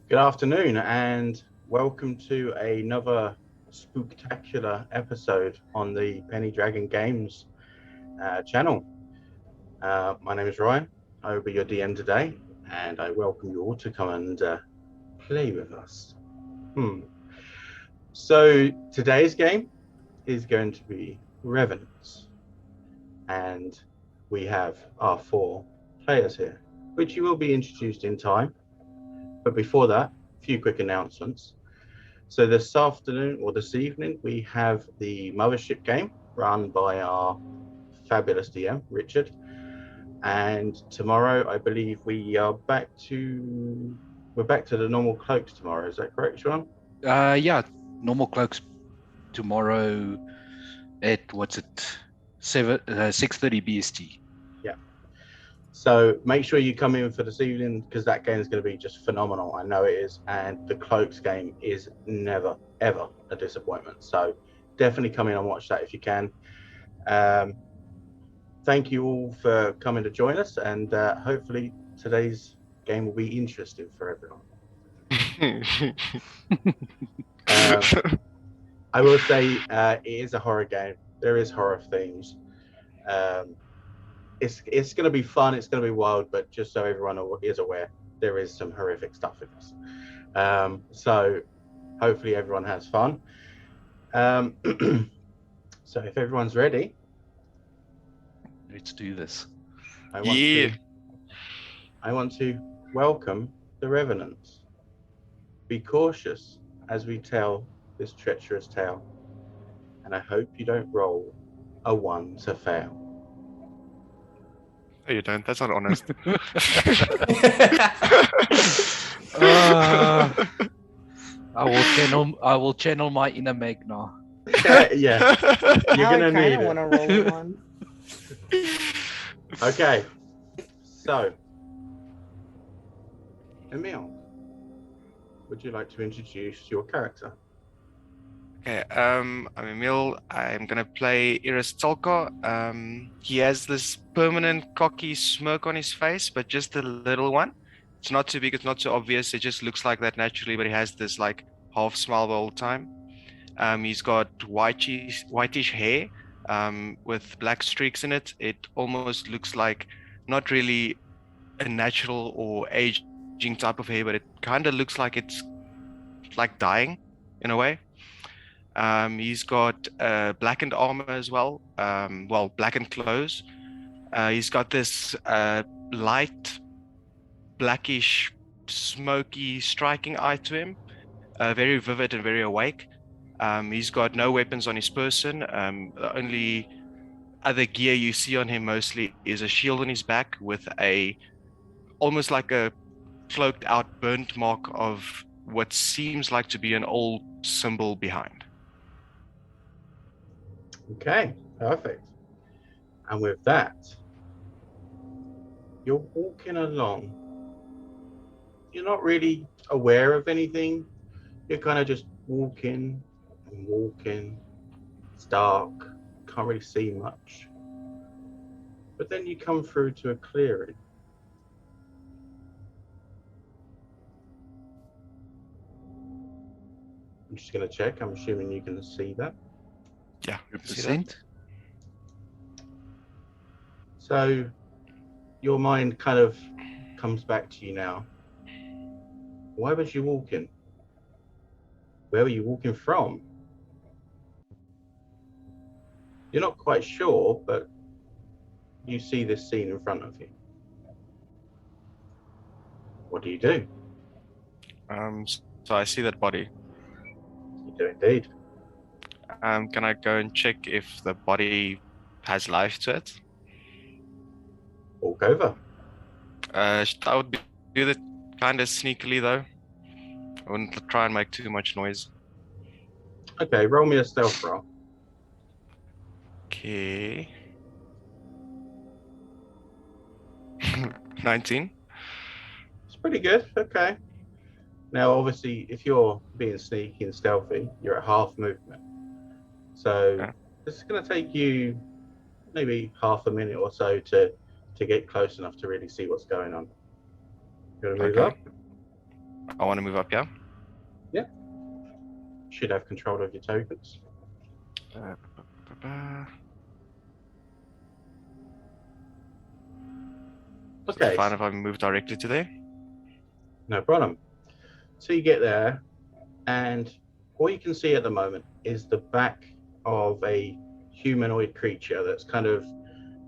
Good afternoon, and welcome to another spooktacular episode on the Penny Dragon Games channel. My name is Ryan. I will be your DM today, and I welcome you all to come and play with us. So today's game is going to be Revenants, and we have our four players here, which you will be introduced in time. But before that, a few quick announcements. So this afternoon or this evening, we have the Mothership game run by our fabulous DM, Richard. And tomorrow, I believe we're back to the normal cloaks tomorrow. Is that correct, Sean? Yeah, normal cloaks tomorrow at 6:30 BST. Yeah. So make sure you come in for this evening because that game is going to be just phenomenal. I know it is, and the cloaks game is never ever a disappointment. So definitely come in and watch that if you can. Thank you all for coming to join us, and hopefully today's game will be interesting for everyone. I will say it is a horror game. There is horror themes. Um, it's going to be fun. It's going to be wild, but just so everyone is aware, there is some horrific stuff in this. So hopefully everyone has fun. Um, so if everyone's ready, Let's do this. I want to welcome the Revenants. Be cautious as we tell this treacherous tale, and I hope you don't roll a 1 to fail. No, you don't. That's not honest. I will channel my inner Magna. Yeah, you're Now gonna I need kind of it. want to roll one. Okay, so Emil, would you like to introduce your character? Okay, I'm Emil. I'm gonna play Iristolko. He has this permanent cocky smirk on his face, but just a little one. It's not too big, it's not too obvious. It just looks like that naturally, but he has this like half smile the whole time. He's got whitish hair, with black streaks in it. It almost looks like not really a natural or aging type of hair, but it kind of looks like it's like dying in a way. He's got blackened armor as well. Blackened clothes. He's got this light, blackish, smoky, striking eye to him. Very vivid and very awake. He's got no weapons on his person. The only other gear you see on him mostly is a shield on his back with almost like a cloaked out burnt mark of what seems like to be an old symbol behind. Okay, perfect. And with that, you're walking along. You're not really aware of anything. You're kind of just walking and walking. It's dark, can't really see much. But then you come through to a clearing. I'm just going to check. I'm assuming you can see that. Yeah, 100%. So your mind kind of comes back to you now. Why was you walking? Where were you walking from? You're not quite sure, but you see this scene in front of you. What do you do? So I see that body. You do indeed. Can I go and check if the body has life to it? Walk over. I would do that kind of sneakily though. I wouldn't try and make too much noise. Okay, roll me a stealth roll. Okay. 19. It's pretty good. Okay. Now, obviously, if you're being sneaky and stealthy, you're at half movement. So Okay. this is going to take you maybe half a minute or so to get close enough to really see what's going on. You want to move Okay. up? I want to move up, yeah? Should have control of your tokens. Is it Okay, fine if I move directly to there? no problem. So you get there, and all you can see at the moment is the back of a humanoid creature that's kind of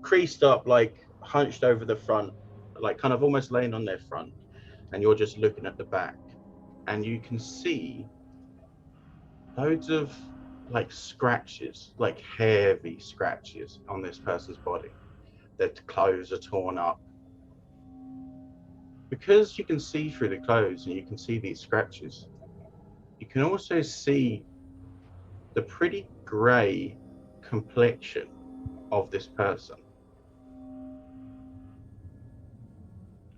creased up, like hunched over the front, like kind of almost laying on their front, and you're just looking at the back, and you can see loads of like scratches, like heavy scratches on this person's body. Their clothes are torn up. Because you can see through the clothes and you can see these scratches, you can also see the pretty grey complexion of this person.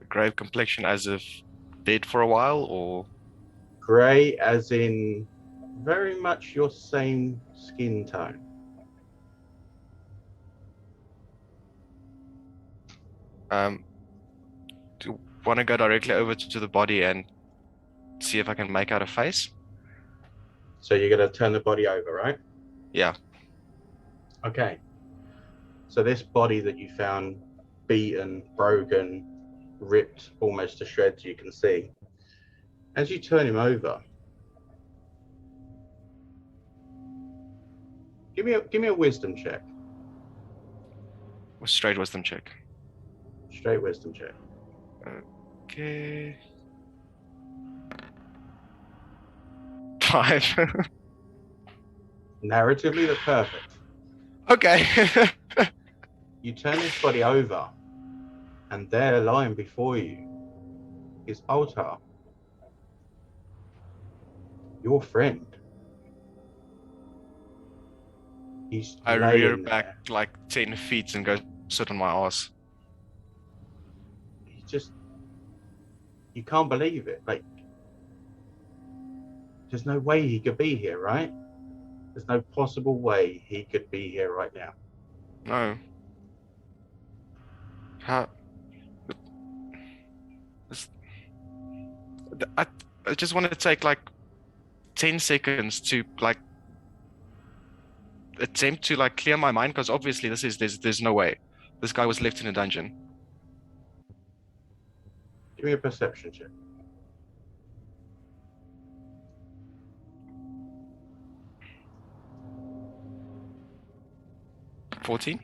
Grave complexion as if dead for a while, or Grey as in very much your same skin tone. do you want to go directly over to the body and see if I can make out a face? So you're going to turn the body over, right? Yeah. Okay. So this body that you found beaten, broken, ripped almost to shreds, you can see. As you turn him over, give me a wisdom check. Straight wisdom check. Straight wisdom check. Okay. 5. Narratively, that's perfect. Okay. You turn this body over, and there lying before you is Altar, your friend. He's I rear laying back there. like 10 feet and go sit on my ass. He just, you can't believe it. Like, there's no way he could be here, right? There's no possible way he could be here right now. No. How? I just want to take like 10 seconds to like attempt to like clear my mind, because obviously there's no way this guy was left in a dungeon. Give me a perception check. 14.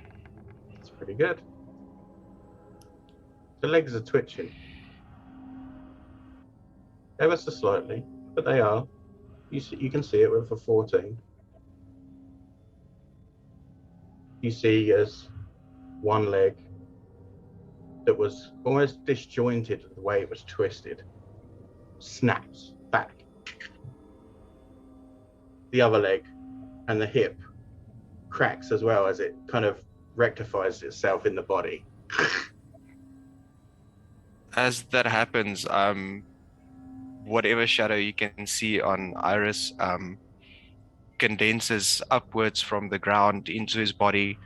It's pretty good. The legs are twitching. Ever so slightly, but they are. You can see it with a 14. You see as one leg that was almost disjointed the way it was twisted snaps back. The other leg and the hip cracks as well as it kind of rectifies itself in the body. As that happens, whatever shadow you can see on Iris condenses upwards from the ground into his body.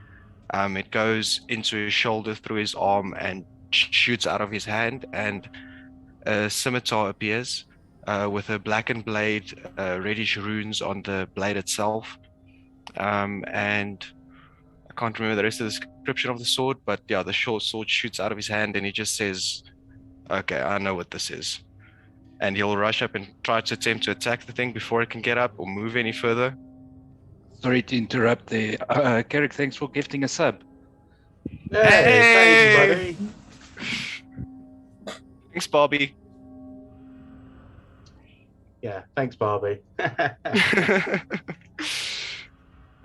It goes into his shoulder, through his arm, and shoots out of his hand, and a scimitar appears with a blackened blade, reddish runes on the blade itself. And I can't remember the rest of the description of the sword, but yeah, the short sword shoots out of his hand, and he just says, "Okay, I know what this is." And he'll rush up and try to attempt to attack the thing before it can get up or move any further. Sorry to interrupt there. Carrick, thanks for gifting a sub. Hey, thanks, buddy. Thanks, Bobby. Yeah, thanks, Barbie.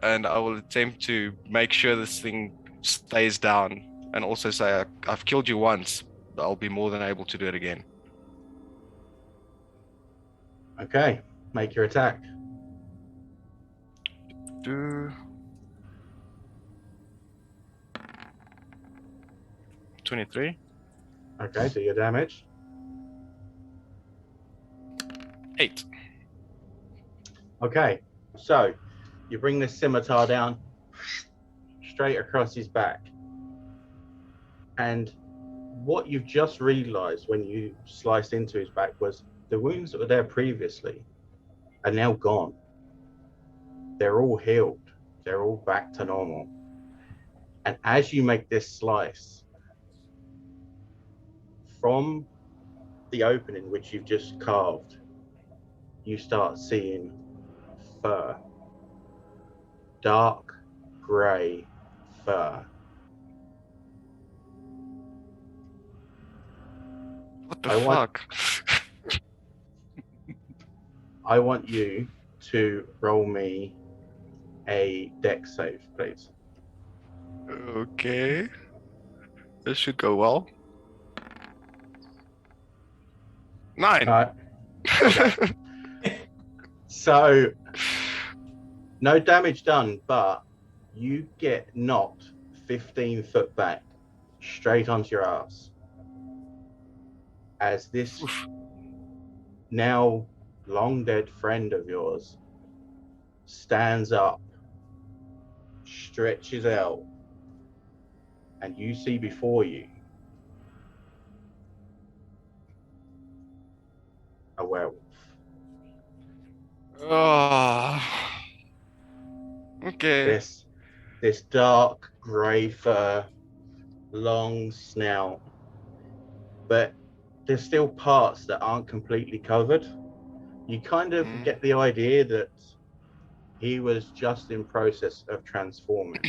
And I will attempt to make sure this thing stays down, and also say, I've killed you once, but I'll be more than able to do it again. Okay, make your attack. 23. Okay, do your damage. 8. Okay, so you bring this scimitar down straight across his back. And what you've just realized when you sliced into his back was The wounds that were there previously are now gone. They're all healed. They're all back to normal. And as you make this slice, from the opening which you've just carved, you start seeing fur. Dark grey fur. What the fuck? I want you to roll me a dex save, please. Okay. This should go well. 9. Okay. So, no damage done, but you get knocked 15 foot back, straight onto your ass. As this now long dead friend of yours stands up, stretches out, and you see before you a werewolf. Oh. Okay. This dark grey fur, long snout, but there's still parts that aren't completely covered. You kind of get the idea that he was just in process of transforming.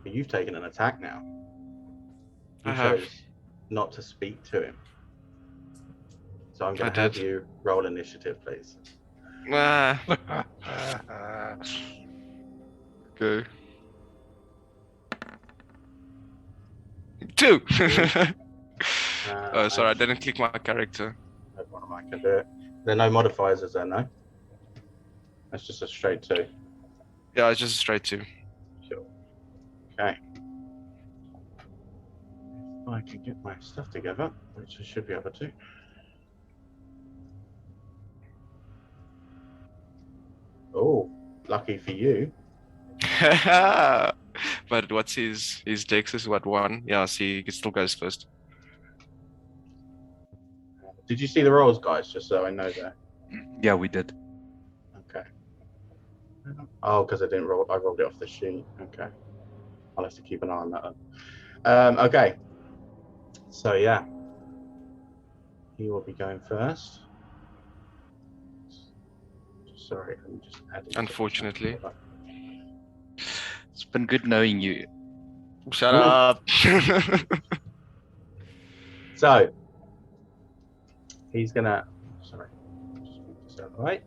But you've taken an attack now. You chose not to speak to him. So I'm going to have you roll initiative, please. Okay. 2. Oh, sorry, I didn't click my character. No problem, I can do it. There are no modifiers, is there? No? That's just a straight 2. Yeah, it's just a straight 2. Sure. Okay. If I can get my stuff together, which I should be able to. Oh, lucky for you. But what's his dex is what, 1? Yeah, see, he still goes first. Did you see the rolls, guys? Just so I know that. Yeah, we did. Okay. Oh, because I didn't roll. I rolled it off the sheet. Okay. I'll have to keep an eye on that. Okay. So yeah, he will be going first. Sorry, let me just add it. Unfortunately. It's been good knowing you. Shut up. So he's gonna. Sorry, just move this out of the way.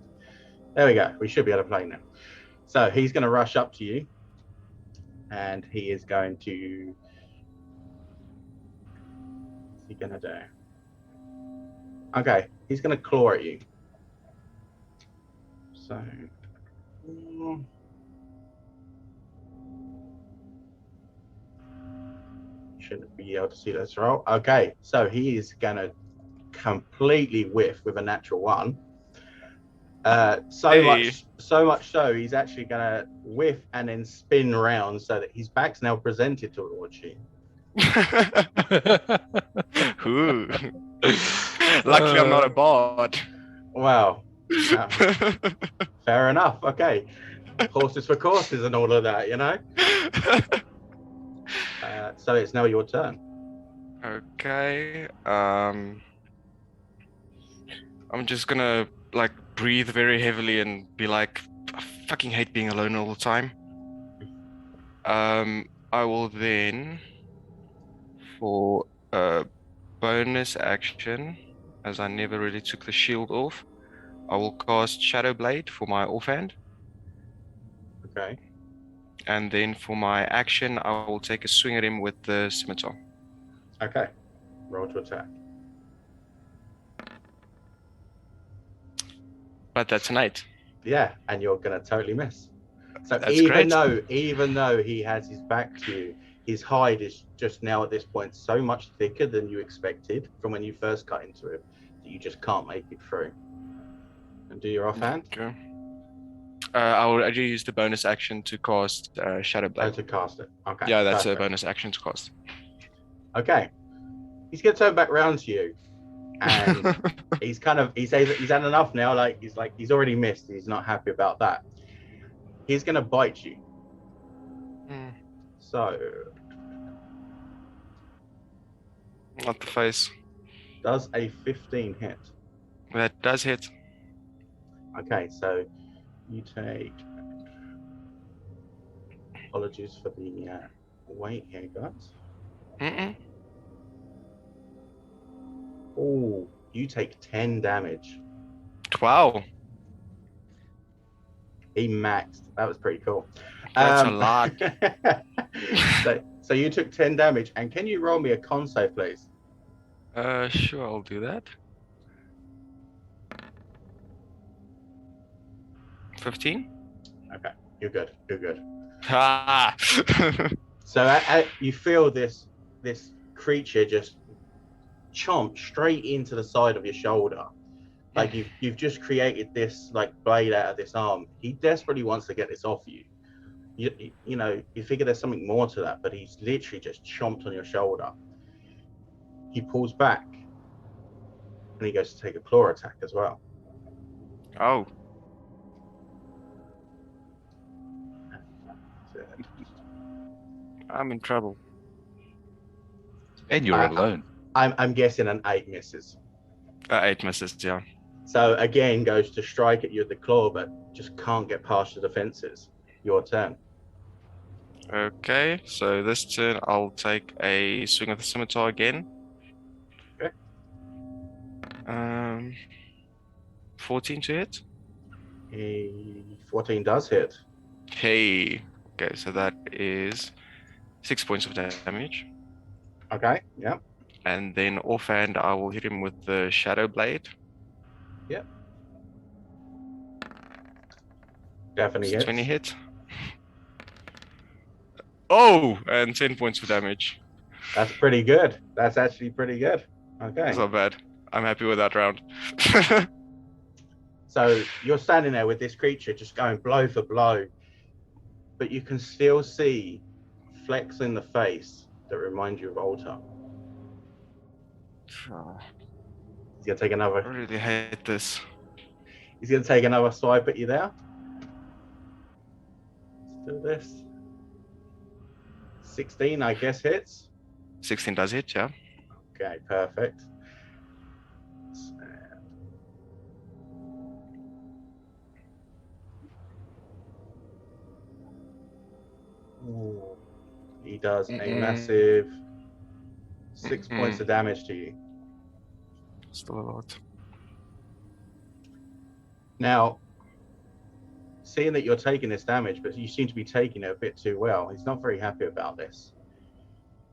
There we go. We should be able to play now. So he's gonna rush up to you, and he is going to. What's he gonna do? Okay, he's gonna claw at you. So. Shouldn't be able to see this roll. Okay, so he is gonna completely whiff with a natural 1. So much so he's actually gonna whiff and then spin round so that his back's now presented towards you. Ooh. Luckily, I'm not a bard. Wow. Fair enough. Okay. Horses for courses and all of that, you know? So it's now your turn. Okay. I'm just gonna like breathe very heavily and be like, I fucking hate being alone all the time. I will then, for a bonus action, as I never really took the shield off, I will cast Shadow Blade for my offhand. Okay. And then for my action, I will take a swing at him with the scimitar. Okay. Roll to attack. But that's an 8. Yeah, and you're gonna totally miss. So That's even great. though he has his back to you, his hide is just now at this point so much thicker than you expected from when you first cut into it that you just can't make it through. And do your offhand? Okay. I will actually use the bonus action to cast Shadow Blade. To cast it. Okay. Yeah, that's perfect. a bonus action to cast. Okay. He's going to turn back round to you and he's says that he's had enough now. He's already missed. He's not happy about that. He's gonna bite you. So, Not the face. does a 15 hit? That does hit. Okay, so you take. Apologies for the wait here, guys. Oh, you take 10 damage. Wow, He maxed. That was pretty cool. that's a lot. So you took 10 damage, and can you roll me a con save, please? Sure, I'll do that. 15? Okay, you're good. You're good. Ah! So you feel this creature just chomp straight into the side of your shoulder. Like you've just created this like blade out of this arm. He desperately wants to get this off you. You know, you figure there's something more to that, but he's literally just chomped on your shoulder. He pulls back, and he goes to take a claw attack as well. Oh, I'm in trouble. And you're alone. I'm guessing an 8 misses. 8 misses, yeah. So again, goes to strike at you with the claw, but just can't get past the defenses. Your turn. Okay, so this turn I'll take a swing of the scimitar again. Okay. 14 to hit. A 14 does hit. Hey. Okay, so that is 6 points of damage. Okay, yeah. And then offhand, I will hit him with the Shadow Blade. Yep. Definitely hits. 20 hit. Oh, and 10 points of damage. That's pretty good. That's actually pretty good. Okay. That's not bad. I'm happy with that round. So you're standing there with this creature just going blow for blow, but you can still see flecks in the face that remind you of Altar. He's gonna take I another. really hate this. He's gonna take another swipe at you there. Let's do this. 16, I guess, hits. 16 does hit, yeah. Okay, perfect. Ooh, he does a massive 6 points of damage to you. Still a lot. Now, seeing that you're taking this damage, but you seem to be taking it a bit too well, he's not very happy about this.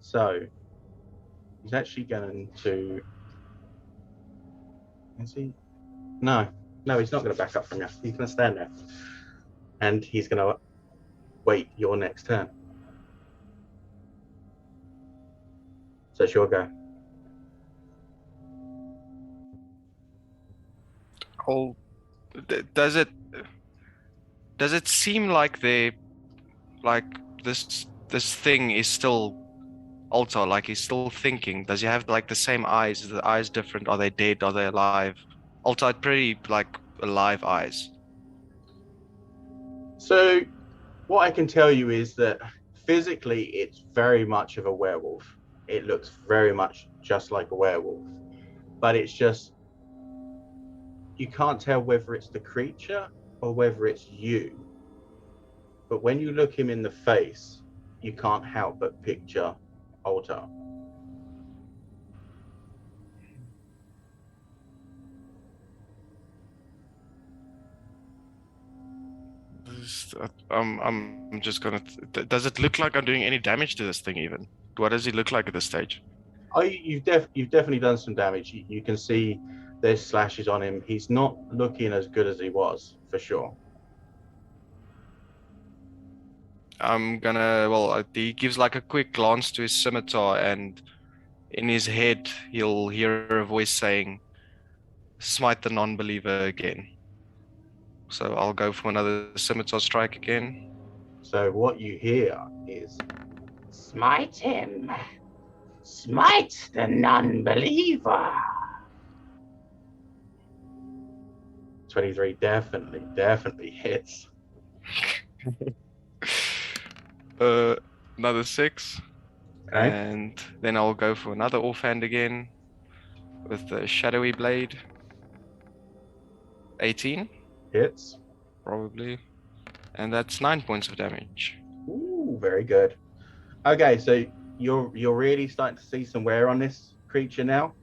So, he's actually going to... Is he? No, he's not going to back up from you. He's going to stand there. And he's going to wait your next turn. So it's your go. Oh, does it seem like this thing is still Altar, like he's still thinking? Does he have like the same eyes? Is the eyes different? Are they dead? Are they alive? Altar had pretty like alive eyes. So what I can tell you is that physically it's very much of a werewolf. It looks very much just like a werewolf, but it's just, you can't tell whether it's the creature or whether it's you. But when you look him in the face, you can't help but picture Altar. I'm just gonna. Does it look like I'm doing any damage to this thing even? What does he look like at this stage? Oh, you've definitely done some damage. You can see there's slashes on him. He's not looking as good as he was, for sure. I'm gonna. Well, he gives like a quick glance to his scimitar, and in his head he'll hear a voice saying, "Smite the non-believer again." So I'll go for another scimitar strike again. So what you hear is, Smite him. Smite the non-believer. 23 definitely hits. Another 6. Okay. And then I'll go for another offhand again with the shadowy blade. 18, Hits. probably. And that's 9 points of damage. Ooh, very good. Okay, so you're really starting to see some wear on this creature now.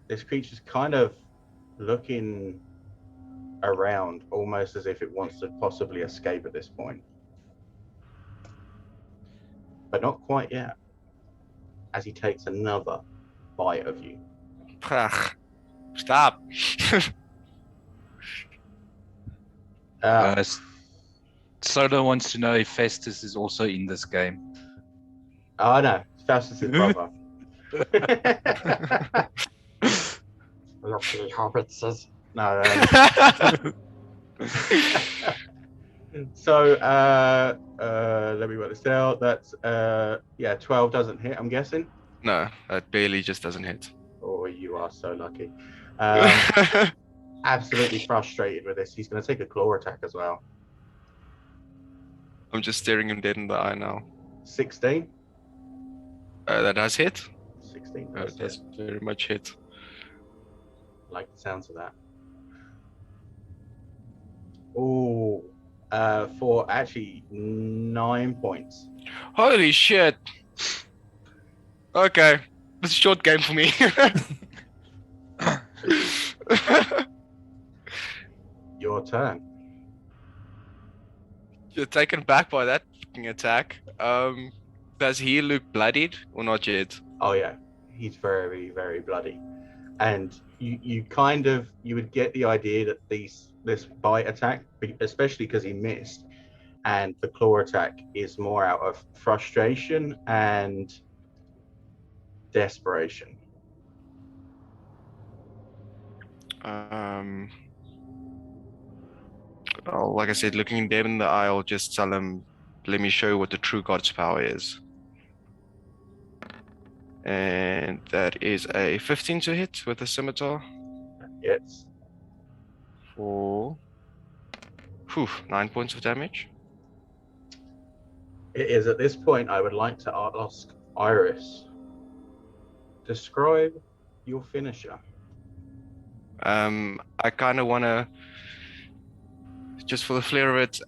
This creature's kind of looking around, almost as if it wants to possibly escape at this point, but not quite yet. As he takes another bite of you. Stop. Soda wants to know if Festus is also in this game. Oh no, it's Faustus's brother. Lucky hobbitses. No. So let me work this out. That's 12 doesn't hit, I'm guessing. No, that barely just doesn't hit. Oh, you are so lucky. Absolutely frustrated with this. He's going to take a claw attack as well. I'm just staring him dead in the eye now. 16. That does hit. 16. That does very much hit. Like the sounds of that. Oh, for actually 9 points. Holy shit. Okay, it's a short game for me. Your turn. You're taken back by that fucking attack. Does he look bloodied or not yet? Oh yeah, he's very, very bloody. And you would get the idea that this bite attack, especially because he missed, and the claw attack is more out of frustration and desperation. Like I said, looking dead in the eye, I'll just tell him, let me show you what the true God's power is. And that is a 15 to hit with a scimitar. Yes. For 9 points of damage. It is at this point I would like to ask Iris, describe your finisher. I kind of want to, just for the flair of it,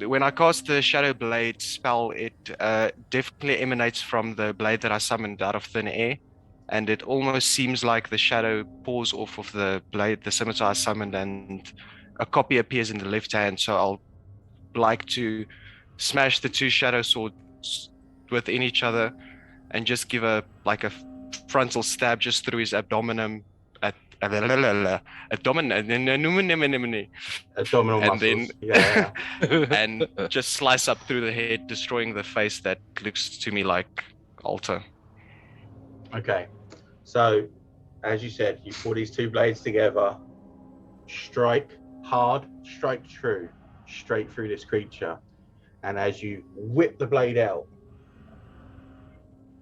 when I cast the Shadow Blade spell, it definitely emanates from the blade that I summoned out of thin air, and it almost seems like the shadow pours off of the blade, the scimitar I summoned, and a copy appears in the left hand. So I'll like to smash the two shadow swords within each other and just give a frontal stab just through his abdomen abdominal Muscles. Then yeah. and just slice up through the head, destroying the face that looks to me like altar. Okay, so as you said, you pull these two blades together, strike hard, strike true, straight through this creature, and as you whip the blade out,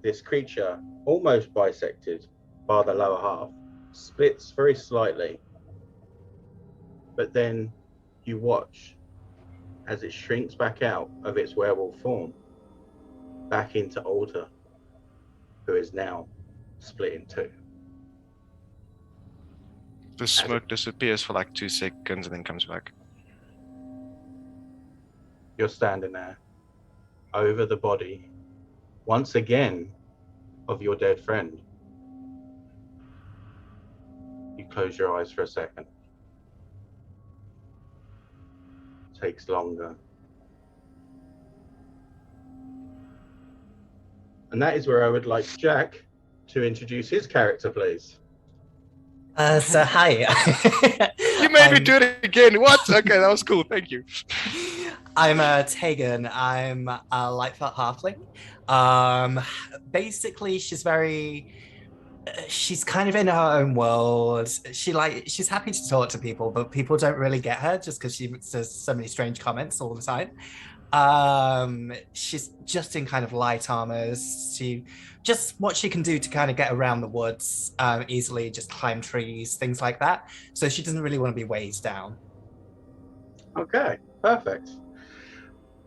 this creature, almost bisected by the lower half, splits very slightly, but then you watch as it shrinks back out of its werewolf form, back into Alter, who is now split in two. The smoke disappears for like 2 seconds and then comes back. You're standing there over the body, once again, of your dead friend. You close your eyes for a second. Takes longer. And that is where I would like Jack to introduce his character, please. So hi. You made me do it again. What? Okay, that was cool. Thank you. I'm Tegan. I'm a Lightfoot halfling. Basically, she's kind of in her own world. She's happy to talk to people, but people don't really get her just because she says so many strange comments all the time. She's just in kind of light armors. She just what she can do to kind of get around the woods easily, just climb trees, things like that. So she doesn't really want to be weighed down. Okay, perfect.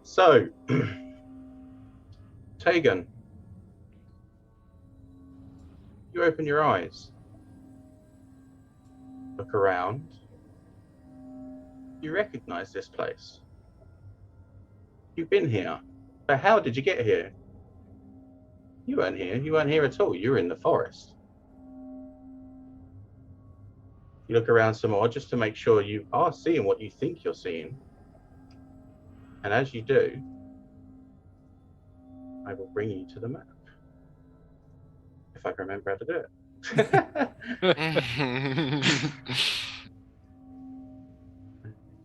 So, Tegan, you open your eyes, look around. You recognize this place. You've been here. But how did you get here? You weren't here. You weren't here at all. You were in the forest. You look around some more just to make sure you are seeing what you think you're seeing. And as you do, I will bring you to the map. If I can remember how to do it.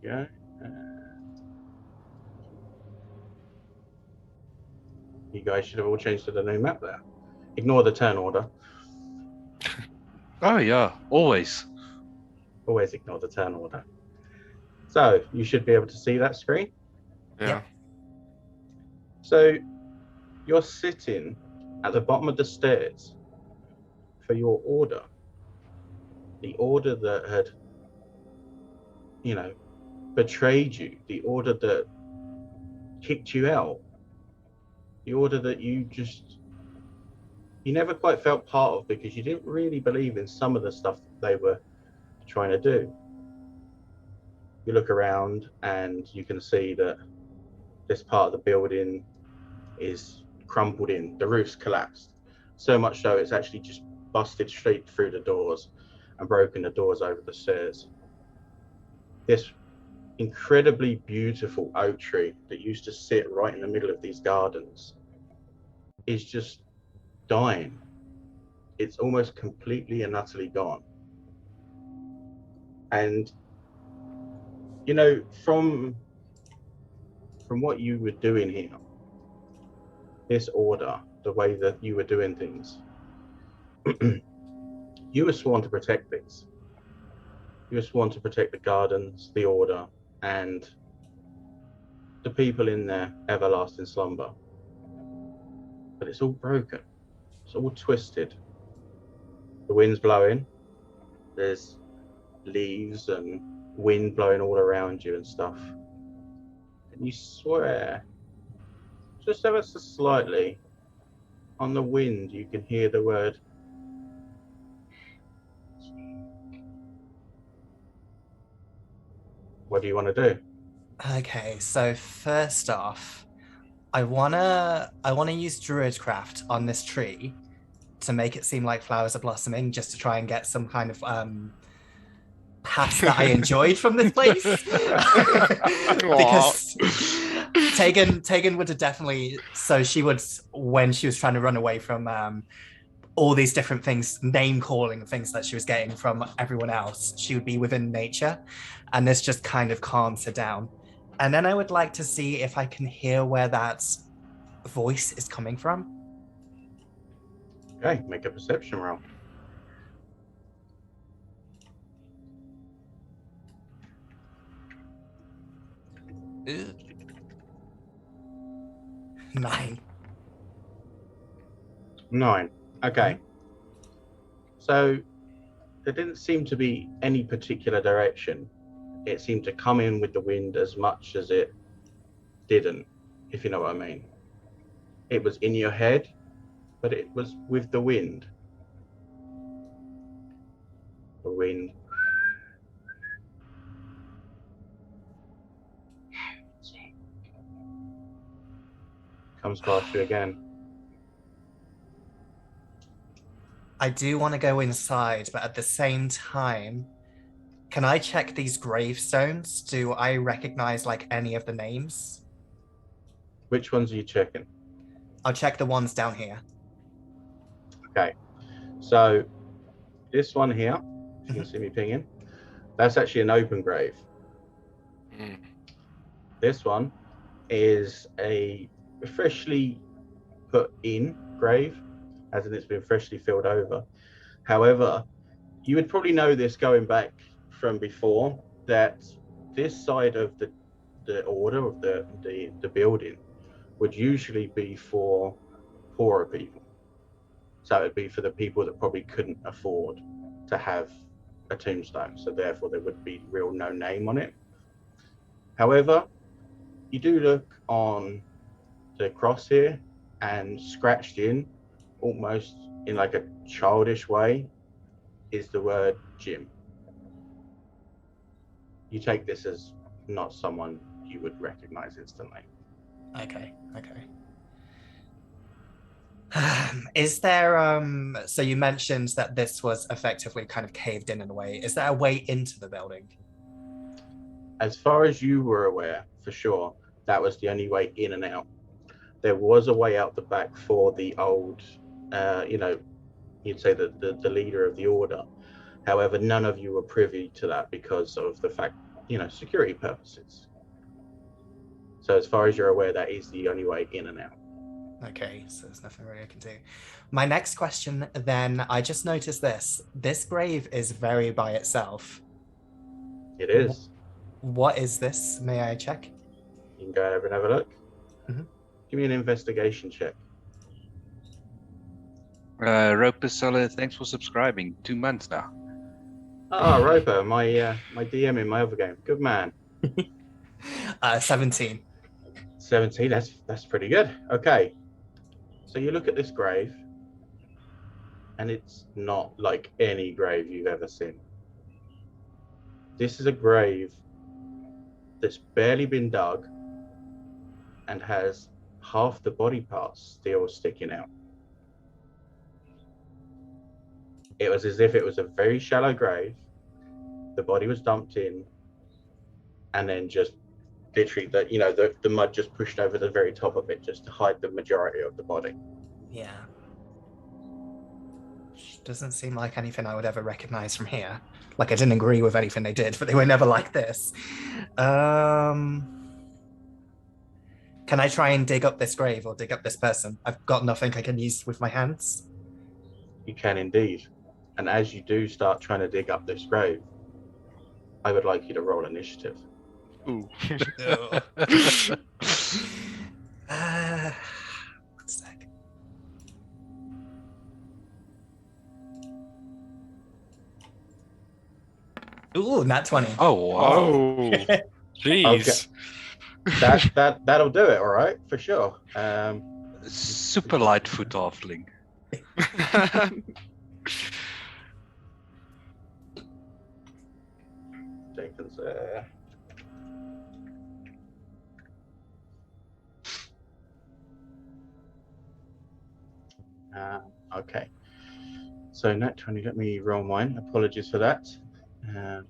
Yeah. You guys should have all changed to the new map there. Ignore the turn order. Oh yeah, always. Always ignore the turn order. So you should be able to see that screen. Yeah. So you're sitting at the bottom of the stairs for your order. The order that had, betrayed you. The order that kicked you out. The order that you never quite felt part of because you didn't really believe in some of the stuff they were trying to do. You look around and you can see that this part of the building is crumpled in. The roof's collapsed. So much so it's actually just busted straight through the doors and broken the doors over the stairs. This incredibly beautiful oak tree that used to sit right in the middle of these gardens is just dying. It's almost completely and utterly gone. And from what you were doing here, this order, the way that you were doing things, you were sworn to protect things. You were sworn to protect the gardens, the order, and the people in their everlasting slumber. But it's all broken. It's all twisted. The wind's blowing. There's leaves and wind blowing all around you and stuff. And you swear, just ever so slightly, on the wind you can hear the word. What do you want to do? Okay, so first off, I wanna use Druidcraft on this tree to make it seem like flowers are blossoming, just to try and get some kind of past that I enjoyed from this place. Because Tegan would have definitely, so she would, when she was trying to run away from all these different things, name calling things that she was getting from everyone else, she would be within nature, and this just kind of calms her down. And then I would like to see if I can hear where that voice is coming from. Okay, make a perception roll. Ew. 9. 9. Okay. So there didn't seem to be any particular direction. It seemed to come in with the wind as much as it didn't, if you know what I mean. It was in your head, but it was with the wind. The wind. Comes past you again. I do want to go inside, but at the same time, can I check these gravestones? Do I recognize like any of the names? Which ones are you checking? I'll check the ones down here. Okay. So this one here, you can see me pinging, that's actually an open grave. This one is a freshly put in grave, as in it's been freshly filled over. However, you would probably know this going back from before, that this side of the order of the building would usually be for poorer people. So it'd be for the people that probably couldn't afford to have a tombstone. So therefore there would be real no name on it. However, you do look on the cross here, and scratched in, almost in like a childish way, is the word Jim. You take this as not someone you would recognize instantly. Okay. Is there so you mentioned that this was effectively kind of caved in a way. Is there a way into the building? As far as you were aware, for sure, that was the only way in and out. There was a way out the back for the old, you'd say the leader of the order. However, none of you were privy to that because of the fact, security purposes. So as far as you're aware, that is the only way in and out. Okay, so there's nothing really I can do. My next question then, I just noticed this. This grave is very by itself. It is. What is this? May I check? You can go over and have a look. Mm-hmm. Give me an investigation check. Roper Solar, thanks for subscribing. 2 months now. Roper, my DM in my other game. Good man. 17. 17, that's pretty good. Okay. So you look at this grave, and it's not like any grave you've ever seen. This is a grave that's barely been dug and has half the body parts still sticking out. It was as if it was a very shallow grave. The body was dumped in, and then just literally the mud just pushed over the very top of it just to hide the majority of the body. Yeah. Doesn't seem like anything I would ever recognize from here. Like, I didn't agree with anything they did, but they were never like this. Can I try and dig up this grave or dig up this person? I've got nothing I can use with my hands. You can indeed. And as you do start trying to dig up this grave, I would like you to roll initiative. Ooh. One sec. Ooh, nat 20. Oh, wow. Oh, jeez. That'll do it, all right, for sure. Super light foot halfling. Jenkins, okay. So nat 20, let me roll mine. Apologies for that.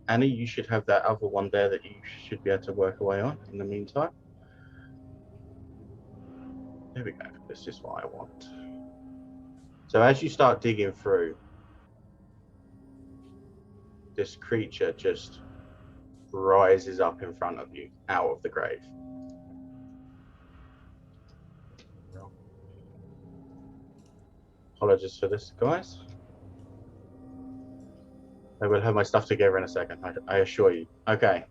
Annie, you should have that other one there that you should be able to work away on in the meantime. There we go. This is what I want. So as you start digging through, this creature just rises up in front of you out of the grave. Apologies for this, guys. I will have my stuff together in a second, I assure you. Okay.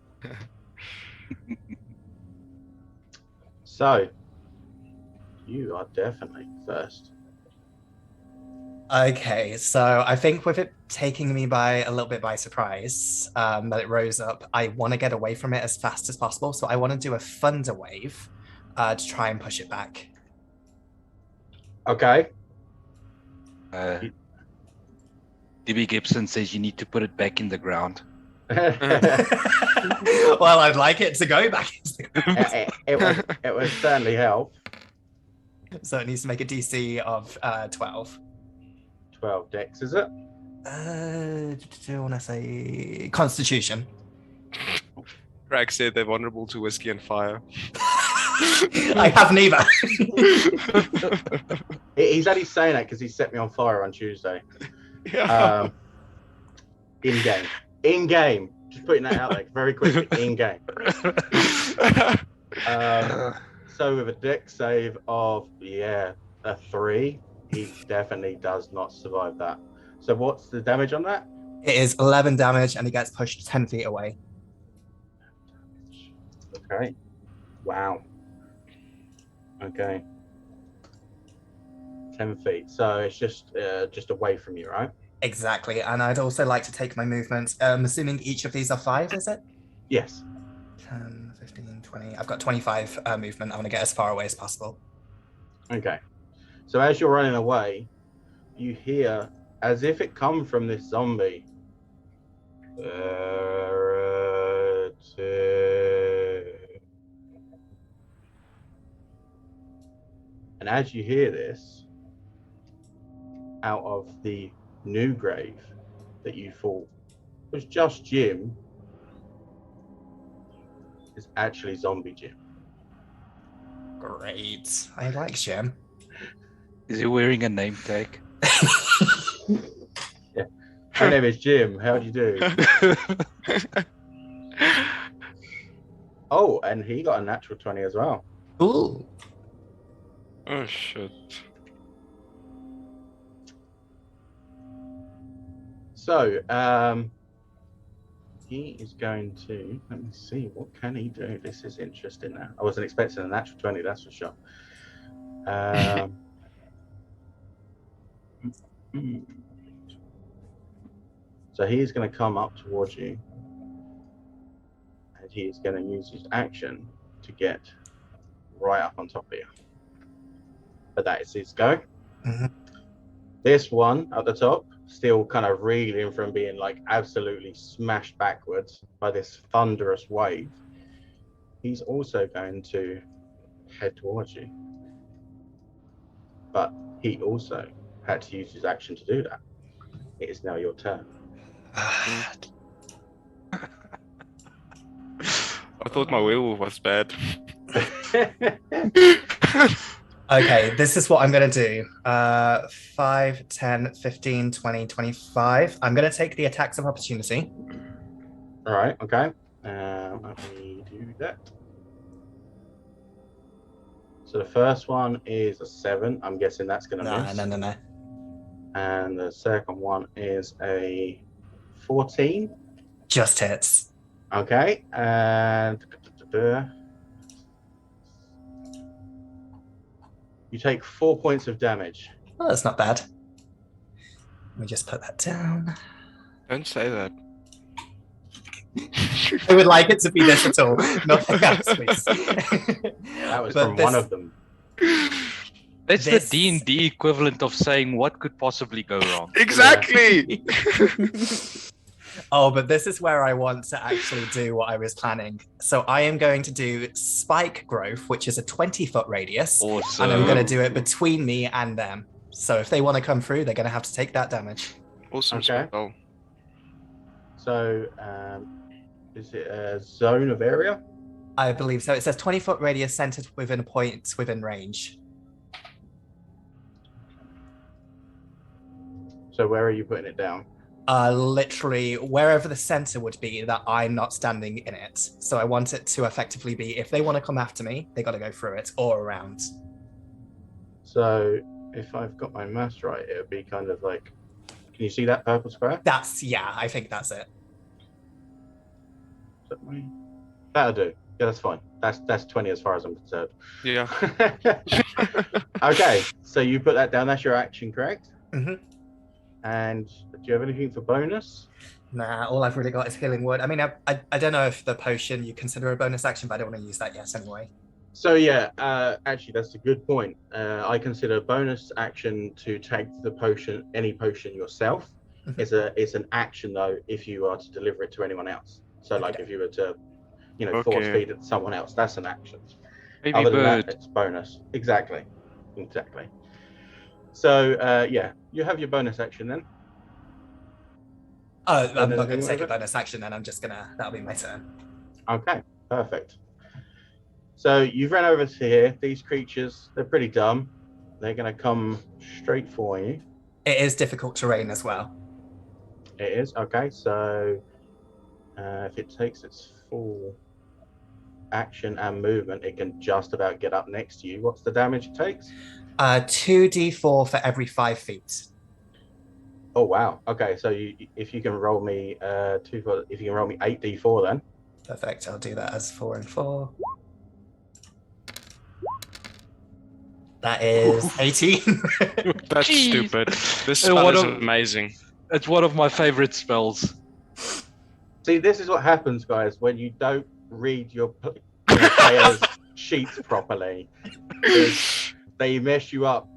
So, you are definitely first. Okay, so I think with it taking me by a little bit by surprise, that it rose up, I want to get away from it as fast as possible. So I want to do a thunder wave to try and push it back. Okay. DB Gibson says you need to put it back in the ground. Well, I'd like it to go back into the ground. it would certainly help. So it needs to make a DC of 12. 12 dex, is it? Do I want to say Constitution? Greg said they're vulnerable to whiskey and fire. I have neither. He's only saying that because he set me on fire on Tuesday. Yeah. In game. Just putting that out there very quickly. In game. So with a dex save of a 3, he definitely does not survive that. So what's the damage on that? It is 11 damage, and he gets pushed 10 feet away. Okay. Wow. Okay. 10 feet. So it's just away from you, right? Exactly. And I'd also like to take my movement. Assuming each of these are 5, is it? Yes. 10, 15, 20. I've got 25 movement. I want to get as far away as possible. Okay. So as you're running away, you hear, as if it come from this zombie, and as you hear this, out of the new grave that you thought was just Jim, is actually zombie Jim. Great. I like Jim. Is he wearing a name tag? Yeah. My name is Jim. How do you do? Oh, and he got a natural 20 as well. Ooh. Oh shit. So, he is going to, let me see, what can he do? This is interesting now. I wasn't expecting a natural 20, that's for sure. So he is going to come up towards you, and he is going to use his action to get right up on top of you. But that is his go. Mhm. This one at the top, still kind of reeling from being like absolutely smashed backwards by this thunderous wave. He's also going to head towards you. But he also had to use his action to do that. It is now your turn. I thought my werewolf was bad. Okay, this is what I'm going to do. 5, 10, 15, 20, 25. I'm going to take the attacks of opportunity. All right, okay. Let me do that. So the first one is a 7. I'm guessing that's going to miss. No. And the second one is a 14. Just hits. Okay, and you take 4 points of damage. Oh, that's not bad. Let me just put that down. Don't say that. I would like it to be this at all. Nothing else, please. That was But from one of them. It's This- the D&D equivalent of saying what could possibly go wrong. Exactly. Oh, but this is where I want to actually do what I was planning. So I am going to do spike growth, which is a 20-foot radius, Awesome. and I'm going to do it between me and them. So if they want to come through, they're going to have to take that damage. Awesome Okay. spell. So, is it a zone of area? I believe so. It says 20-foot radius centered within a point within range. So where are you putting it down? Literally wherever the center would be that I'm not standing in it. So I want it to effectively be, if they want to come after me, they got to go through it or around. So if I've got my maths right, it would be kind of like, can you see that purple square? I think that's it. That'll do. Yeah, that's fine. That's 20 as far as I'm concerned. Yeah. Okay, so you put that down. That's your action, correct? Mhm. And do you have anything for bonus? Nah, all I've really got is healing word. I mean, I don't know if the potion you consider a bonus action, but I don't want to use that yet anyway. So yeah, actually that's a good point. I consider a bonus action to take the potion, any potion yourself. Mhm. It's an action though if you are to deliver it to anyone else. So like Okay. if you were to, force Okay. feed it to someone else, that's an action. Baby Other than bird. that, it's bonus. Exactly. So yeah, you have your bonus action then. I'm not going anything to take a with it? bonus action then. I'm just that'll be my turn. Okay, perfect. So you've ran over to here. These creatures, they're pretty dumb. They're going to come straight for you. It is difficult terrain as well. It is. Okay, so if it takes its full action and movement, it can just about get up next to you. What's the damage it takes? 2d4 for every 5 feet. Oh, wow. Okay, so if you can roll me if you can roll me 8d4 then. Perfect. I'll do that as 4 and 4. That is 18. That's Jeez. stupid. This And spell what is a- amazing. It's one of my favorite spells. See, this is what happens, guys, when you don't read your players' sheets properly. They mess you up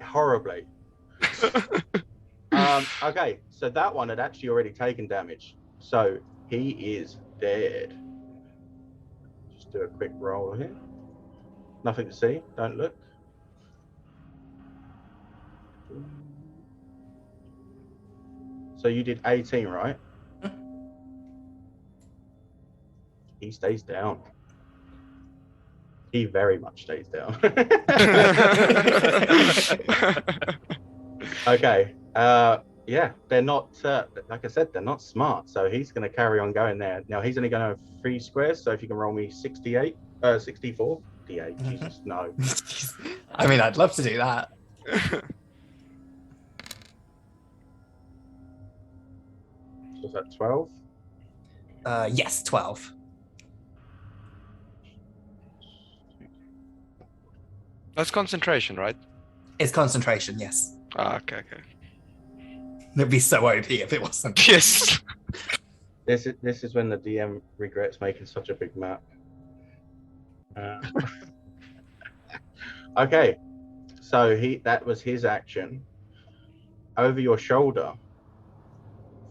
horribly. Okay, so that one had actually already taken damage. So he is dead. Just do a quick roll here. Nothing to see. Don't look. So you did 18, right? He stays down. He very much stays down. Okay. Yeah, they're not, like I said, they're not smart. So he's going to carry on going there. Now he's only going to have 3 squares. So if you can roll me 64, D8. Jesus, no. I mean, I'd love to do that. Was that 12? Yes, 12. That's concentration, right? It's concentration, yes. Ah, okay. It'd be so OP if it wasn't. Yes. This is when the DM regrets making such a big map. Okay, so that was his action. Over your shoulder,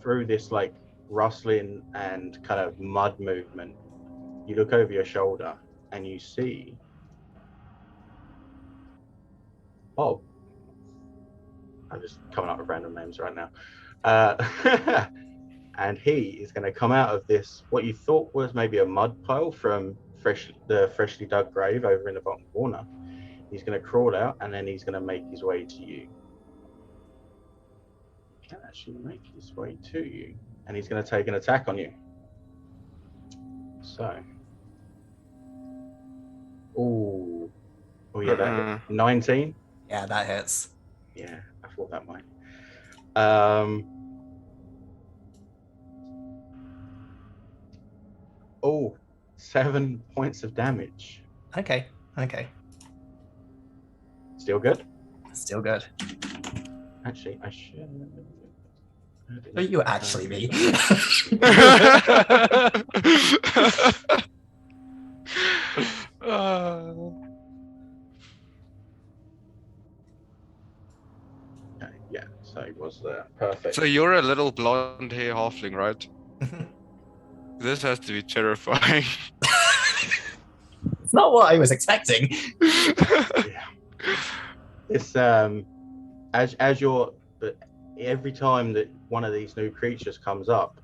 through this like rustling and kind of mud movement, you look over your shoulder and you see Bob. I'm just coming up with random names right now. And he is going to come out of this, what you thought was maybe a mud pile from the freshly dug grave over in the bottom corner. He's going to crawl out and then he's going to make his way to you. He can actually make his way to you. And he's going to take an attack on you. So. Oh yeah, that hit. 19. Yeah, that hits. Yeah, I thought that might. 7 points of damage. Okay. Still good? Still good. Actually, I should. Are you actually me? Okay, yeah, so he was there. Perfect. So you're a little blonde hair halfling, right? This has to be terrifying. It's not what I was expecting. Yeah. It's as you're, but every time that one of these new creatures comes up,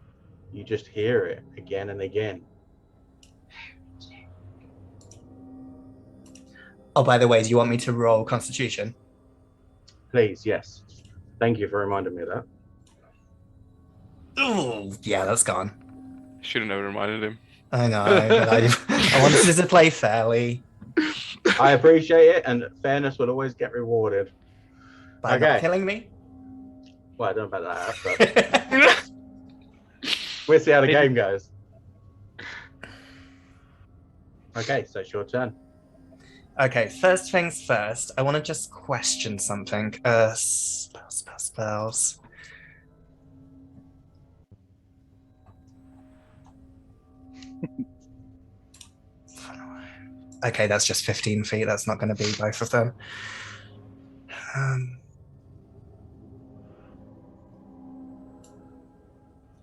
you just hear it again and again. Oh, by the way, do you want me to roll Constitution? Please, yes. Thank you for reminding me of that. Oh, yeah, that's gone. Shouldn't have reminded him. I know, but I wanted to play fairly. I appreciate it, and fairness will always get rewarded. By not killing me? Well, I don't know about that, but we'll see how the game goes. Okay, so it's your turn. Okay, first things first, I want to just question something. Spells. Okay, that's just 15 feet. That's not going to be both of them.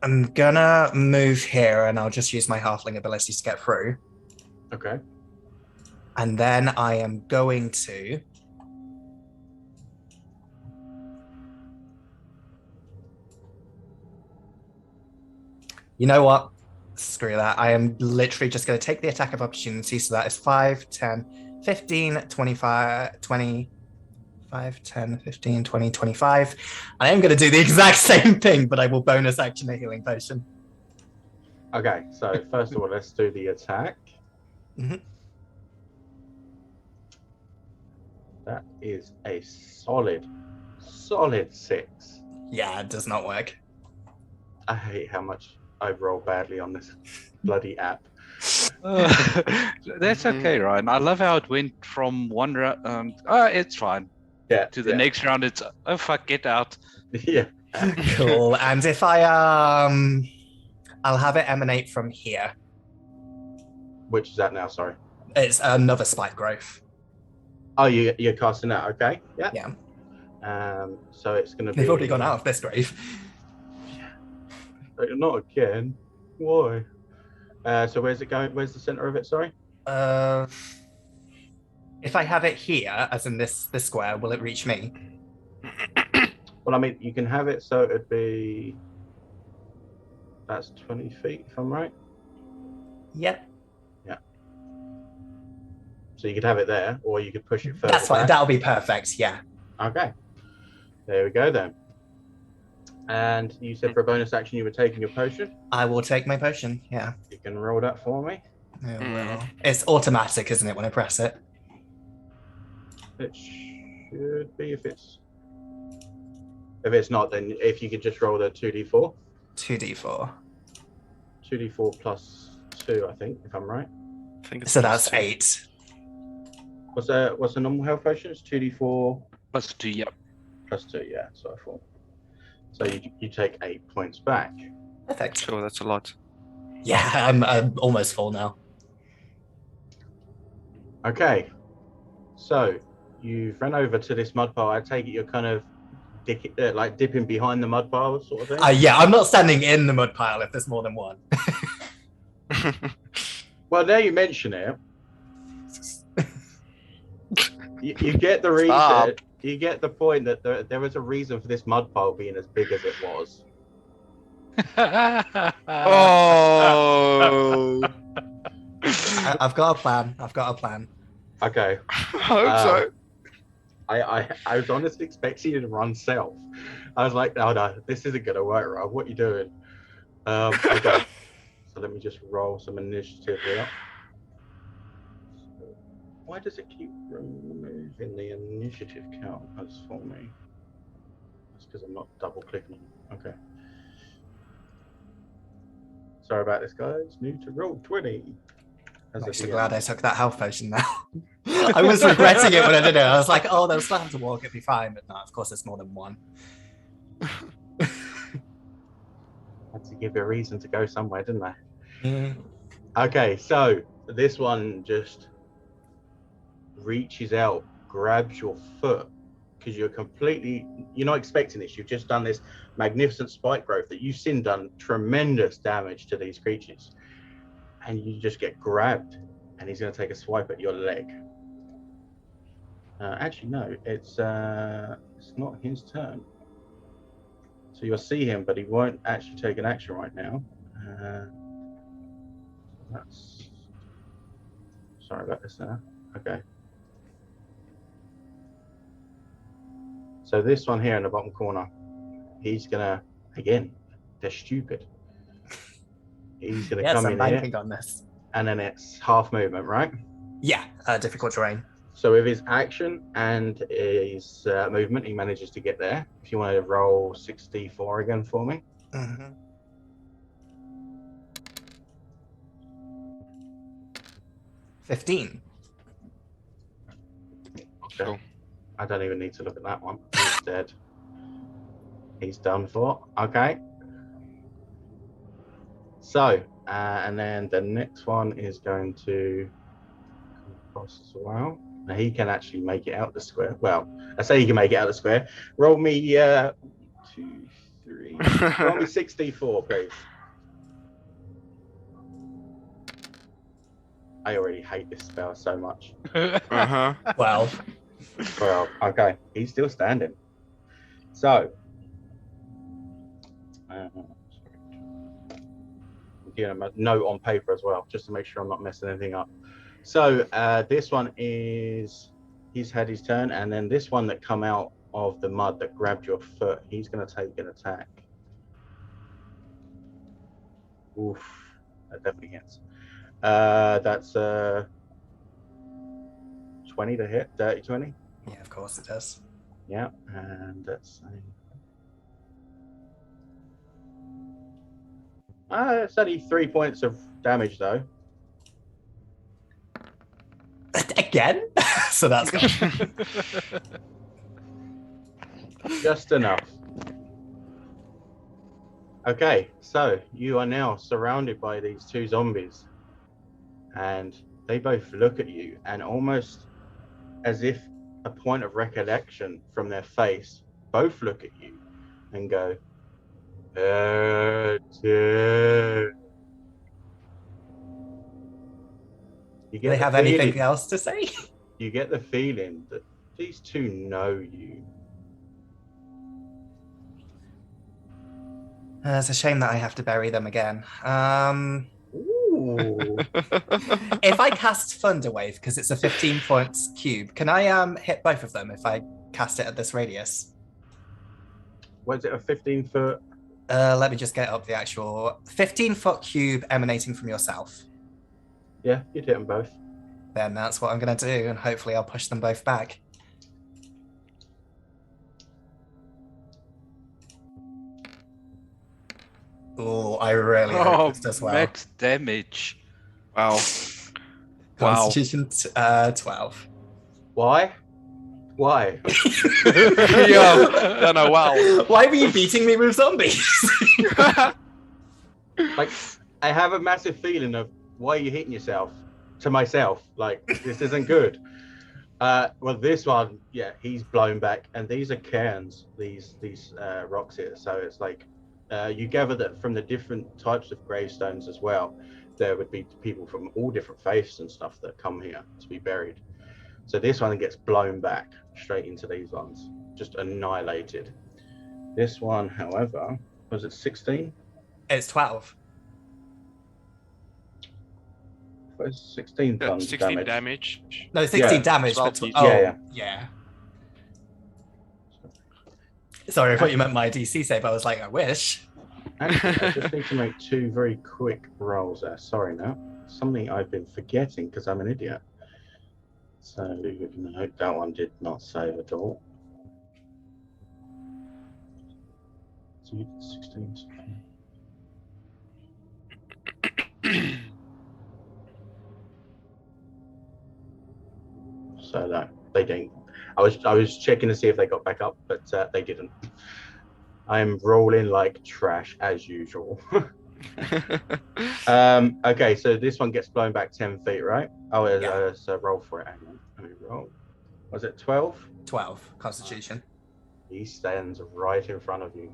I'm gonna move here and I'll just use my halfling abilities to get through. Okay. And then I am going to... You know what? Screw that. I am literally just going to take the attack of opportunity. So that is 5, 10, 15, 25, 20, 5, 10, 15, 20, 25. I am going to do the exact same thing, but I will bonus action a healing potion. Okay, so first of all, let's do the attack. Mm-hmm. That is a solid 6. Yeah, it does not work. I hate how much I roll badly on this bloody app. That's okay, Ryan. I love how it went from one round. It's fine. Yeah. To the next round, it's oh fuck, get out. Yeah. Cool. And if I I'll have it emanate from here. Which is that now? Sorry. It's another spike growth. Oh, you're casting that. Okay. Yeah. Yeah. So it's going to be. They've already gone out of this grave. Not again. Why? So where's it going? Where's the center of it? Sorry. If I have it here, as in this square, will it reach me? Well, I mean, you can have it so it'd be. That's 20 feet, if I'm right. Yep. So you could have it there, or you could push it further. That's fine. back. That'll be perfect. Yeah. Okay. There we go then. And you said for a bonus action you were taking your potion. I will take my potion. Yeah. You can roll that for me. Well, it's automatic, isn't it, when I press it? It should be if it's not, then if you could just roll the 2d4. 2d4. 2d4 plus 2, I think, if I'm right. I think it's So plus that's 2. 8. What's the normal health potion? It's 2d4 Plus 2, yep. plus 2, yeah, so I thought. So you take 8 points back. Perfect. Sure, that's a lot. Yeah, I'm almost full now. Okay. So you've run over to this mud pile. I take it you're kind of dipping behind the mud pile sort of thing? Yeah, I'm not standing in the mud pile if there's more than one. Well, now you mention it, you get the reason. Stop. You get the point that there was a reason for this mud pile being as big as it was. Oh, I've got a plan. Okay. I hope so. I was honestly expecting you to run self. I was like, no, this isn't gonna work, Rob. What are you doing? Okay. So let me just roll some initiative here. Why does it keep removing the initiative count as for me? That's because I'm not double clicking. Okay. Sorry about this, guys. New to roll 20. I'm actually glad I took that health potion now. I was regretting it when I did it. I was like, oh, they'll still have to walk, it'll be fine. But no, of course, it's more than one. Had to give you a reason to go somewhere, didn't I? Mm. Okay, so this one just reaches out, grabs your foot, because you're not expecting this. You've just done this magnificent spike growth that you've seen done tremendous damage to these creatures. And you just get grabbed, and he's going to take a swipe at your leg. Actually, no, it's not his turn. So you'll see him, but he won't actually take an action right now. Sorry about this now. Okay. So this one here in the bottom corner, he's gonna, again, they're stupid. He's gonna come in here, on this. and then it's half movement, right? Yeah, difficult terrain. So with his action and his movement, he manages to get there. If you want to roll 64 again for me. Mm-hmm. 15. Okay. Cool. I don't even need to look at that one. He's dead. He's done for. Okay. So, and then the next one is going to come across as well. Now he can actually make it out the square. Well, I say he can make it out the square. Roll me 2, 3. Roll me 64, please. I already hate this spell so much. Uh-huh. 12. Well, okay, he's still standing. So, I'm giving him a note on paper as well, just to make sure I'm not messing anything up. So, this one is, he's had his turn, and then this one that come out of the mud that grabbed your foot, he's going to take an attack. Oof, that definitely hits. That's 20 to hit, dirty 20. Yeah, of course it does. Yeah, and that's it's only 3 points of damage though. Again? So that's gone. Just enough. Okay, so you are now surrounded by these two zombies, and they both look at you, and almost as if a point of recollection from their face, both look at you and go, "Dear." You Do they have anything else to say? You get the feeling that these two know you. It's a shame that I have to bury them again. Ooh. If I cast Thunderwave, because it's a 15-foot cube, can I hit both of them if I cast it at this radius? Was it a 15-foot? Let me just get up the actual 15-foot cube emanating from yourself. Yeah, you'd hit them both. Then that's what I'm going to do, and hopefully I'll push them both back. Oh, I really hope this does well. Max damage. Wow. Constitution 12. Why? Why? Yeah, no, wow. Why were you beating me with zombies? Like, I have a massive feeling of why are you hitting yourself? To myself, like, this isn't good. Well, this one, yeah, he's blown back, and these are cairns, these rocks here. So it's like, you gather that from the different types of gravestones as well, there would be people from all different faiths and stuff that come here to be buried. So this one gets blown back straight into these ones, just annihilated. This one, however, was it 16? It's 12. It was 16 Yeah, tons 16 damage. damage. No, 16 Yeah. damage. 12 But DC. yeah. Sorry, I thought you meant my DC save. I was like, I wish. Actually, I just need to make two very quick rolls there. Sorry now. Something I've been forgetting because I'm an idiot. So no, that one did not save at all. So you did 16. So no, they didn't. I was checking to see if they got back up, but they didn't. I'm rolling like trash as usual. Okay, so this one gets blown back 10 feet, right? Oh, so roll for it. Hang on, let me roll. Was it 12? 12 Constitution. He stands right in front of you.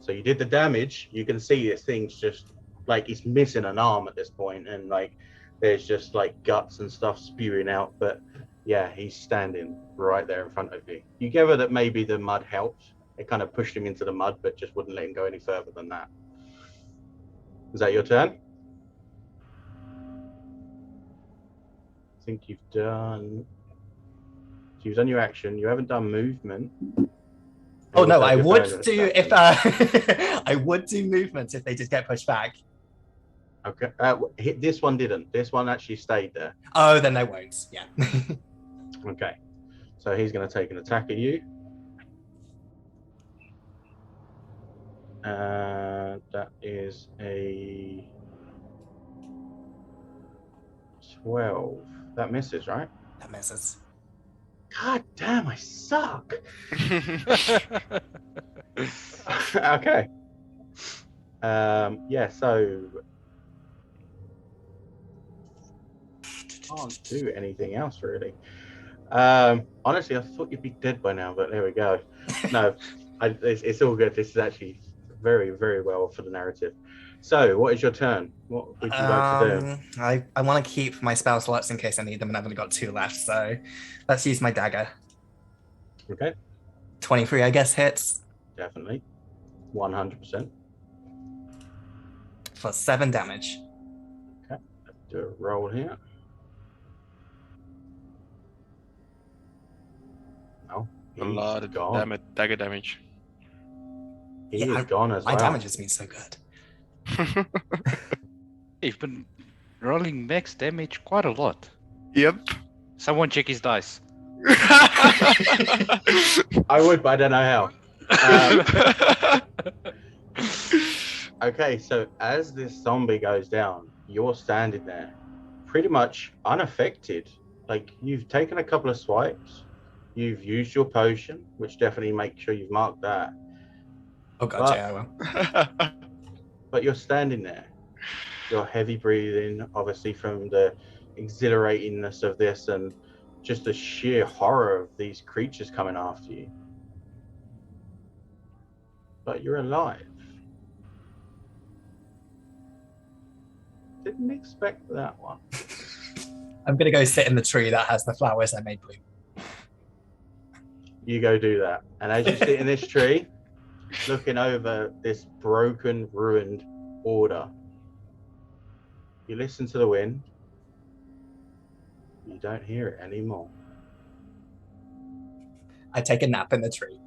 So you did the damage. You can see this thing's just like he's missing an arm at this point, and like there's just like guts and stuff spewing out. But yeah, he's standing right there in front of you. You gather that maybe the mud helped. It kind of pushed him into the mud, but just wouldn't let him go any further than that. Is that your turn? I think you've done your action. You haven't done movement. Oh no, I would do if I would do movement if they did get pushed back. Okay. This one didn't. This one actually stayed there. Oh, then they won't. Yeah. Okay. So he's going to take an attack at you. That is a 12. That misses, right? That misses. God damn, I suck. Okay. Yeah, so can't do anything else really. Honestly, I thought you'd be dead by now, but there we go. No, it's all good. This is actually very, very well for the narrative. So, what is your turn? What would you like to do? I want to keep my spell slots in case I need them, and I've only got 2 left. So, let's use my dagger. Okay. 23, I guess, hits. Definitely. 100%. For 7 damage. Okay. Let's do a roll here. No. A lot of dagger damage. He is gone as well. My damage has been so good. You've been rolling max damage quite a lot. Yep. Someone check his dice. I would, but I don't know how. Okay, so as this zombie goes down, you're standing there pretty much unaffected. Like, you've taken a couple of swipes, you've used your potion, which definitely make sure you've marked that. Oh god, But- yeah, I will. But you're standing there. You're heavy breathing, obviously, from the exhilaratingness of this and just the sheer horror of these creatures coming after you. But you're alive. Didn't expect that one. I'm gonna go sit in the tree that has the flowers I made blue. You go do that. And as you sit in this tree, looking over this broken, ruined order, you listen to the wind. You don't hear it anymore. I take a nap in the tree.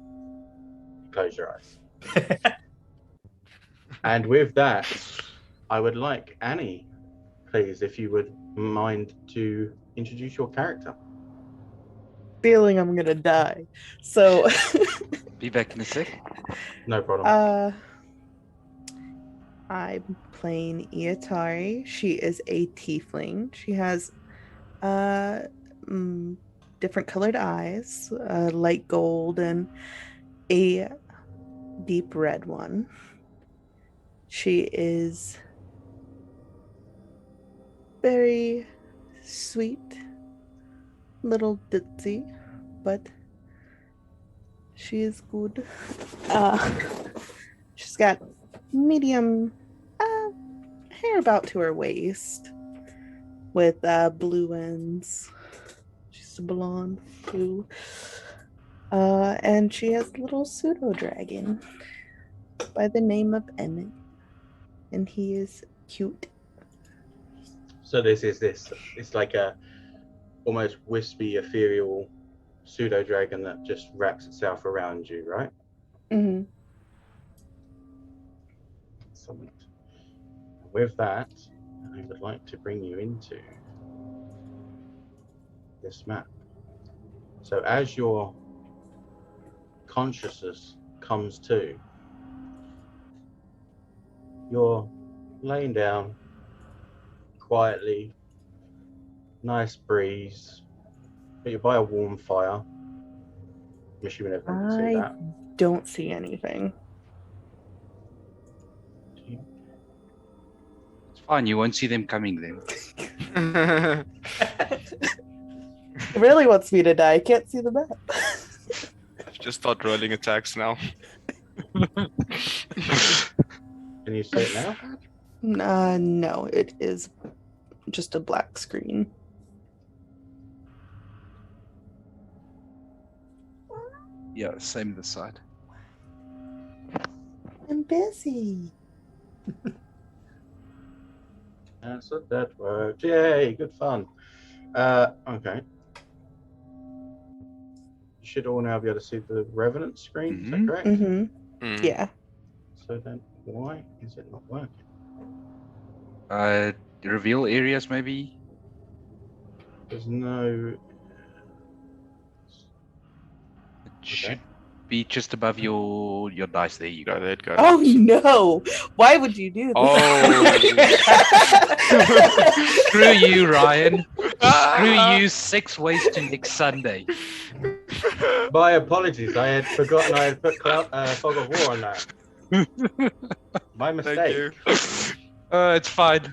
Close your eyes. And with that, I would like Annie, please, if you would mind to introduce your character. Feeling I'm gonna die. So Be back in a sec. No problem. I'm playing Iatari. She is a tiefling. She has different colored eyes, light gold and a deep red one. She is very sweet, little ditzy, but she is good. She's got medium hair about to her waist with blue ends. She's a blonde blue. And she has a little pseudo dragon by the name of Emmett. And he is cute. So it's like a almost wispy, ethereal pseudo dragon that just wraps itself around you, right? Mm-hmm. Excellent. With that, I would like to bring you into this map. So as your consciousness comes to, you're laying down quietly, nice breeze, but you're by a warm fire. I'm assuming everyone can see I that. don't see anything. It's fine. You won't see them coming then. It really wants me to die. I can't see the map. Just start rolling attacks now. Can you see it now? No, it is just a black screen. Yeah, same this side. I'm busy. That's what that worked. Yay, good fun. Okay. You should all now be able to see the Revenant screen, is that Mhm. correct? Mm-hmm. Mm. Yeah. So then why is it not working? Reveal areas maybe. There's no... It should be just above your dice. There you Go go. there, go. Oh no! Why would you do Oh. Screw you, Ryan. Screw you. 6 ways to next Sunday. My apologies, I had forgotten I had put Fog of War on that. My Thank mistake. you. It's fine.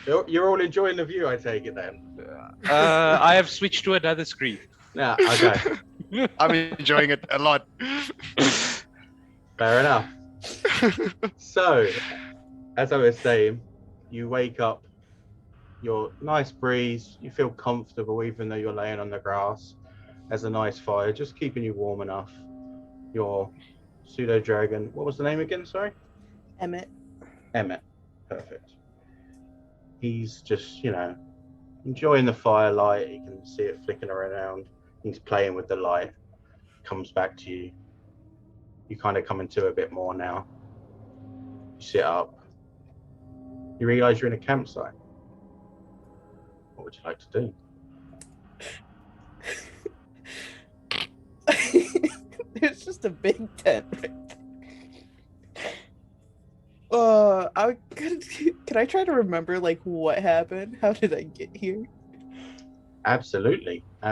You're all enjoying the view, I take it then? I have switched to another screen. Yeah, okay. I'm enjoying it a lot. Fair enough. So, as I was saying, you wake up, you're nice breeze, you feel comfortable even though you're laying on the grass. There's a nice fire, just keeping you warm enough. Your pseudo dragon, what was the name again? Sorry? Emmett. Emmett. Perfect. He's just, enjoying the firelight. You can see it flicking around. He's playing with the light. Comes back to you. You kind of come into a bit more now. You sit up. You realize you're in a campsite. What would you like to do? There's just a big tent right there. Can I try to remember like what happened? How did I get here? Absolutely. Do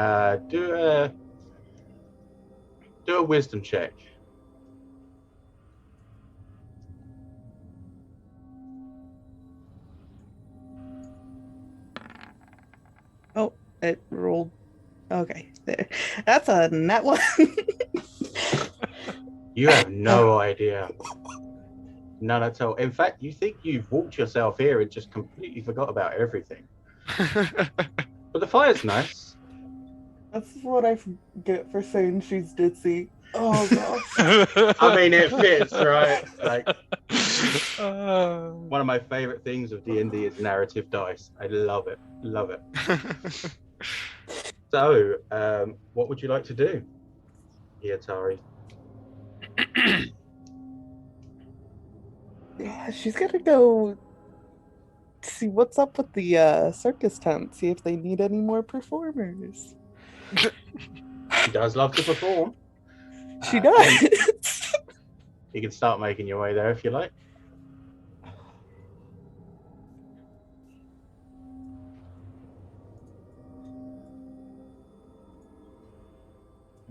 a wisdom check. Oh, it rolled. Okay, there. That's a nat one. You have no idea. None at all. In fact, you think you've walked yourself here and just completely forgot about everything. But the fire's nice. That's what I get for saying she's ditzy. Oh gosh. I mean, it fits, right? Like, one of my favorite things of D&D is narrative dice. I love it. Love it. So, what would you like to do, Iatari? Yeah, she's gonna go see what's up with the circus tent, see if they need any more performers. She does love to perform. She does. You can start making your way there if you like.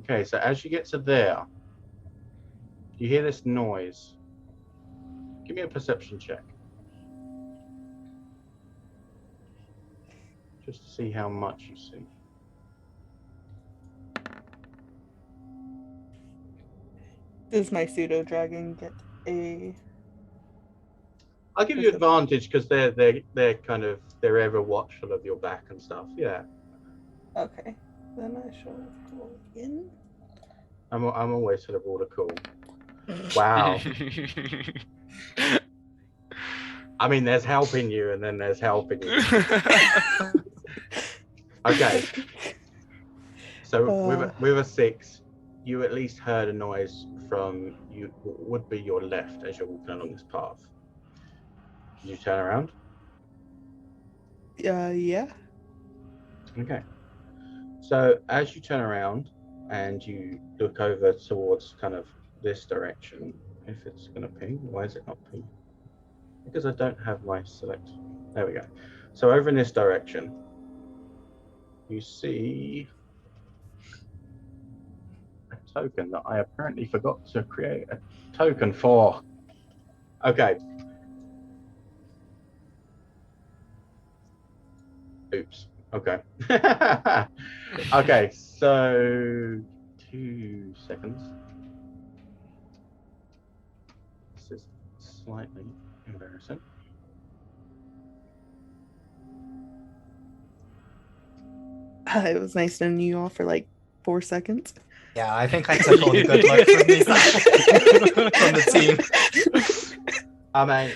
Okay, so as you get to there, you hear this noise. Give me a perception check. Just to see how much you see. Does my pseudo dragon get a? I'll give you advantage because they're kind of they're ever watchful of your back and stuff. Yeah. Okay, then I shall go in. I'm always sort of all cool. Wow. I mean, there's helping you, and then there's helping you. Okay. So with a 6, you at least heard a noise from you. Would be your left as you're walking along this path. Did you turn around? Yeah. Okay. So as you turn around and you look over towards kind of this direction, if it's going to ping, why is it not ping? Because I don't have my select. There we go. So over in this direction, you see a token that I apparently forgot to create a token for. Okay. Oops. Okay. Okay, so 2 seconds. This is slightly embarrassing. It was nice knowing you all for like 4 seconds. Yeah, I think I took all the good luck from these from the team. I mean,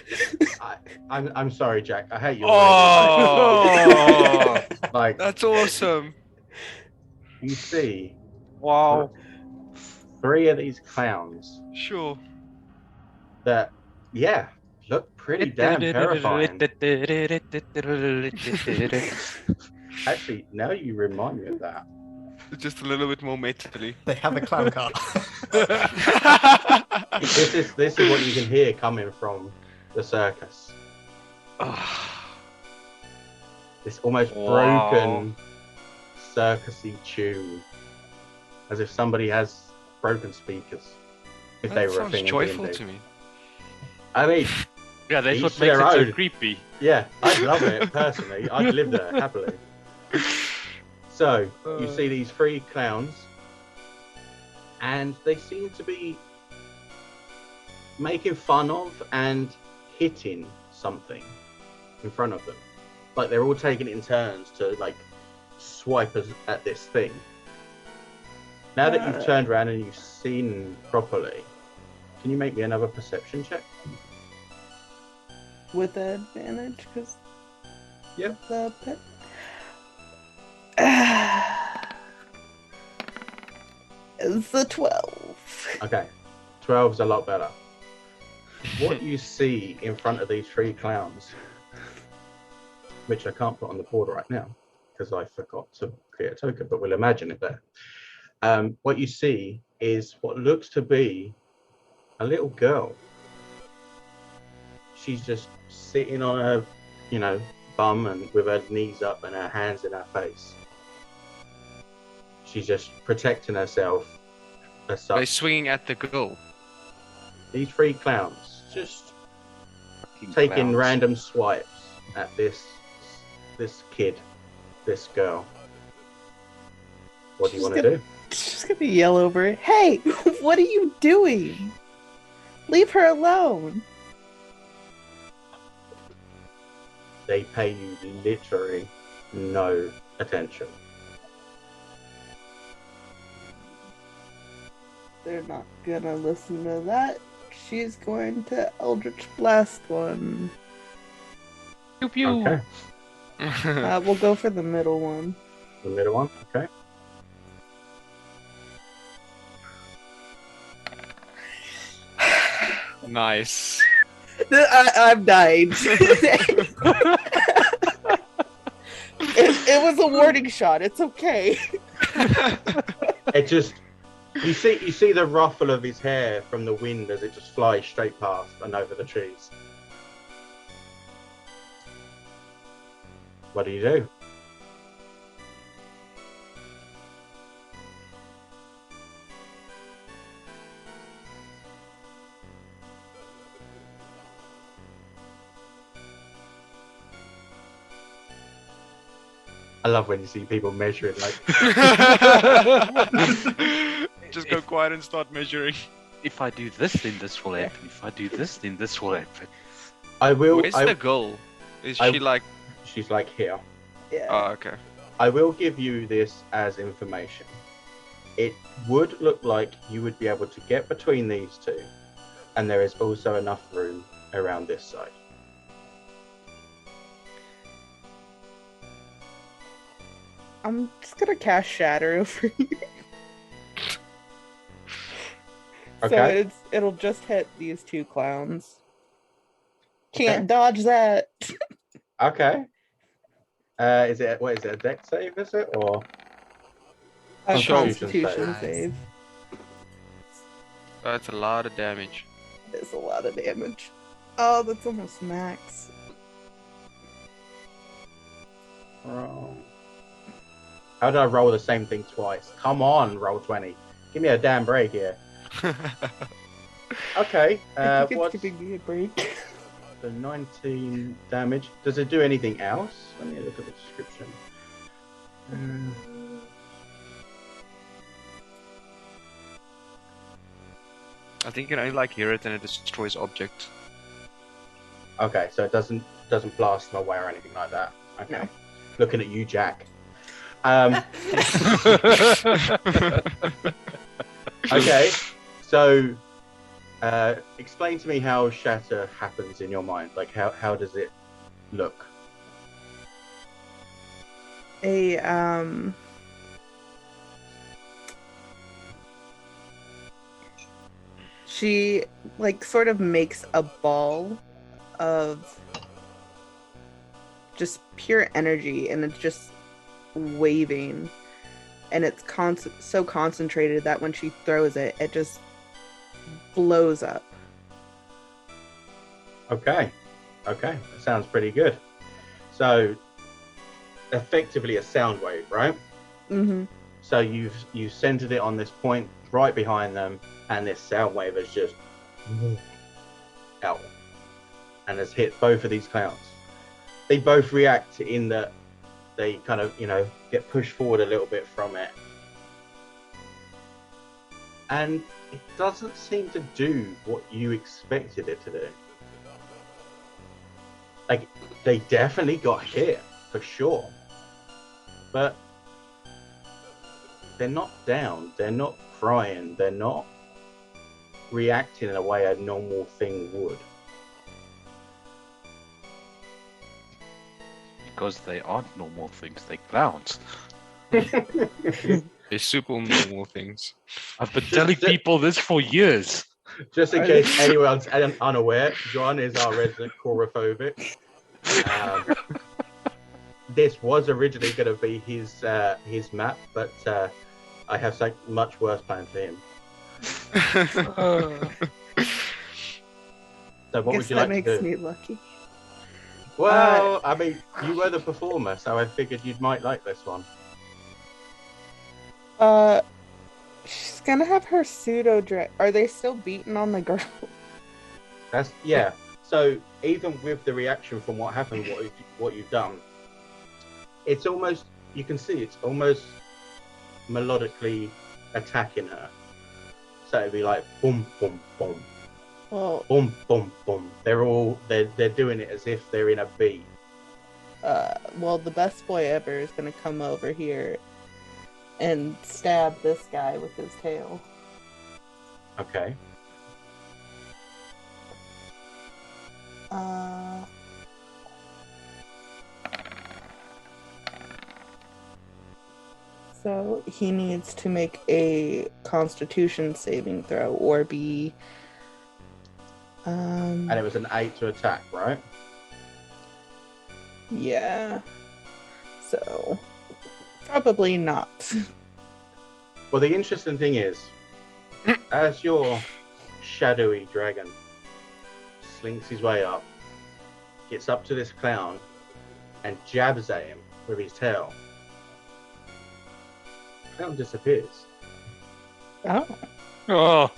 I'm sorry, Jack. I hate you. Oh, Like that's awesome. You see, Wow. 3 of these clowns Sure. that, yeah, look pretty damn terrifying. Actually, now you remind me of that. Just a little bit more metally. They have a clown car. This is what you can hear coming from the circus. This almost broken circusy tune, as if somebody has broken speakers. If they were a thing, joyful to me. I mean, Yeah, that's each what to makes it their so own. creepy. Yeah, I'd love it personally. I'd live there happily. So you see these 3 clowns, and they seem to be making fun of and hitting something in front of them. Like they're all taking it in turns to like swipe at this thing. Now that you've turned around and you've seen properly, can you make me another perception check? With advantage, because Yep. the pet. It's a 12. Okay, 12's a lot better. What you see in front of these 3 clowns, which I can't put on the board right now because I forgot to create a token, but we'll imagine it there. What you see is what looks to be a little girl. she's just sitting on her, bum and with her knees up and her hands in her face. She's just protecting herself as They're such. swinging at the girl. These three clowns just Fucking taking clowns. random swipes at this kid, this girl. What do you She's want to do? She's gonna yell over it. Hey, what are you doing? Leave her alone. They pay you literally no attention. They're not gonna listen to that. She's going to Eldritch Blast one. Pew pew. Okay, We'll go for the middle one. the middle one. Okay. Nice. I'm dying. It was a warning shot. It's okay. It just you see the ruffle of his hair from the wind as it just flies straight past and over the trees. What do you do? I love when you see people measuring like Just go quiet and start measuring. If I do this, then this will happen. If I do this, then this will happen. I will Where's the girl? Is I- she like? she's like here. Yeah. Oh, okay. I will give you this as information. It would look like you would be able to get between these two, and there is also enough room around this side. I'm just gonna cast Shatter over you. So Okay. it'll just hit these two clowns. Can't dodge that. Okay. Is it a dex save, is it? Or A Sure. Constitution Nice. save. That's a lot of damage. It's a lot of damage. Oh, that's almost max. wrong? How did I roll the same thing twice? Come on, roll 20. Give me a damn break here. Okay. I think it's What's giving me a break. the 19 damage? Does it do anything else? Let me look at the description. I think you can only like hear it and it destroys objects. Okay, so it doesn't blast them away or anything like that. Okay. No. Looking at you, Jack. Okay, so explain to me how shatter happens in your mind. Like, how does it look? She like sort of makes a ball of just pure energy, and it's just waving, and it's so concentrated that when she throws it, it just blows up. Okay, that sounds pretty good. So, effectively a sound wave, right? Mm-hmm. So you've centered it on this point right behind them, and this sound wave has just out and has hit both of these clowns. They both react in that they kind of, get pushed forward a little bit from it. And it doesn't seem to do what you expected it to do. Like, they definitely got hit, for sure. But they're not down, they're not crying, they're not reacting in a way a normal thing would. Because they aren't normal things, they're clowns. They're super normal things. I've been telling people this for years. Just in case anyone's unaware, John is our resident chorophobic. This was originally going to be his map, but I have so much worse planned for him. So what Guess would you that like makes to do? me lucky. Well, I mean, you were the performer, so I figured you might like this one. She's gonna have her pseudo dress. Are they still beating on the girl? That's yeah. So even with the reaction from what happened, what you've done, it's almost, you can see it's almost melodically attacking her. So it'd be like boom, boom, boom, Well, boom, boom, boom. They're doing it as if they're in a beat. well, the best boy ever is gonna come over here and stab this guy with his tail. Okay. So he needs to make a Constitution saving throw or be. And it was an 8 to attack, right? Yeah. So probably not. Well, the interesting thing is, as your shadowy dragon slinks his way up, gets up to this clown, and jabs at him with his tail, the clown disappears. Oh. Oh,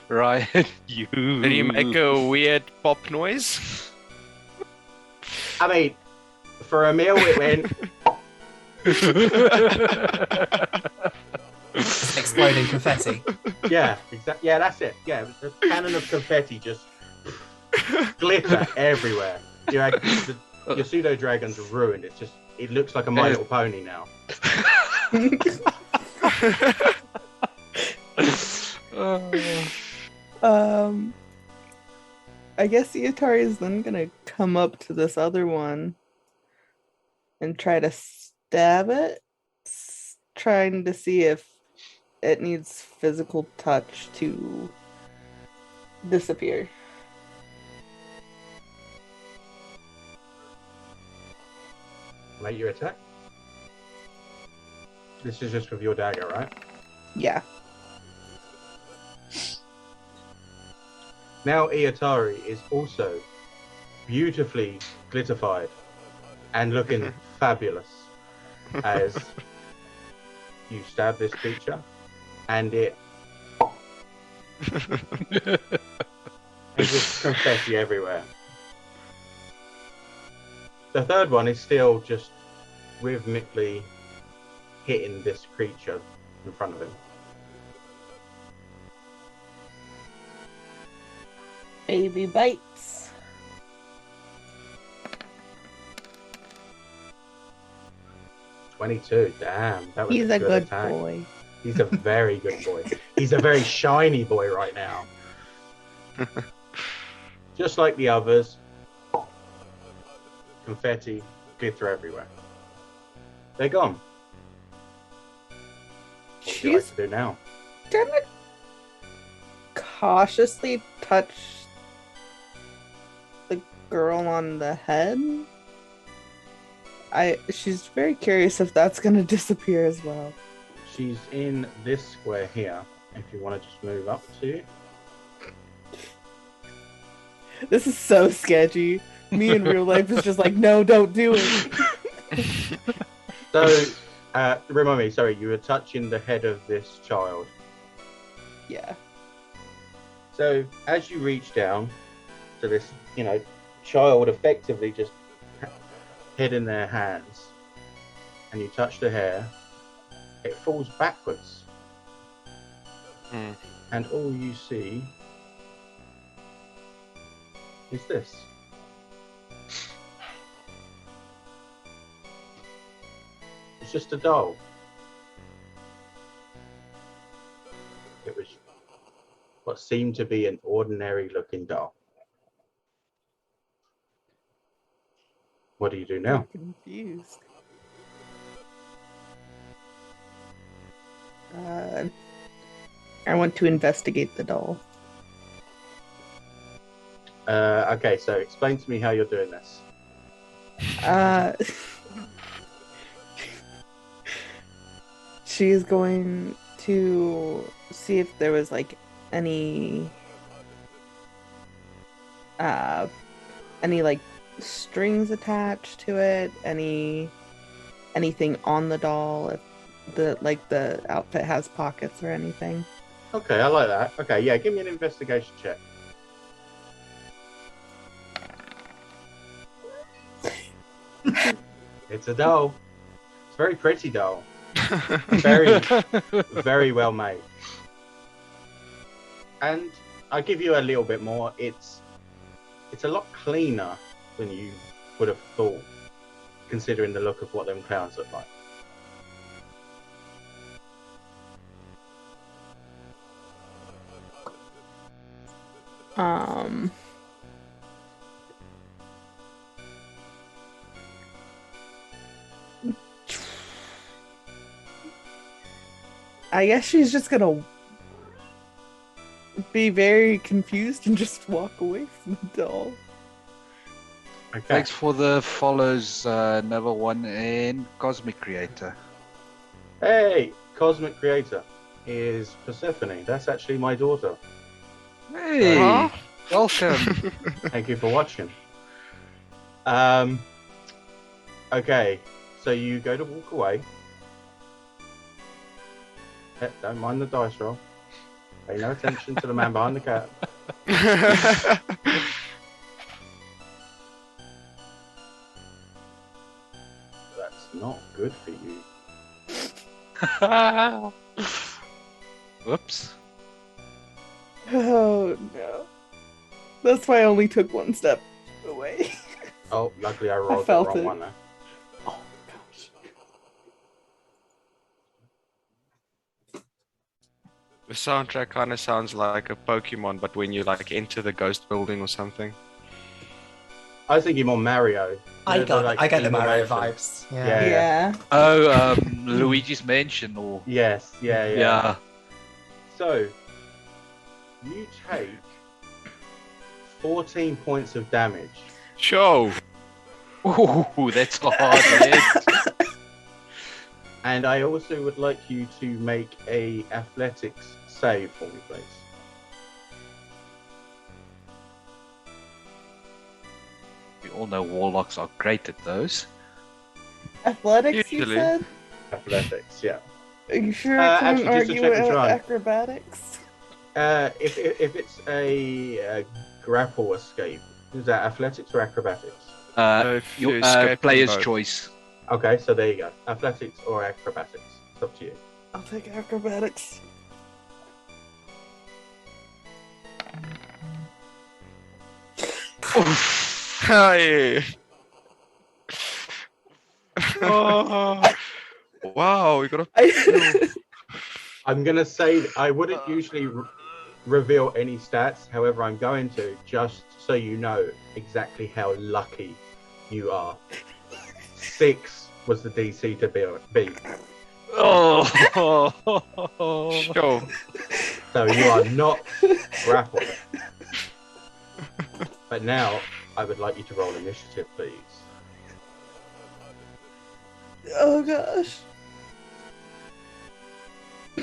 Ryan, you. Did you make a weird pop noise? I mean, for a meal it went. Exploding confetti. Yeah, exactly. Yeah, that's it. Yeah, the cannon of confetti just glitter everywhere. Your pseudo dragon's ruined. It looks like a My Little Pony now. I guess Iatari is then gonna come up to this other one and try to stab it, trying to see if it needs physical touch to disappear. Make your attack. This is just with your dagger, right? Yeah. Now Iatari is also beautifully glitterified and looking fabulous as you stab this creature, and it and just confetti everywhere. The third one is still just rhythmically hitting this creature in front of him. Baby bites. "22, damn, that was He's a good attack. boy. He's a very good boy. He's a very shiny boy right now. Just like the others, confetti, glitter everywhere. They're gone. What would you like She's to do now? gonna cautiously touch the girl on the head. She's very curious if that's gonna disappear as well. She's in this square here. If you want to just move up to. This is so sketchy. Me in real life is just like, no, don't do it. So, remind me, sorry, you were touching the head of this child. Yeah. So, as you reach down to this, child effectively just head in their hands, and you touch the hair, it falls backwards. Hmm. And all you see is this. It's just a doll. It was what seemed to be an ordinary looking doll. What do you do now? I'm confused. I want to investigate the doll. Okay, so explain to me how you're doing this. She's going to see if there was like any any like strings attached to it, anything on the doll, if the outfit has pockets or anything. Okay, I like that. Okay, yeah, give me an investigation check. It's a doll. It's a very pretty doll. Very, very well made. And I'll give you a little bit more. It's a lot cleaner than you would have thought, considering the look of what them clowns look like. I guess she's just gonna be very confused and just walk away from the doll. Okay. Thanks for the follows, Nova One and Cosmic Creator. Hey, Cosmic Creator is Persephone. That's actually my daughter. Hey, Huh? welcome. Thank you for watching. Okay, so you go to walk away. Don't mind the dice roll. Pay no attention to the man behind the cat. That's not good for you. Whoops. Oh no. That's why I only took one step away. Oh, luckily I rolled the felt wrong it. one there. Oh gosh. The soundtrack kind of sounds like a Pokemon, but when you like enter the ghost building or something. I was thinking more Mario. I You know, got like I get the evil Mario mansion. vibes. Yeah. Yeah. Oh, Luigi's Mansion or Yes, yeah. yeah. So, you take 14 points of damage. Show. Ooh, that's a hard hit. And I also would like you to make a athletics save for me, please. We all know warlocks are great at those. Athletics, you Usually. said? Athletics, yeah. Are you sure Uh, I couldn't actually, just to argue check with which one. acrobatics? If it's a grapple escape, is that athletics or acrobatics? If you Your escape from player's both. choice. Okay, so there you go. Athletics or acrobatics. It's up to you. I'll take acrobatics. Hi. Oh. Wow, we got a I- I'm going to say I wouldn't usually reveal any stats. However, I'm going to just so you know exactly how lucky you are. 6 was the DC to beat. Oh. show. So you are not grappled. But now I would like you to roll initiative, please. Oh gosh.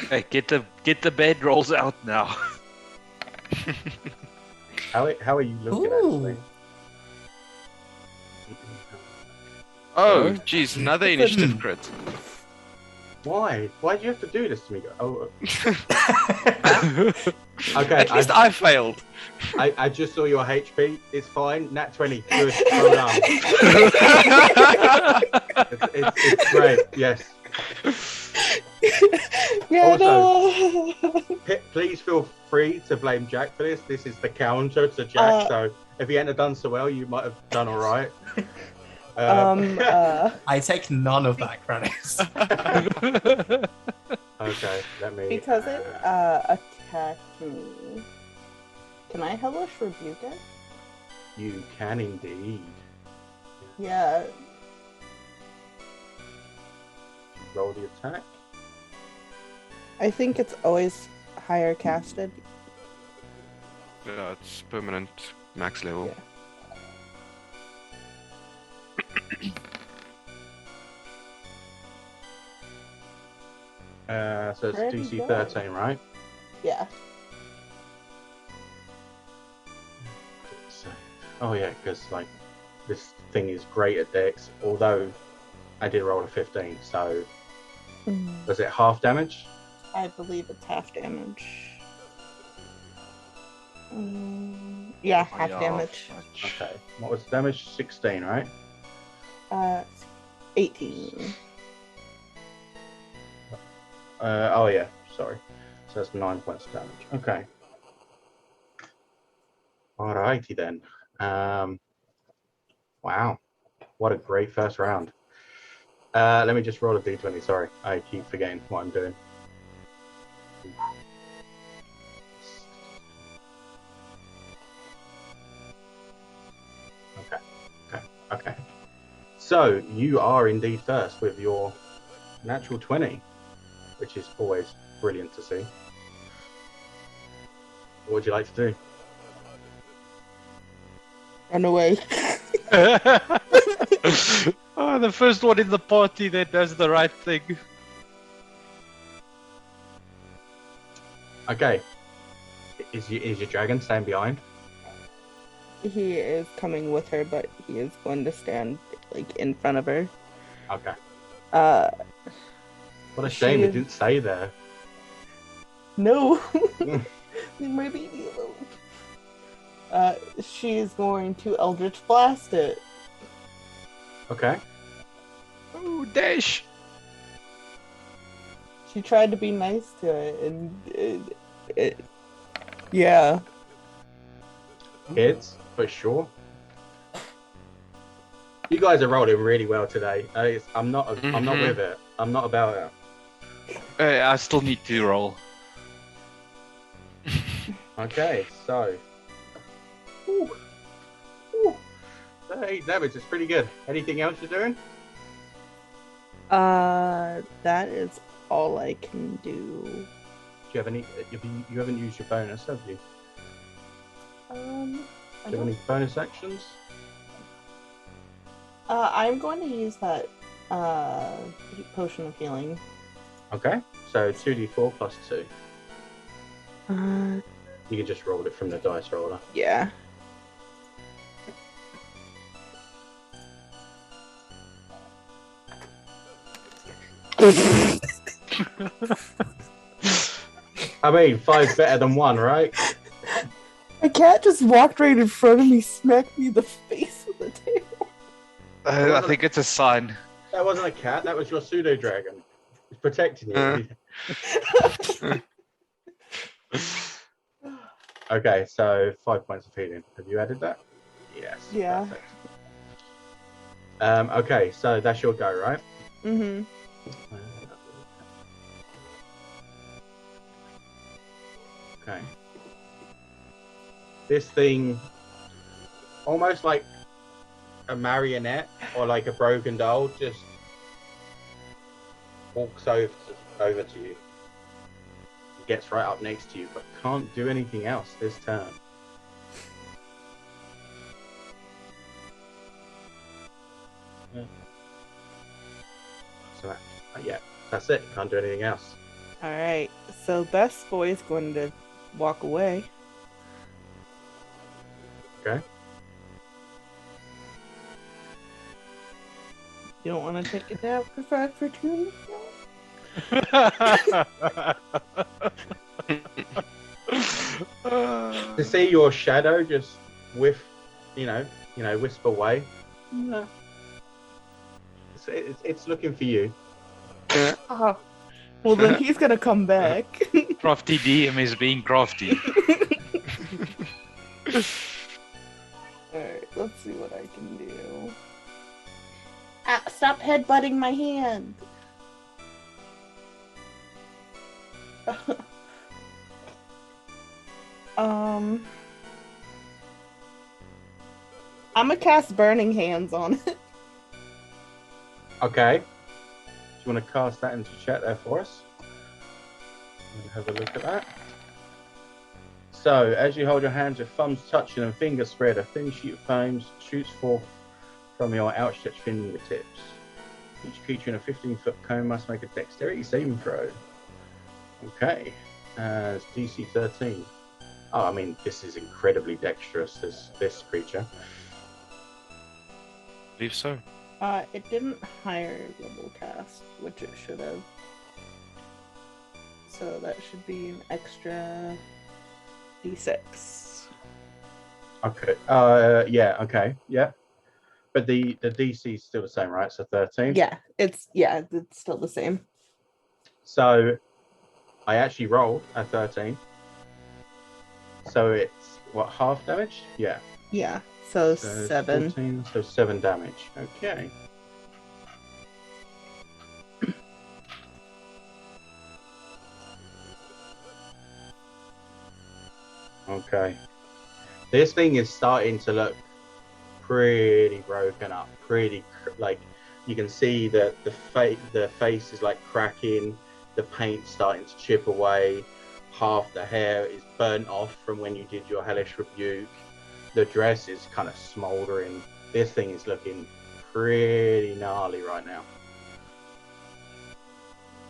Hey, get the bed rolls out now. How are you looking Ooh. actually? Oh, jeez, another initiative crit. Why? Why do you have to do this to me? Oh, okay. At least I failed. I just saw your HP. It's fine. Nat 20. Good. Well done. It's great. Yes. Yeah, Also- no. Please feel free to blame Jack for this. This is the counter to Jack. So if he hadn't have done so well, you might have done all right. I take none of that credit. Okay. Let me. because it attacked me. Can I hellish rebuke it? You can indeed. Yeah. Roll the attack. I think it's always higher casted. Yeah, it's permanent max level. Yeah. So it's Where'd he DC go? 13, right? Yeah. So Oh yeah, because like this thing is great at dex. Although I did roll a 15, so was it half damage? I believe it's half damage. Yeah, Oh, half yeah, damage. Okay. What was the damage? 16, right? 18. Oh yeah, sorry. So that's 9 points of damage. Okay. Alrighty then. Wow, what a great first round. Let me just roll a d20. Sorry, I keep forgetting what I'm doing. Okay. So you are indeed first with your natural 20, which is always brilliant to see. What would you like to do? Run away. Oh, the first one in the party that does the right thing. Okay. Is your dragon staying behind? He is coming with her, but he is going to stand like in front of her. Okay. Uh, What a shame she it is- didn't stay there. No. My baby alone. She is going to Eldritch Blast it. Okay. Oh, dash! She tried to be nice to it, and yeah. Hits for sure. You guys are rolling really well today. I'm not with it. I'm not about it. I still need to roll. Okay, so. Ooh. Ooh. 8 damage is pretty good. Anything else you're doing? That is all I can do. Do you have any? You haven't used your bonus, have you? I Do you have don't. any bonus actions? I'm going to use that potion of healing. Okay, so 2d4 plus 2. Uh, You can just roll it from the dice roller. yeah. I mean, 5's better than 1, right? A cat just walked right in front of me, smacked me in the face with a tail. I think it's a sign. That wasn't a cat. That was your pseudo dragon. It's protecting you. Okay, so 5 points of healing. Have you added that? Yes. Yeah. Perfect. Okay, so that's your go, right? Mm-hmm. Okay. This thing, almost like a marionette or like a broken doll, just walks over to you. Gets right up next to you, but can't do anything else this turn. So yeah, that's it. Can't do anything else. All right. So Best Boy is going to walk away. Okay. You don't want to take it down for 5 for 2? To see your shadow just wisp away. No. It's looking for you. Oh. Well, then he's going to come back. Crafty DM is being crafty. Alright, let's see what I can do. Ah, stop headbutting my hand! I'm gonna cast Burning Hands on it. Okay. Do you want to cast that into chat there for us? Have a look at that. So, as you hold your hands with thumbs touching and fingers spread, a thin sheet of flame shoots forth from your outstretched fingertips. Each creature in a 15-foot cone must make a dexterity saving throw. Okay. It's DC 13. Oh, I mean, this is incredibly dexterous, this creature. I believe so. It didn't higher level cast, which it should have. So that should be an extra d6. Okay. Yeah. Okay. Yeah. But the DC is still the same, right? So 13. Yeah, it's still the same. So I actually rolled a 13. So it's what, half damage? Yeah. Yeah, so So it's 7. 14, so 7 damage. Okay. Okay. This thing is starting to look pretty broken up. Pretty like you can see that the face is like cracking. The paint's starting to chip away. Half the hair is burnt off from when you did your hellish rebuke. The dress is kind of smoldering. This thing is looking pretty gnarly right now.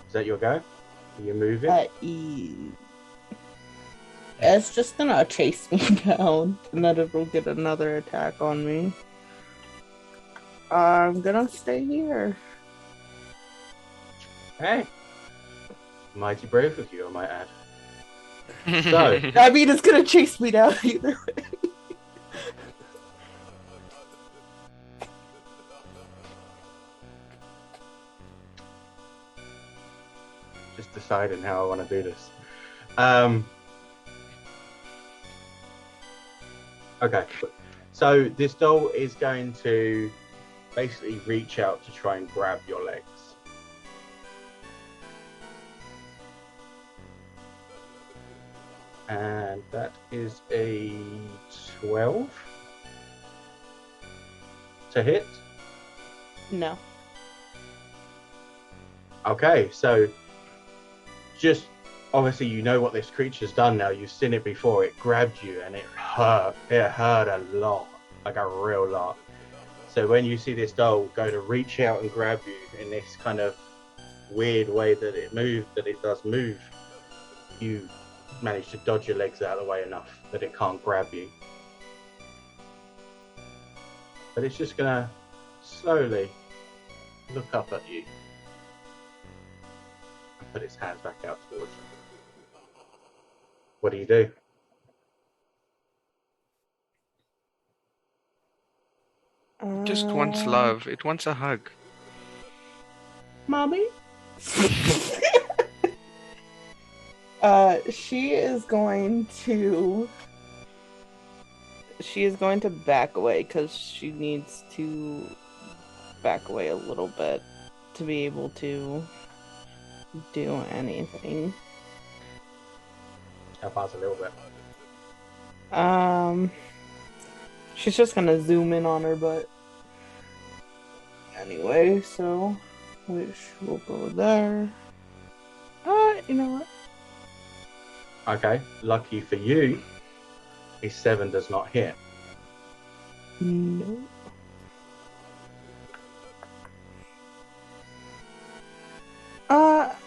Is that your go? Are you moving? It's just gonna chase me down, and then it'll get another attack on me. I'm gonna stay here. Hey, mighty brave of you, I might add. So, I mean, it's gonna chase me down either way. just deciding how I want to do this. Okay, so this doll is going to basically reach out to try and grab your legs. And that is a 12 to hit. No. Okay, so just obviously you know what this creature's done now. You've seen it before. It grabbed you and it hurt. It hurt a lot, like a real lot. So when you see this doll go to reach out and grab you in this kind of weird way that it does move, you manage to dodge your legs out of the way enough that it can't grab you. But it's just gonna slowly look up at you and put its hands back out towards you. What do you do? Just wants love. It wants a hug. Mommy? She is going to back away because she needs to back away a little bit to be able to do anything. How far's a little bit? She's just gonna zoom in on her butt. Anyway, so which will go there. You know what? Okay, lucky for you, a 7 does not hit. No.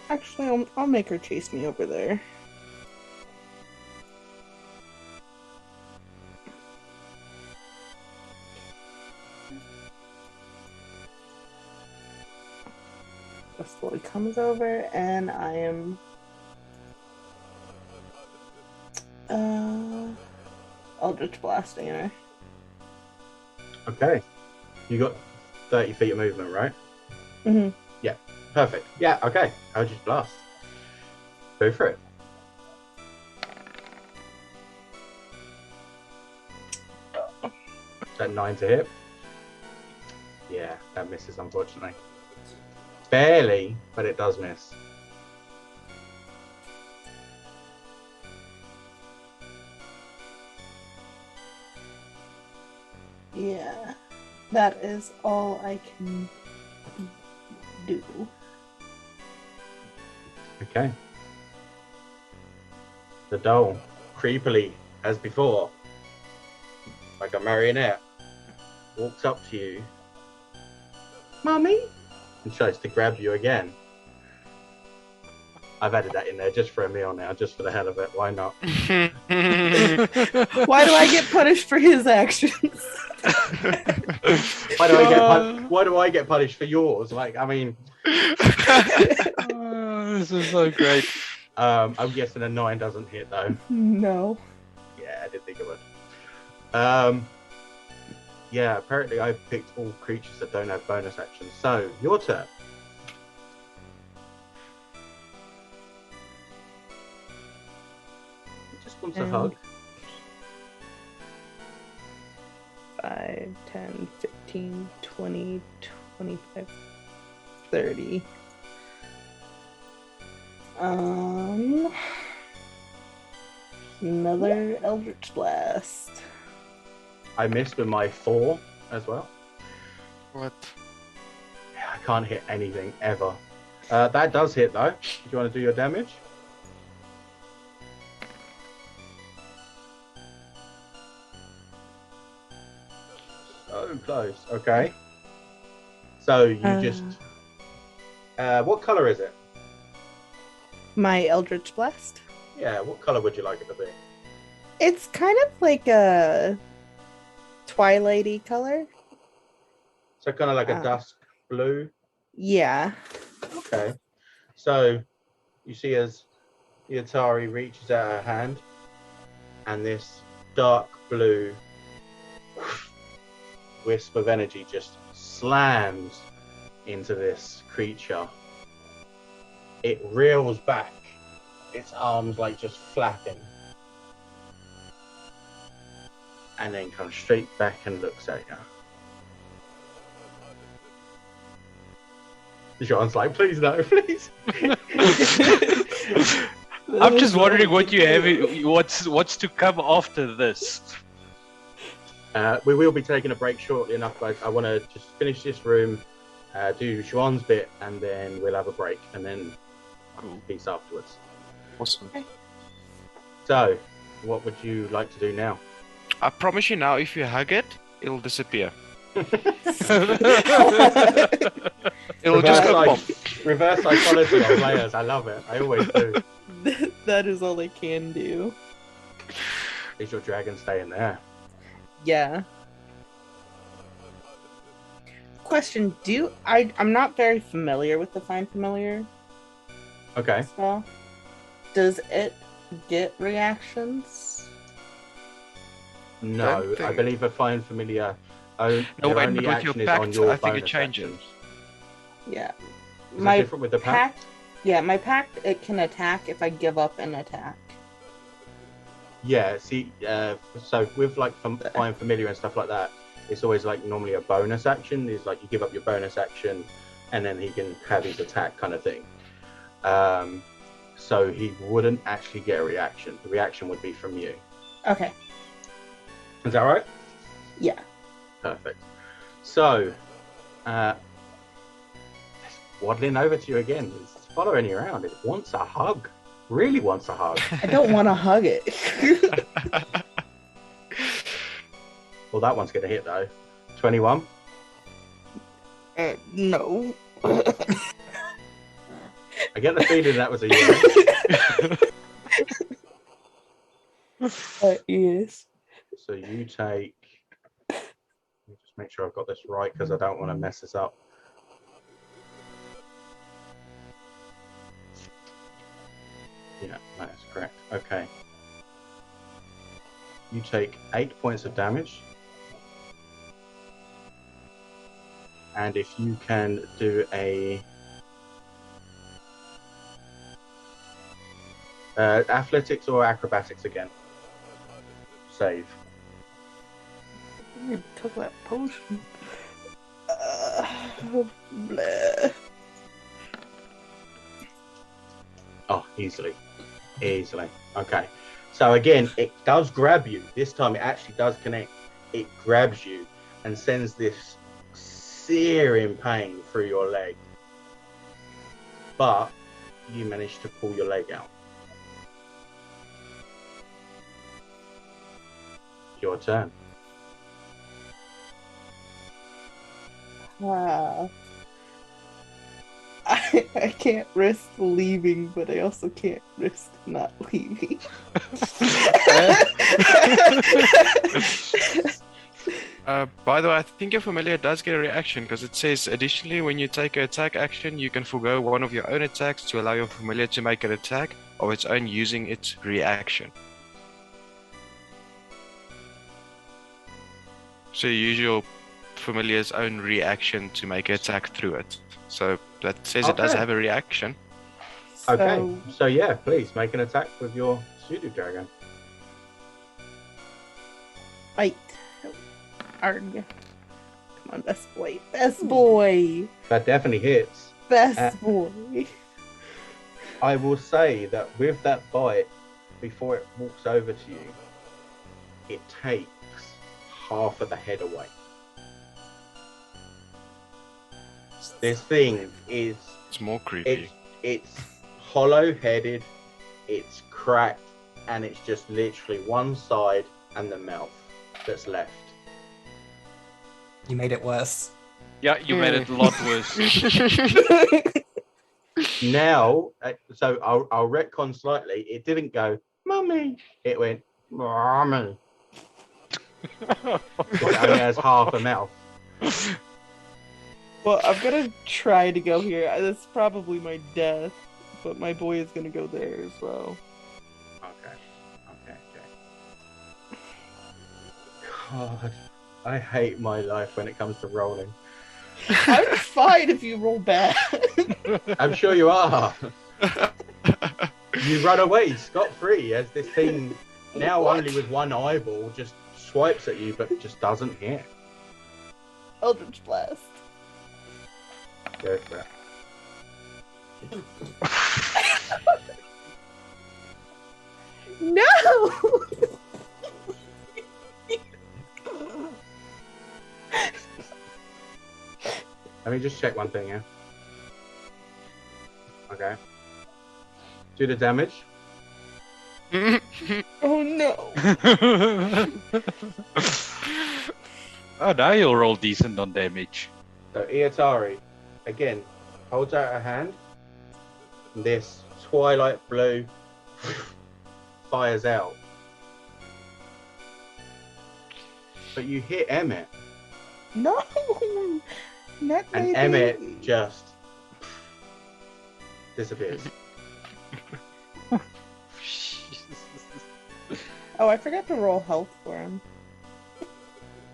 Actually, I'll make her chase me over there. The boy comes over, and I am Eldritch blasting her. Okay, you got 30 feet of movement, right? Mm-hmm. Yeah, perfect. Yeah, okay, I'll just blast. Go for it. Is that 9 to hit? Yeah, that misses, unfortunately. Barely, but it does miss. Yeah, that is all I can do. Okay. The doll, creepily, as before, like a marionette, walks up to you. Mummy? And tries to grab you again. I've added that in there just for a meal now, just for the hell of it. Why not? Why do I get punished for his actions? Why do I get punished for yours? Like, I mean, This is so great. I'm guessing a 9 doesn't hit though. No. Yeah, I did think it would. Yeah, apparently I've picked all creatures that don't have bonus actions. So, your turn. He just wants a hug. 5, 10, 15, 20, 25, 30. Another Eldritch Blast. I missed with my 4 as well. What? Yeah, I can't hit anything ever. That does hit though. Do you want to do your damage? So close. Okay. So you just. What color is it? My Eldritch Blast. Yeah. What color would you like it to be? It's kind of like a twilighty color. So kind of like a dusk blue. Yeah. Okay. So you see as the Atari reaches out her hand, and this dark blue wisp of energy just slams into this creature. It reels back, its arms like just flapping, and then comes straight back and looks at you. Jean's like, please no, please. I'm just wondering what you have. What's to come after this? We will be taking a break shortly enough, but I want to just finish this room, do Juan's bit, and then we'll have a break, and then peace afterwards. Awesome. So, what would you like to do now? I promise you now, if you hug it, it'll disappear. It'll just go pop. Reverse psychology on players. I love it. I always do. That is all I can do. Is your dragon staying there? Yeah. Question: I'm not very familiar with the Find Familiar Okay. spell. Does it get reactions? No, Don't I think- believe a Find Familiar. No, their when only with your action is pact, on your I think it bonus changes. actions. Yeah. Is it different with the pact? Yeah, my pact, it can attack if I give up an attack. Yeah, see, so with like Find Familiar and stuff like that, it's always like normally a bonus action. Is like you give up your bonus action, and then he can have his attack kind of thing. So he wouldn't actually get a reaction. The reaction would be from you. Okay. Is that right? Yeah. Perfect. So, it's waddling over to you again. It's following you around. It wants a hug. Really wants a hug. I don't want to hug it. Well, that one's going to hit though. 21. No. I get the feeling that was a yes. Yes. So you take. Let me just make sure I've got this right because I don't want to mess this up. Yeah, that is correct. Okay. You take 8 points of damage. And if you can do a athletics or acrobatics again. Save. I took that potion. Bleh. Oh, easily. Easily. Okay. So again, it does grab you. This time it actually does connect. It grabs you and sends this searing pain through your leg. But you manage to pull your leg out. Your turn. I can't risk leaving, but I also can't risk not leaving. By the way, I think your familiar does get a reaction because it says additionally, when you take an attack action, you can forgo one of your own attacks to allow your familiar to make an attack of its own using its reaction. So you use your familiar's own reaction to make an attack through it. So that says it does Okay. have a reaction. Okay, so yeah, please make an attack with your pseudo dragon. Fight. Arg. Come on, best boy. Best boy. That definitely hits. Best boy. I will say that with that bite, before it walks over to you, it takes half of the head away. This thing is It's more creepy. it's hollow-headed, it's cracked, and it's just literally one side and the mouth that's left. You made it worse. Yeah, you made it a lot worse. Now, so I'll retcon slightly. It didn't go, "Mummy." It went, "Mommy." It only has half a mouth. Well, I'm gonna try to go here. That's probably my death, but my boy is gonna go there as well. Okay. God, I hate my life when it comes to rolling. I'm fine if you roll bad. I'm sure you are. You run away scot-free as this thing, now What? only with one eyeball, just swipes at you but just doesn't hit. Eldritch Blast. Go for it. No! Let me just check one thing here. Okay. Do the damage. Oh no. Oh, now you'll roll decent on damage. So Iatari, again, holds out her hand. And this twilight blue fires out. But you hit Emmett, No! Not my and Emmett baby. just disappears. Oh, I forgot to roll health for him.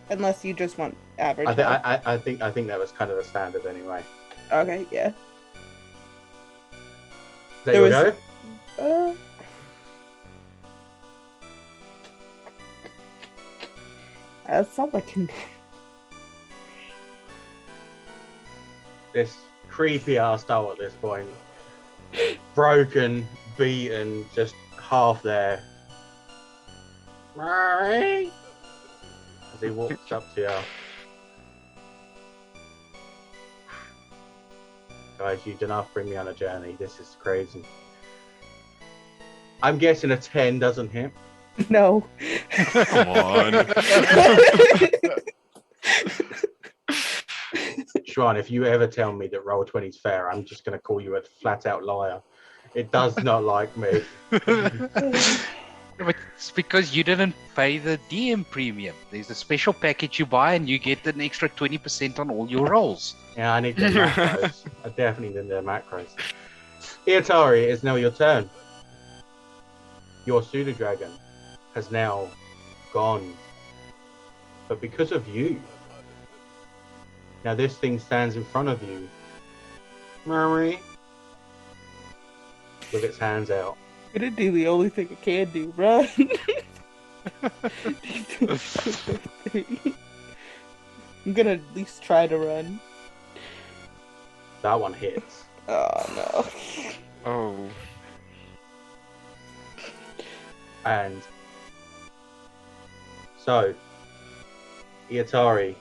Unless you just want average health. I think that was kind of the standard anyway. Okay, yeah. Is that There your was- go? That's all I can do. This creepy ass doll at this point. Broken, beaten, just half there. As he walks up to you. Guys, you did not bring me on a journey. This is crazy. I'm guessing a 10 doesn't hit. No. Come on. Shwan, if you ever tell me that Roll20 is fair, I'm just going to call you a flat out liar. It does not like me. But it's because you didn't pay the DM premium. There's a special package you buy and you get an extra 20% on all your rolls. Yeah, I need the macros. I definitely need the macros. Iatari, it's now your turn. Your pseudo dragon has now gone. But because of you, now this thing stands in front of you. Murray. With its hands out. I'm gonna do the only thing I can do, run. I'm gonna at least try to run. That one hits. Oh no. Oh. And so Iatari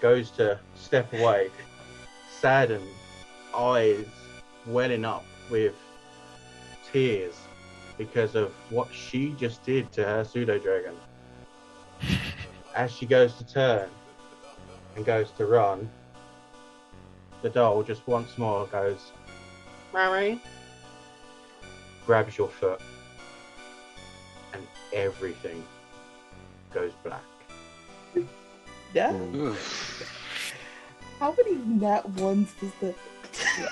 goes to step away, saddened, eyes welling up with tears because of what she just did to her pseudo dragon. As she goes to turn and goes to run, the doll just once more goes, Mary, grabs your foot, and everything goes black. Yeah. Oof. How many nat ones does that?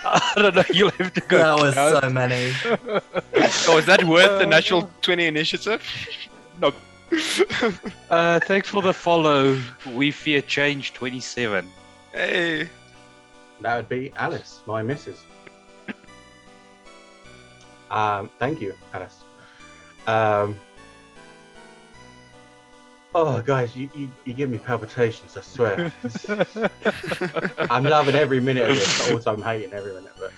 I don't know. You'll have to go. That was count. so many. Oh, is that worth the natural 20 initiative? No. Thanks for the follow. We fear change 27. Hey. That would be Alice, my missus. Thank you, Alice. Oh, guys, you give me palpitations, I swear. I'm loving every minute of this, but also I'm hating every minute of it.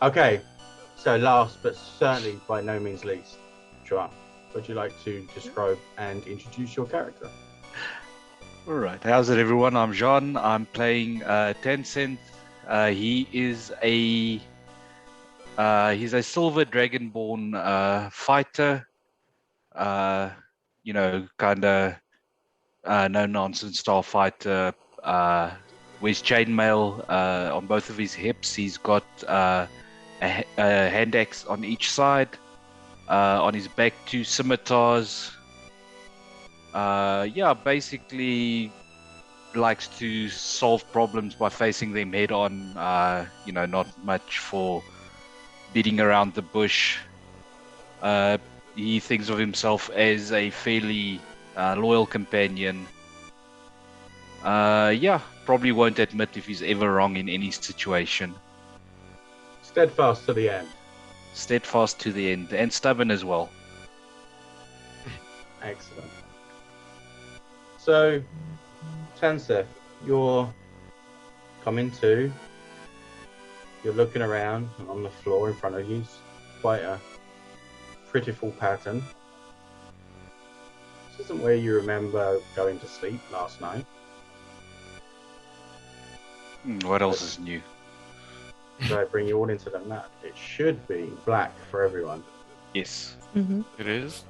Okay, so last but certainly by no means least, Joanne, would you like to describe and introduce your character? All right. How's it, everyone? I'm Jean. I'm playing Tencent. He is a he's a silver dragonborn fighter. Kind of no nonsense style fighter. Wears chainmail on both of his hips. He's got a hand axe on each side. On his back, 2 scimitars. Basically likes to solve problems by facing them head on. Not much for beating around the bush. He thinks of himself as a fairly loyal companion. Probably won't admit if he's ever wrong in any situation. Steadfast to the end. Steadfast to the end, and stubborn as well. Excellent. So, Tanseth, you're coming to. You're looking around on the floor in front of you. It's quite a pitiful pattern. This isn't where you remember going to sleep last night. What else is new? So I bring you all into the map. It should be black for everyone. Yes. Mm-hmm. It is.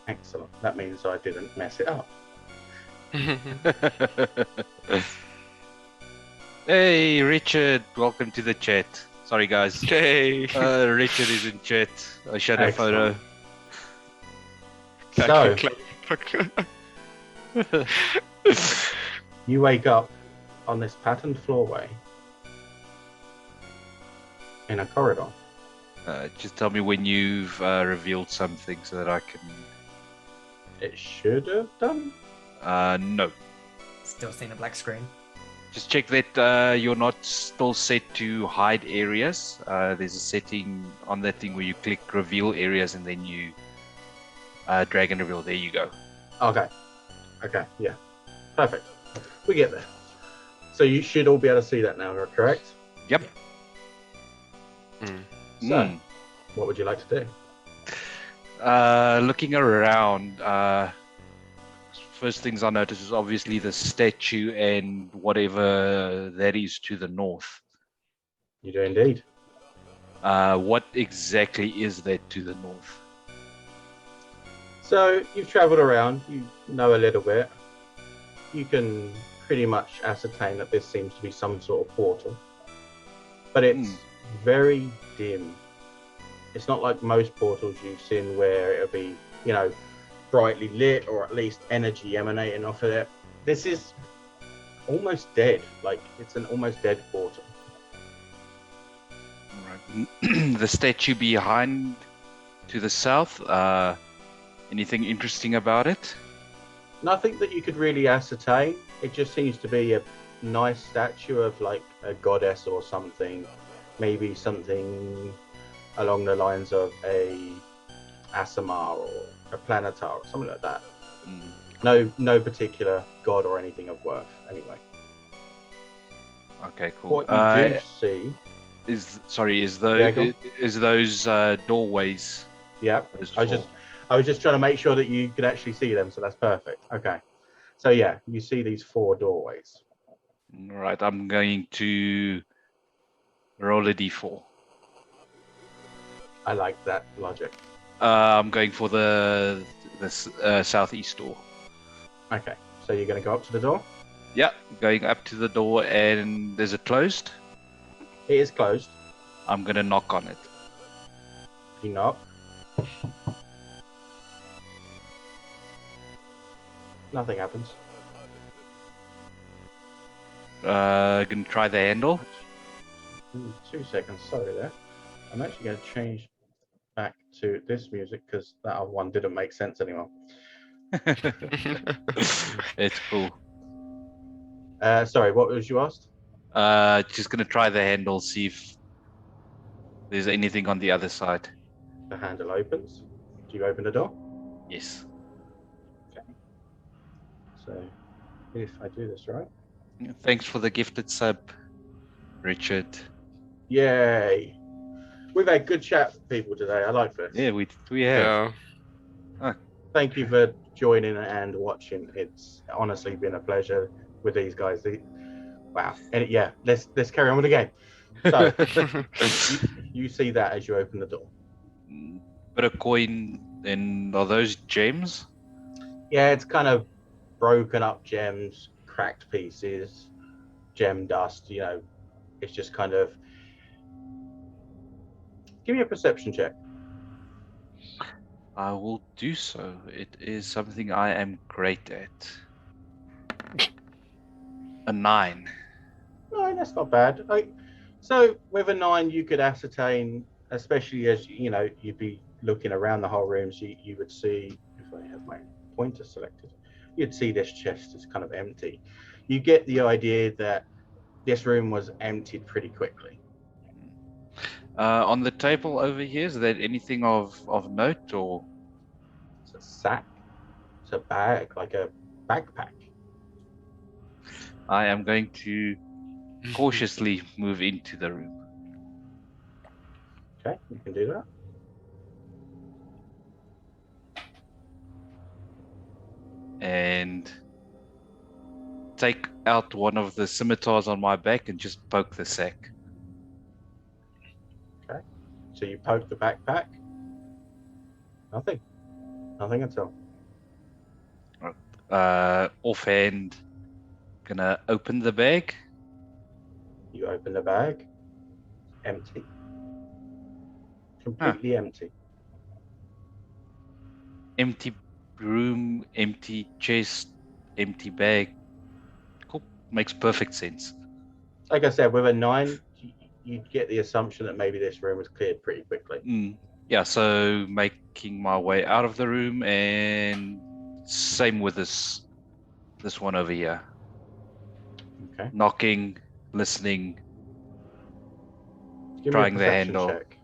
Excellent. That means I didn't mess it up. Hey, Richard. Welcome to the chat. Sorry, guys. Okay. Richard is in chat. I showed a photo. So, you wake up on this patterned floorway in a corridor. Just tell me when you've revealed something so that I can... It should have done. No. Still seeing a black screen. Just check that you're not still set to hide areas. There's a setting on that thing where you click reveal areas and then you drag and reveal. There you go. Okay. Yeah. Perfect. We get there. So you should all be able to see that now, correct? Yep. So, what would you like to do? Looking around, first things I notice is obviously the statue and whatever that is to the north. You do indeed. What exactly is that to the north? So you've travelled around, you know a little bit. You can pretty much ascertain that this seems to be some sort of portal. But it's very dim. It's not like most portals you've seen where it'll be, brightly lit or at least energy emanating off of it. This is almost dead. Like, it's an almost dead portal. Right. The statue behind to the south, anything interesting about it? Nothing that you could really ascertain. It just seems to be a nice statue of like a goddess or something. Maybe something along the lines of a Asimar or a Planetar or something like that. No particular god or anything of worth, anyway. Okay, cool. What you do see is those doorways? Yeah, I was just trying to make sure that you could actually see them, so that's perfect. Okay, so yeah, you see these 4 doorways. All right, I'm going to roll a d4. I like that logic. I'm going for the southeast door. Okay, so you're going to go up to the door? Yeah, going up to the door, and is it closed? It is closed. I'm gonna knock on it. You knock. Nothing happens. Gonna try the handle. 2 seconds. Sorry there. I'm actually going to change back to this music because that other one didn't make sense anymore. It's cool. Sorry, what was you asked? Just gonna try the handle, see if there's anything on the other side. The handle opens. Do you open the door? Yes. So, if I do this right. Thanks for the gifted sub, Richard. Yay! We've had good chat with people today. I like this. Yeah, we have. Yeah. Thank you for joining and watching. It's honestly been a pleasure with these guys. Wow. And yeah, let's carry on with the game. So you see that as you open the door. Bit of coin, and are those gems? Yeah, it's kind of broken up gems, cracked pieces, gem dust. You know, it's just kind of. Give me a perception check. I will do so. It is something I am great at. A 9. No, that's not bad. So with a 9, you could ascertain, especially as you know, you'd be looking around the whole room. So you would see, if I have my pointer selected, you'd see this chest is kind of empty. You get the idea that this room was emptied pretty quickly. On the table over here, is there anything of note, or? It's a sack. It's a bag, like a backpack. I am going to cautiously move into the room. Okay, you can do that. And take out one of the scimitars on my back and just poke the sack. Okay, so you poke the backpack. Nothing at all. Offhand, gonna open the bag. You open the bag. Empty. Completely empty. Empty room, empty chest, empty bag. Cool. Makes perfect sense. Like I said, with a 9, you'd get the assumption that maybe this room was cleared pretty quickly. Yeah, so making my way out of the room, and same with this one over here. Okay. Knocking, listening, Give trying me a the perception handle. check.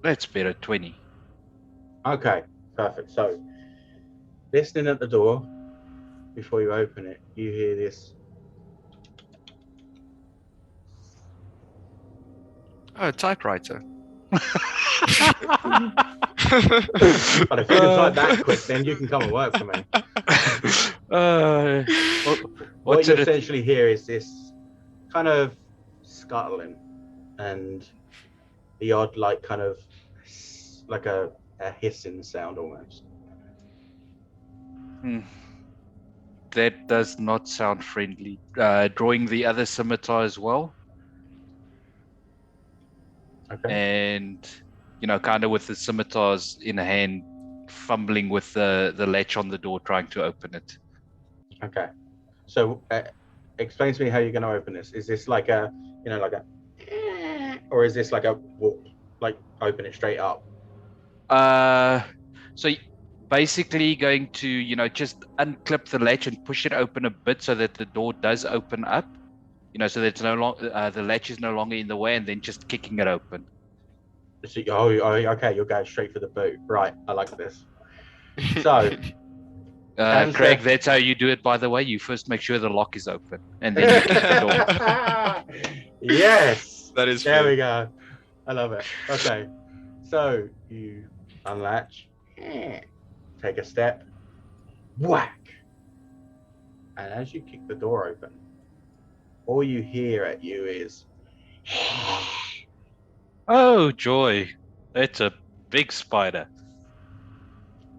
That's better, 20. Okay, perfect. So, listening at the door, before you open it, you hear this. Oh, a typewriter. But if you can type that quick, then you can come and work for me. What What's you it? essentially hear is this kind of scuttling and the odd, like, kind of like a hissing sound almost. That does not sound friendly. Drawing the other scimitar as well. Okay. And, kind of with the scimitars in hand, fumbling with the latch on the door, trying to open it. Okay. So, explain to me how you're going to open this. Is this like a, or is this like open it straight up? So basically going to, just unclip the latch and push it open a bit so that the door does open up, so that it's no longer, the latch is no longer in the way, and then just kicking it open. So, okay, you're going straight for the boot. Right, I like this. So, Craig, that's how you do it, by the way. You first make sure the lock is open, and then you kick the door. Yes! That is There fair. we go. I love it. Okay, so you unlatch, take a step, whack. And as you kick the door open, all you hear at you is Oh, joy. That's a big spider.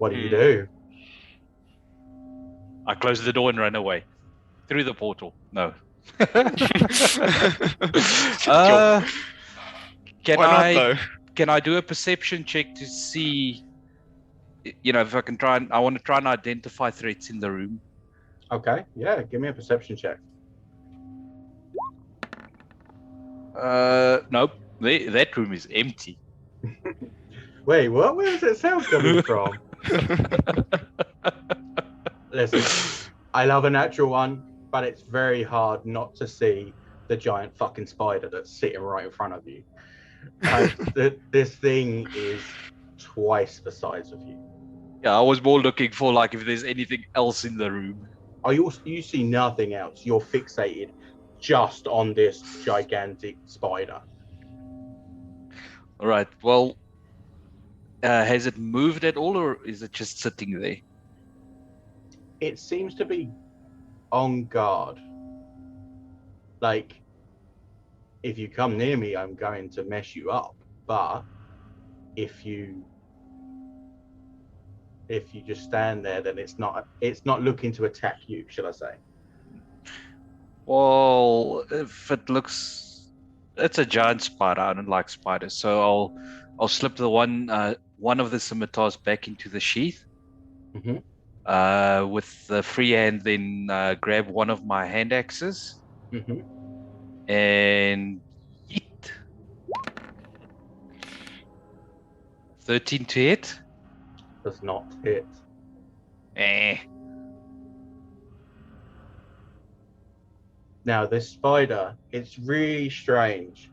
What do you do? I close the door and run away through the portal. No. Can Why not I though? can I do a perception check to see, if I can try and I want to try and identify threats in the room? Okay, yeah, give me a perception check. Nope. That room is empty. Wait, what? Where's that sound coming from? Listen, I love a natural one, but it's very hard not to see the giant fucking spider that's sitting right in front of you. Like, this thing is twice the size of you. Yeah, I was more looking for like if there's anything else in the room. Oh, you see nothing else. You're fixated just on this gigantic spider. All right. Well, has it moved at all, or is it just sitting there? It seems to be on guard. Like, if you come near me, I'm going to mess you up. But if you just stand there, then it's not looking to attack you, shall I say? Well, if it looks, it's a giant spider. I don't like spiders, so I'll slip the one of the scimitars back into the sheath. Mm-hmm. With the free hand, then grab one of my hand axes Mm-hmm. and yeet. 13 to hit. Does not hit. Now, this spider, it's really strange.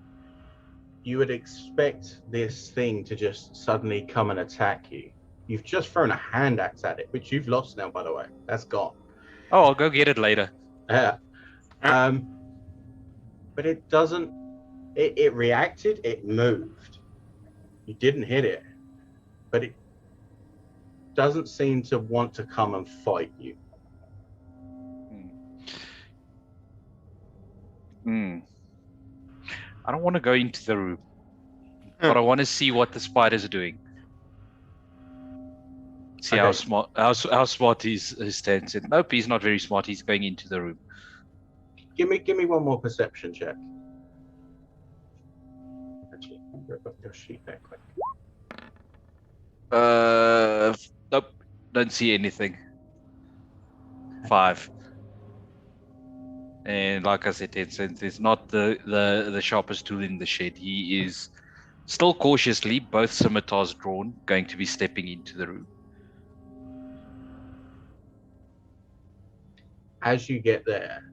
You would expect this thing to just suddenly come and attack you. You've just thrown a hand axe at it, which you've lost now, by the way. That's gone. Oh, I'll go get it later. Yeah. But it doesn't. It reacted. It moved. You didn't hit it, but it doesn't seem to want to come and fight you. I don't want to go into the room, but I want to see what the spider's doing. See Okay. how smart his stance is. Nope, he's not very smart. He's going into the room. Give me one more perception check. Actually, rip up your sheet there quick. Nope, don't see anything. 5. And like I said, it's not the sharpest tool in the shed. He is still cautiously, both scimitars drawn, going to be stepping into the room. As you get there,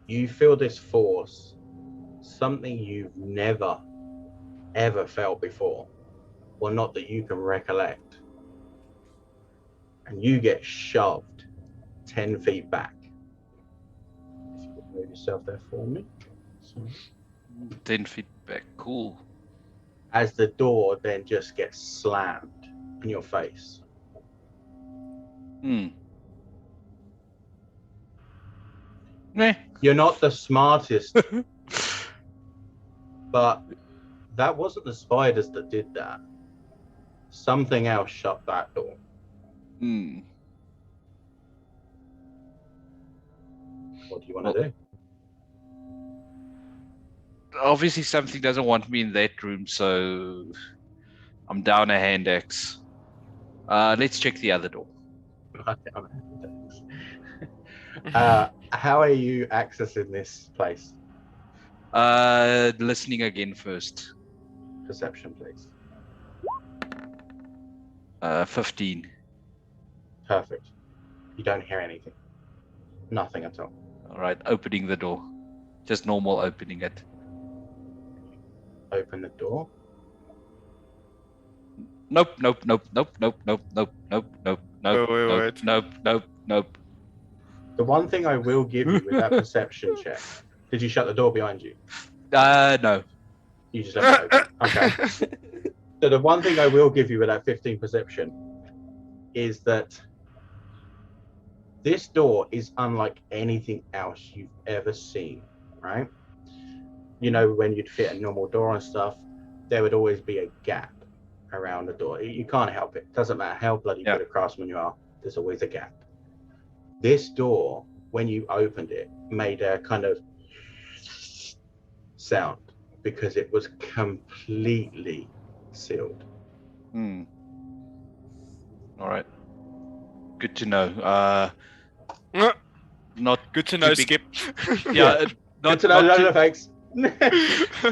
you feel this force, something you've never, ever felt before. Well, not that you can recollect. And you get shoved 10 feet back. If you could move yourself there for me. So, 10 feet back, cool. as the door then just gets slammed in your face. You're not the smartest, but that wasn't the spiders that did that. Something else shut that door. What do you want to do? Obviously, something doesn't want me in that room, so I'm down a hand axe. Let's check the other door. How are you accessing this place? Listening again first. Perception, please. 15. Perfect. You don't hear anything. Nothing at all. All right, opening the door. Just normal opening it. Open the door. Nope, nope, nope, nope, nope, nope, nope, nope, nope, nope, Wait. nope, nope, nope. The one thing I will give you with that perception check. Did you shut the door behind you? No. You just left it open. Okay. So the one thing I will give you with that 15 perception is that this door is unlike anything else you've ever seen, right? You know, when you'd fit a normal door and stuff, there would always be a gap. around the door. You can't help it. Doesn't matter how bloody Yeah. good a craftsman you are, there's always a gap. This door, when you opened it, made a kind of sound because it was completely sealed. Hmm. All right. Good to know. Not Good to too know, big- Skip. Yeah. Good to know, not no too- effects.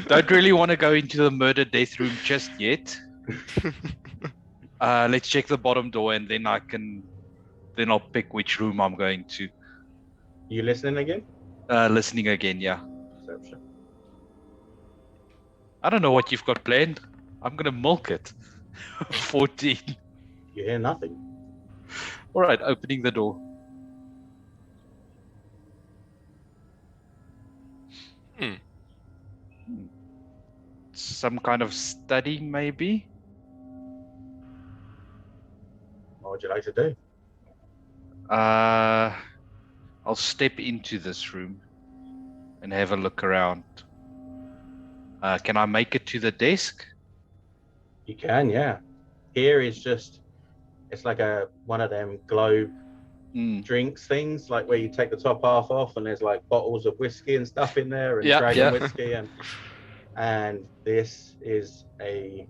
Don't really want to go into the murder death room just yet. Let's check the bottom door, and then I'll pick which room I'm going to. You listening again? Listening again, yeah. Perception. I don't know what you've got planned. I'm gonna milk it. 14. You hear nothing. All right, opening the door. Some kind of study, maybe. What would you like to do? I'll step into this room and have a look around. Can I make it to the desk? You can, yeah. Here is just, it's like one of them globe drinks things, like where you take the top half off and there's like bottles of whiskey and stuff in there and dragon whiskey and this is a,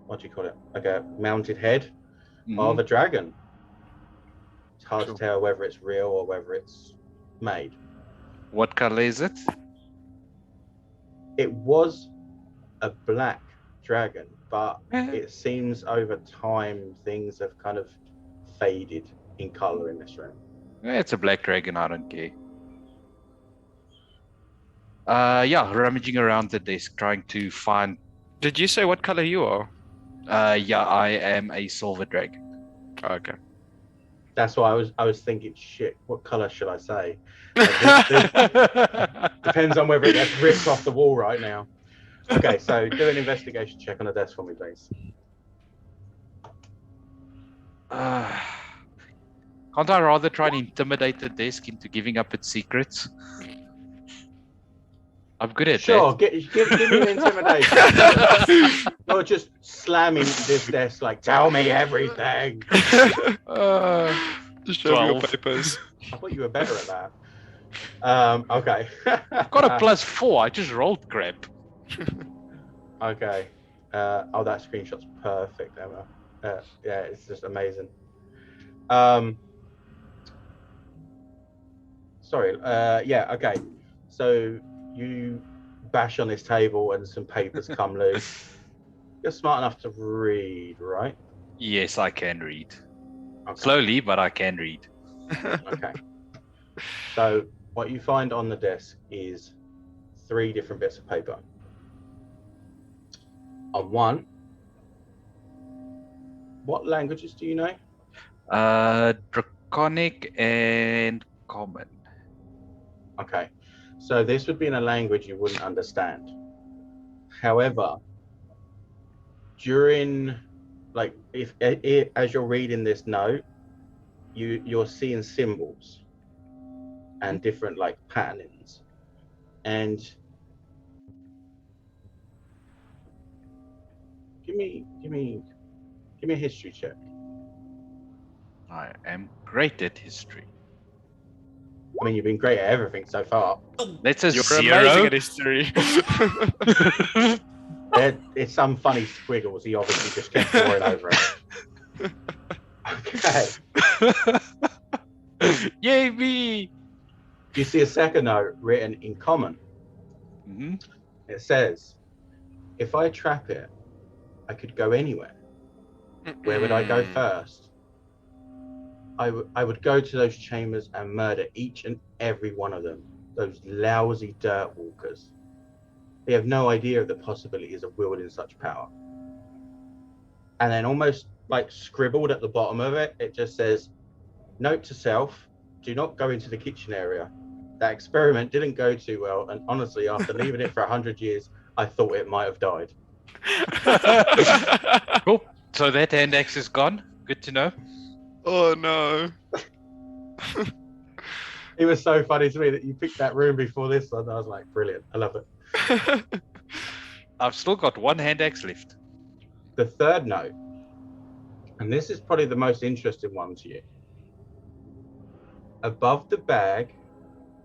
what do you call it? Like a mounted head of a dragon. It's hard to tell whether it's real or whether it's made. What color is it? It was a black dragon, but it seems over time things have kind of faded in color in this room. It's a black dragon, I don't care. Rummaging around the desk, trying to find. Did you say what color you are? I am a silver dragon. Okay. That's why I was thinking, shit, what color should I say? Depends on whether it gets ripped off the wall right now. Okay, so do an investigation check on the desk for me, please. Can't I rather try and intimidate the desk into giving up its secrets? I'm good at Sure, that. give me an intimidation. Or just slamming this desk like, tell me everything. Just show me your 12. papers. I thought you were better at that. Okay. I've got a +4. I just rolled crap. Okay. That screenshot's perfect, Emma. Yeah, it's just amazing. Sorry. Yeah. Okay. So you bash on this table and some papers come loose. You're smart enough to read, right? Yes, I can read. Okay. Slowly, but I can read. Okay. So what you find on the desk is 3 different bits of paper. On one, what languages do you know? Draconic and common. Okay. So this would be in a language you wouldn't understand. However, during, like, if as you're reading this note, you're seeing symbols and different like patterns, and give me a history check. I am great at history. I mean, you've been great at everything so far. That's a You're 0. amazing at history. It's some funny squiggles. He obviously just kept drawing over it. Okay. Yay me! You see a second note written in common. Mm-hmm. It says, if I trap it, I could go anywhere. Where would I go first? I would go to those chambers and murder each and every one of them. Those lousy dirt walkers. They have no idea of the possibilities of wielding such power. And then almost like scribbled at the bottom of it, it just says, note to self, do not go into the kitchen area. That experiment didn't go too well, and honestly, after leaving it for 100 years, I thought it might have died. Cool. So that hand axe is gone. Good to know. Oh no. It was so funny to me that you picked that room before this one. I was like, brilliant. I love it. I've still got 1 hand axe left. The third note, and this is probably the most interesting one to you. Above the bag,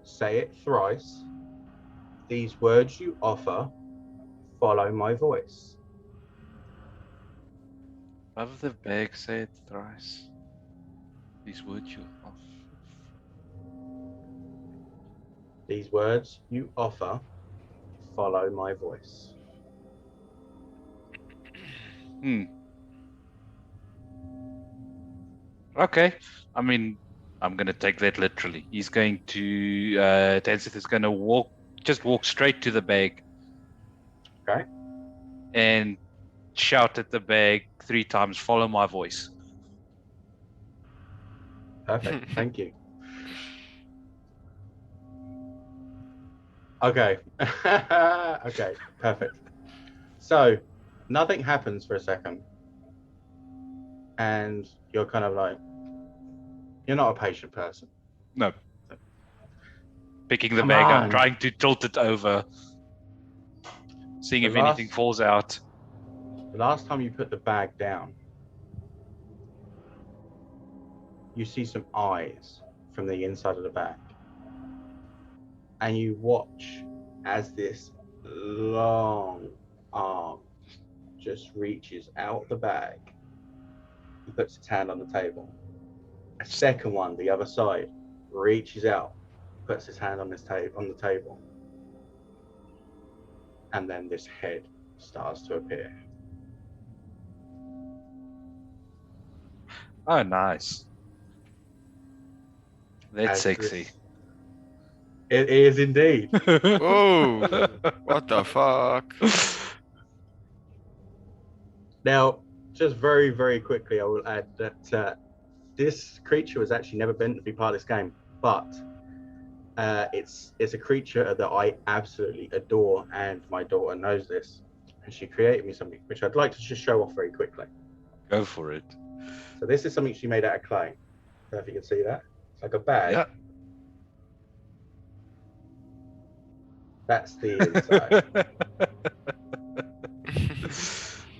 say it thrice. These words you offer, follow my voice. Above the bag, say it thrice. These words you off. These words you offer, follow my voice. Okay. I mean, I'm going to take that literally. He's going to, Danseth is going to walk straight to the bag. Okay. And shout at the bag 3 times, follow my voice. Perfect. Thank you. Okay. Okay. Perfect. So nothing happens for a second. And you're kind of like, you're not a patient person. No. Picking the Come bag on. up, trying to tilt it over, seeing if anything falls out. The last time you put the bag down, you see some eyes from the inside of the bag. And you watch as this long arm just reaches out the bag. He puts its hand on the table. A second one, the other side, reaches out, puts his hand on the table. And then this head starts to appear. Oh, nice. That's As sexy. It is indeed. Whoa! What the fuck? Now, just very, very quickly, I will add that this creature was actually never meant to be part of this game, but it's a creature that I absolutely adore, and my daughter knows this, and she created me something which I'd like to just show off very quickly. Go for it. So this is something she made out of clay. I don't know if you can see that. It's like a bag. Yeah. That's the inside.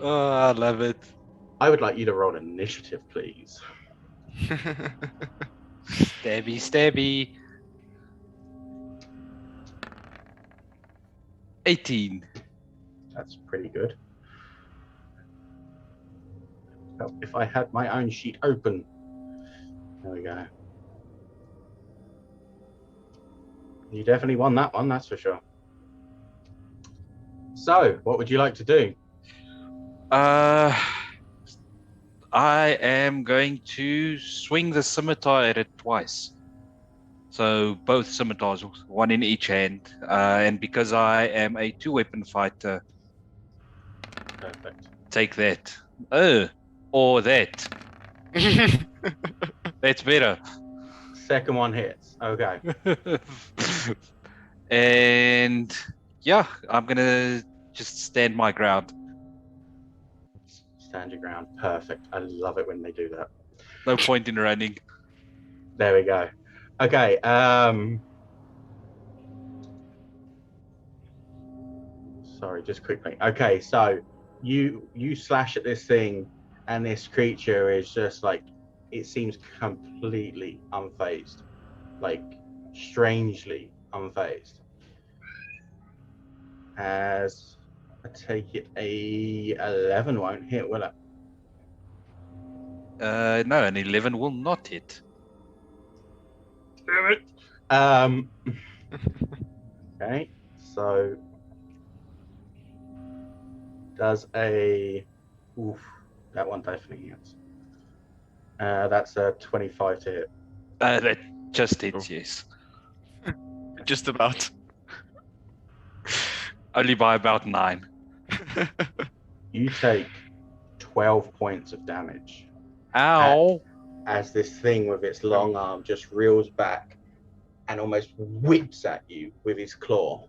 Oh, I love it. I would like you to roll an initiative, please. Stabby, stabby. 18. That's pretty good. Oh, if I had my own sheet open. There we go. You definitely won that one, that's for sure. So, what would you like to do? I am going to swing the scimitar at it twice. So both scimitars, one in each hand. And because I am a 2-weapon fighter, Perfect. take that. Or that. That's better. Second one hits. Okay. And yeah, I'm going to just stand my ground. Stand your ground. Perfect. I love it when they do that. No point in running. There we go. Okay. Sorry, just quickly. Okay, so you slash at this thing, and this creature is just like, it seems completely unfazed, like strangely unfazed. As I take it, a 11 won't hit, will it? No, an 11 will not hit. Damn it. Okay, so does a that one definitely hits. That's a 25 to hit. That just hits, yes. Just about. Only by about 9. You take 12 points of damage Ow! as this thing with its long arm just reels back and almost whips at you with his claw.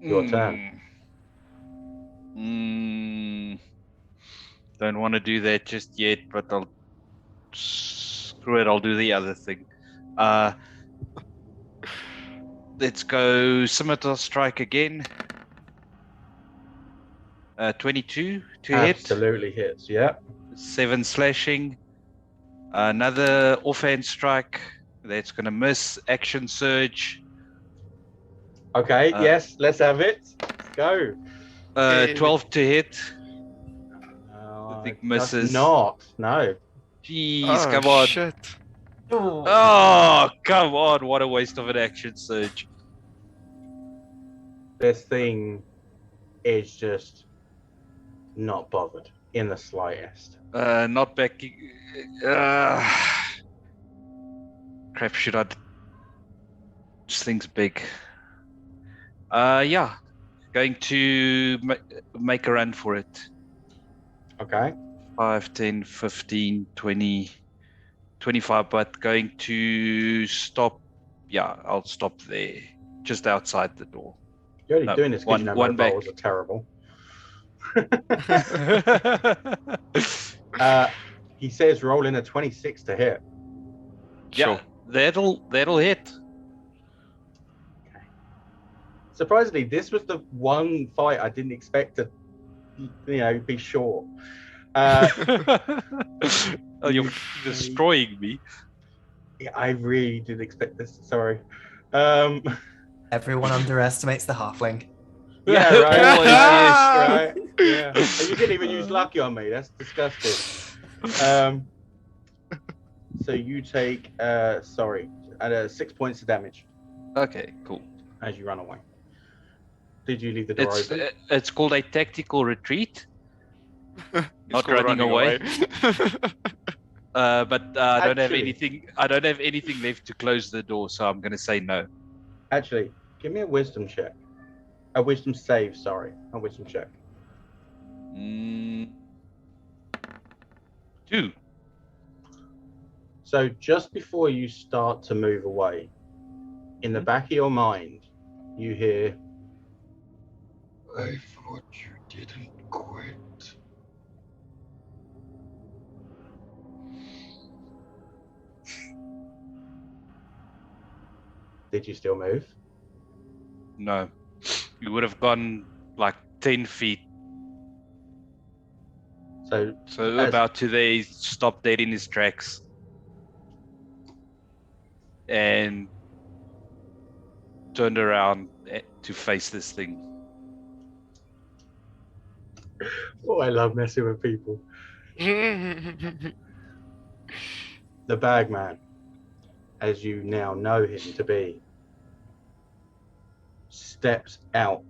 Your turn. Don't want to do that just yet, but I'll screw it. I'll do the other thing. Let's go scimitar strike again. 22 to hit. Absolutely hits. Yeah. 7 slashing. Another offhand strike. That's going to miss. Action surge. Okay. Yes. Let's have it. Let's go. 12 to hit. I think does misses. not. No. Jeez, Oh, come on. shit. Oh, come on. What a waste of an action surge. This thing is just not bothered in the slightest. Not back. Crap, should I? This thing's big. Yeah. Going to make a run for it. Okay. 5, 10, 15, 20, 25, but going to stop. Yeah, I'll stop there. Just outside the door. You're only No, doing this because you know one my back. rolls are terrible. Yeah, He says roll in a 26 to hit. Sure. that'll hit. Surprisingly, this was the one fight I didn't expect to, be short. Oh, you're destroying me. Yeah, I really did expect this. Sorry. Everyone underestimates the halfling. Yeah, right. Always, yes. Right. Yeah. And you didn't even use lucky on me. That's disgusting. So you take 6 points of damage Okay, cool. as you run away. Did you leave the door open? It's called a tactical retreat. It's Not called running away. But I don't have Actually- anything. I don't have anything left to close the door, so I'm gonna say no. Actually, give me a wisdom check. A wisdom save, sorry. A wisdom check. 2. So just before you start to move away, in the back of your mind, you hear, I thought you didn't quit. did you still move? No, you would have gone like 10 feet. So So As- about to there, he stopped dead in his tracks, and turned around to face this thing. oh, I love messing with people. The bagman, as you now know him to be, steps out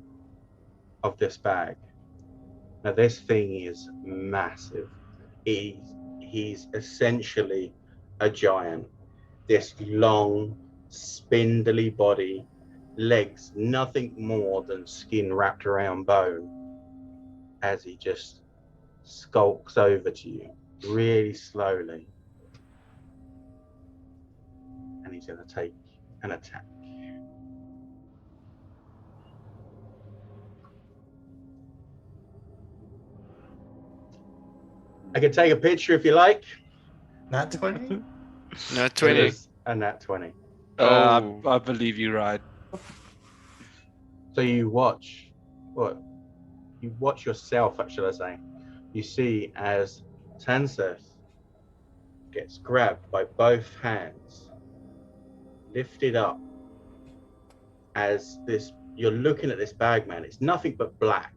of this bag. Now this thing is massive. He's essentially a giant. This long, spindly body, legs nothing more than skin wrapped around bone, as he just skulks over to you really slowly. And he's going to take an attack. I can take a picture if you like. Nat 20? No, It 20. is a nat 20. Oh. I believe you're right. So you watch, you watch yourself, should I say. You see as Tanseth gets grabbed by both hands, lifted up, as this, you're looking at this bagman. It's nothing but black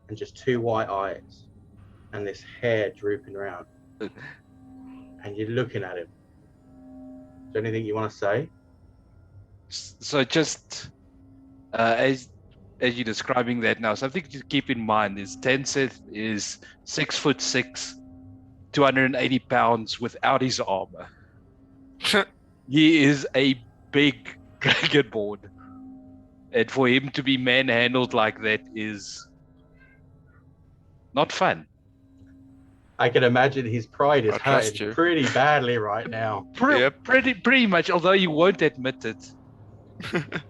and just 2 white eyes and this hair drooping around. And you're looking at him. Is there anything you want to say? So just as you're describing that now, something to keep in mind is Tenseth is 6'6", 280 pounds without his armor. He is a big dragonborn, and for him to be manhandled like that is not fun. I can imagine his pride is I trust hurting you. pretty badly right now. Yep. Pretty much, although you won't admit it.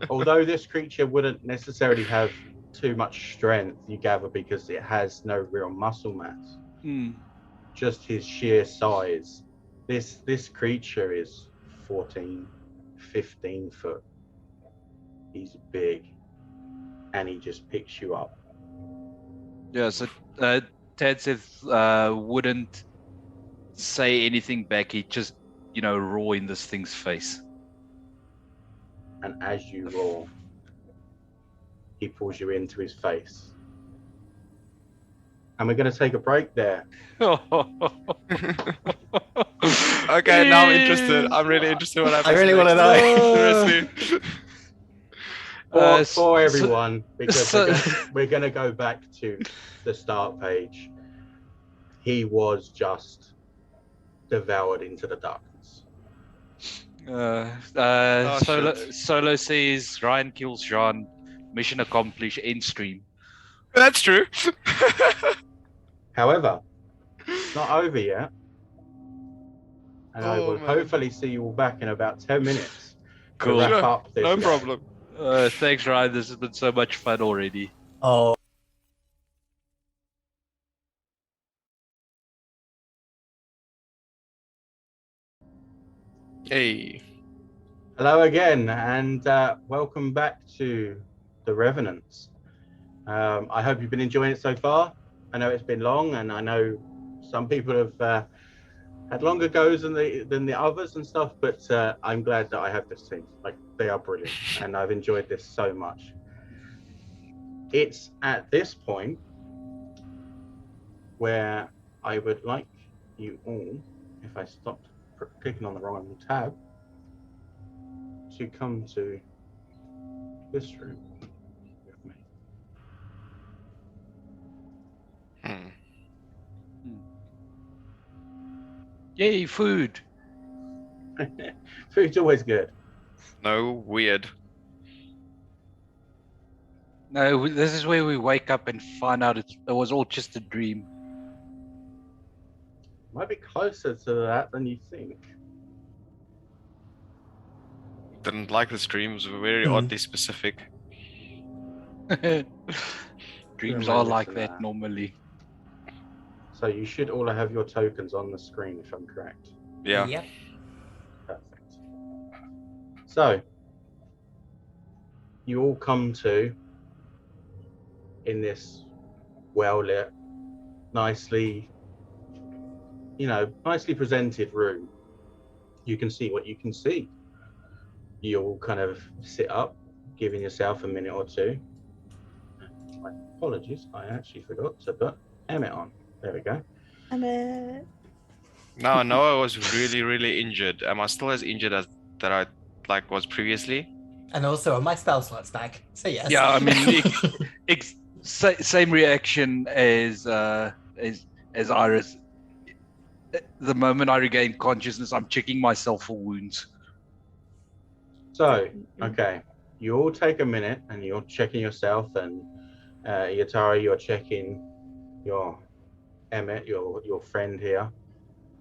Although this creature wouldn't necessarily have too much strength, you gather, because it has no real muscle mass. Just his sheer size. This creature is 14, 15 foot. He's big, and he just picks you up Yeah, so Ted said wouldn't say anything back. He'd just, roar in this thing's face. And as you roar, he pulls you into his face. And we're going to take a break there. Okay, now I'm interested. I'm really interested what happens. I really want to next. know. For everyone, because so- we're going to go back to the start page. He was just devoured into the darkness. Solo says Ryan kills Jean. Mission accomplished. End stream. That's true. However, it's not over yet. And I Oh, will man. hopefully see you all back in about 10 minutes Cool. to wrap Sure, up this no game. problem. Thanks, Ryan. This has been so much fun already. Oh, Hey. Hello again, and welcome back to the Revenants. I hope you've been enjoying it so far. I know it's been long, and I know some people have had longer goes than the others and stuff. But I'm glad that I have this team. Like, they are brilliant, and I've enjoyed this so much. It's at this point where I would like you all, if I stopped clicking on the wrong tab, to come to this room with me. Yay, food. Food's always good. No, weird. No, this is where we wake up and find out it was all just a dream. Might be closer to that than you think. Didn't like the streams. Very Hmm. oddly specific. Dreams Who am I are like missing that out? normally. So you should all have your tokens on the screen, if I'm correct. Yeah. Yep. Perfect. So you all come to in this well-lit, nicely presented room. You can see what you can see. You all kind of sit up, giving yourself a minute or two. My apologies, I actually forgot to put Emmett on. There we go. Now I know I was really, really injured. Am I still as injured as that I was previously? And also, are my spell slots back? So yes. Yeah, I mean, same reaction as Iris. The moment I regain consciousness, I'm checking myself for wounds. So, okay, you all take a minute and you're checking yourself, and Yatara, you're checking your Emmett, your friend here,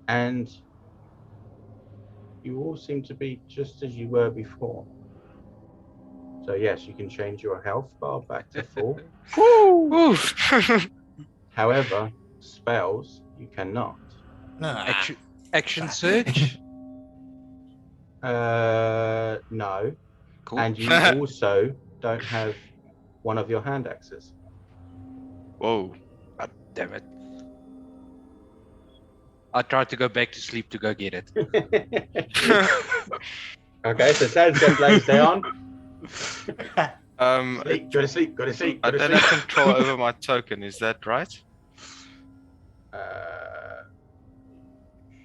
and you all seem to be just as you were before. So yes, you can change your health bar back to full. Woo! However, spells you cannot. Ah, Action search. No, Cool. and you also don't have one of your hand axes. Whoa. God damn it. I tried to go back to sleep to go get it. Okay, so Ted's got blades down. I Go to sleep. Go to sleep. Go to don't sleep. have control over my token. Is that right?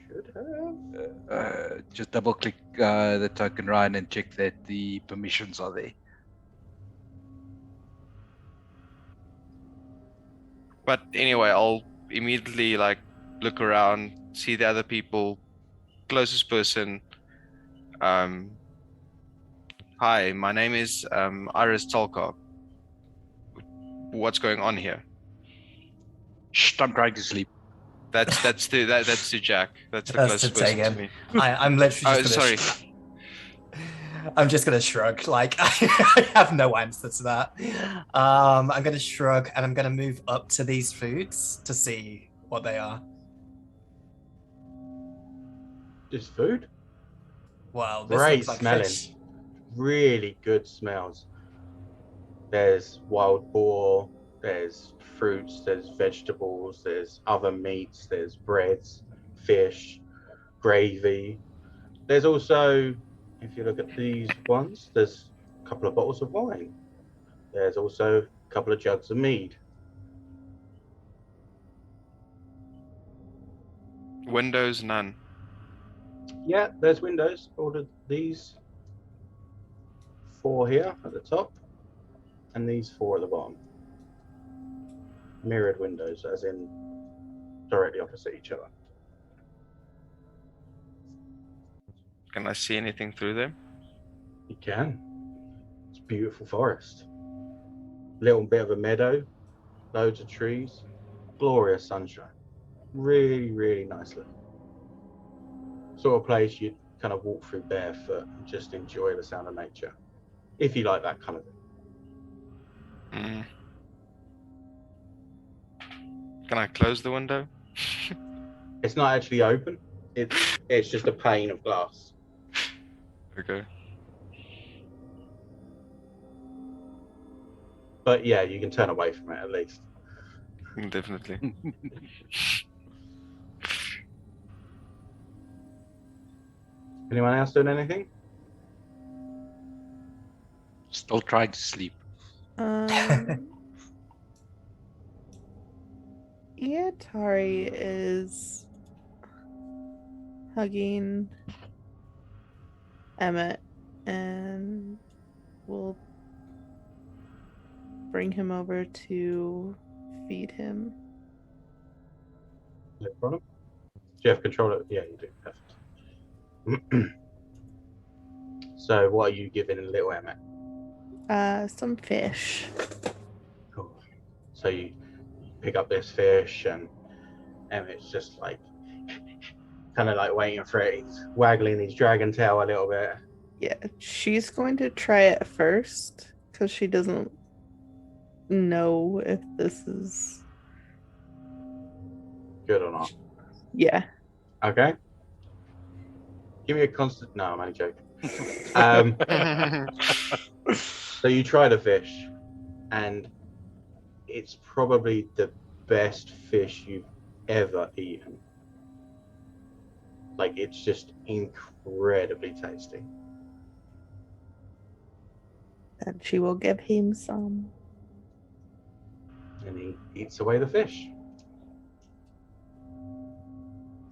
Should have. Just double click the token, Ryan, and check that the permissions are there. But anyway, I'll immediately look around, see the other people, closest person. Hi, my name is Iris Tolkov. What's going on here? Shh, I'm trying to sleep. That's to Jack. That's the That's to closest person to Tegan. me. I'm literally just gonna Sorry. I'm just gonna shrug. Like I have no answer to that. I'm gonna shrug and I'm gonna move up to these foods to see what they are. Just food. Wow, this Great looks like smelling. fish. Really good smells. There's wild boar. There's fruits, there's vegetables, there's other meats, there's breads, fish, gravy. There's also, if you look at these ones, there's a couple of bottles of wine. There's also a couple of jugs of mead. Windows, none. Yeah, there's windows. Ordered these 4 here at the top, and these 4 at the bottom. Mirrored windows, as in directly opposite each other. Can I see anything through them? You can. It's a beautiful forest. Little bit of a meadow, loads of trees, glorious sunshine. Really, really nice looking. Sort of place you'd kind of walk through barefoot and just enjoy the sound of nature. If you like that kind of thing. Can I close the window? It's not actually open. It's just a pane of glass. Okay. But yeah, you can turn away from it at least. Definitely. Anyone else doing anything? Still trying to sleep. Yeah, Tari is hugging Emmett and will bring him over to feed him. No problem. Do you have control of it? Yeah, you do. Perfect. So what are you giving little Emmett? Some fish. Cool. So you pick up this fish and Emmett's just like kind of like waiting for it. He's waggling his dragon tail a little bit. Yeah, she's going to try it first because she doesn't know if this is Good or not? yeah. Okay. Give me a constant. No, I'm only joking. So you try the fish, and it's probably the best fish you've ever eaten. Like, it's just incredibly tasty. And she will give him some. And he eats away the fish.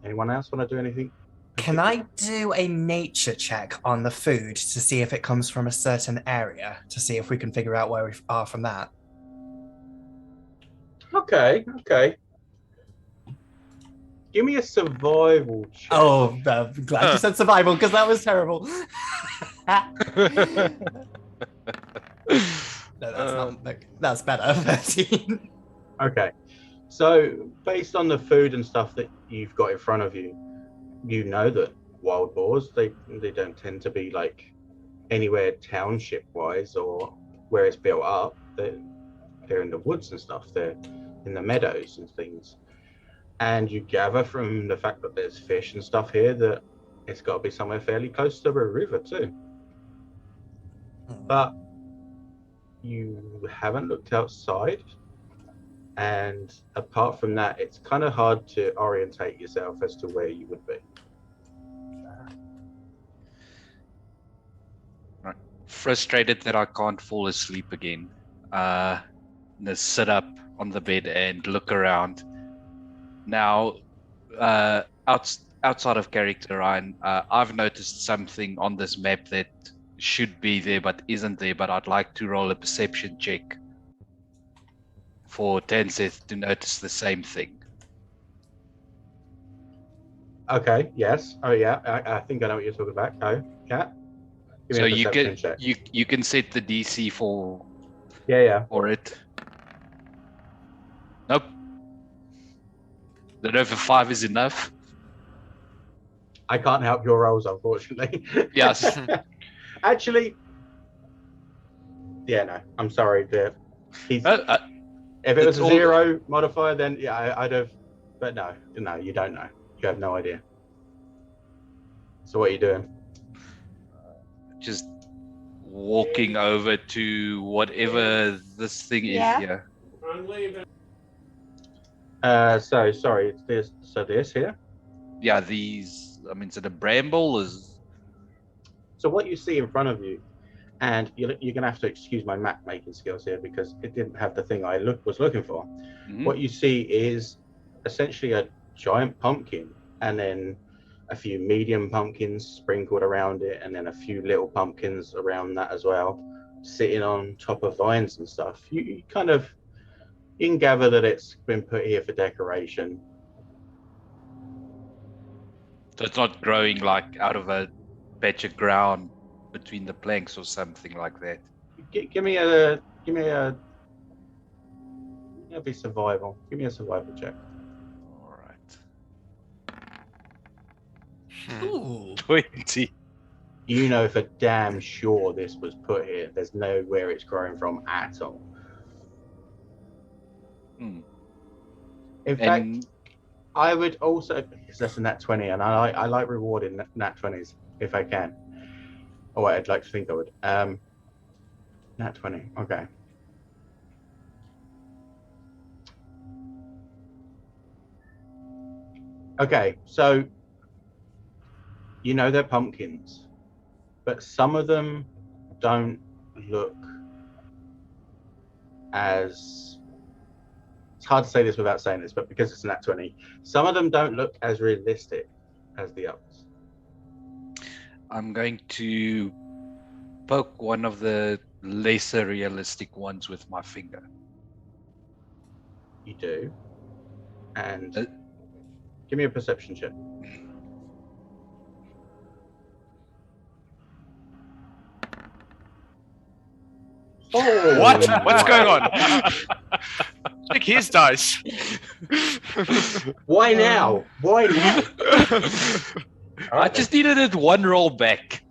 Anyone else want to do anything? Can I do a nature check on the food to see if it comes from a certain area, to see if we can figure out where we are from that? Okay. Give me a survival check. Oh, I'm glad you said survival, because that was terrible. No, that's not. That's better. 13. Okay. So, based on the food and stuff that you've got in front of you, you know that wild boars, they don't tend to be like anywhere township wise or where it's built up. They're in the woods and stuff. They're in the meadows and things. And you gather from the fact that there's fish and stuff here that it's got to be somewhere fairly close to a river too. But you haven't looked outside. And apart from that, it's kind of hard to orientate yourself as to where you would be. Right. Frustrated that I can't fall asleep again. Just sit up on the bed and look around. Now, outside of character, Ryan, I've noticed something on this map that should be there but isn't there, but I'd like to roll a perception check for Tenseth to notice the same thing. Okay, yes. Oh, yeah. I think I know what you're talking about. Go, Cat. Give me So a you perception can check. you can set the DC for Yeah. for it. Nope. Don't know if a 5 is enough. I can't help your rolls, unfortunately. Yes. Actually, yeah, no. I'm sorry. He's, if it was a all- 0 modifier, then yeah, I'd have. But no, you don't know. You have no idea. So what are you doing? Just walking over to whatever this thing Yeah. is here. So sorry, it's this. So this here. Yeah, these. I mean, is it a bramble? Is So what you see in front of you, and you're gonna have to excuse my map making skills here because it didn't have the thing I was looking for. Mhm. What you see is essentially a giant pumpkin, and then a few medium pumpkins sprinkled around it, and then a few little pumpkins around that as well, sitting on top of vines and stuff. You can gather that it's been put here for decoration. so it's not growing like out of a patch of ground between the planks or something like that. Give me it'll be survival. Give me a survival check. All right. Ooh. 20. You know for damn sure this was put here. There's nowhere it's growing from at all. Hmm. In fact, And I would also, because that's a nat 20, and I like rewarding nat 20s if I can. Oh, I'd like to think I would. Nat 20, okay. Okay, so you know they're pumpkins, but some of them don't look as, it's hard to say this without saying this, but because it's a nat 20, some of them don't look as realistic as the others. I'm going to poke one of the lesser realistic ones with my finger. You do. And Uh, give me a perception check. Oh, What? What's going wow. on? Check his dice. Why now? Why now? I just needed it one roll back.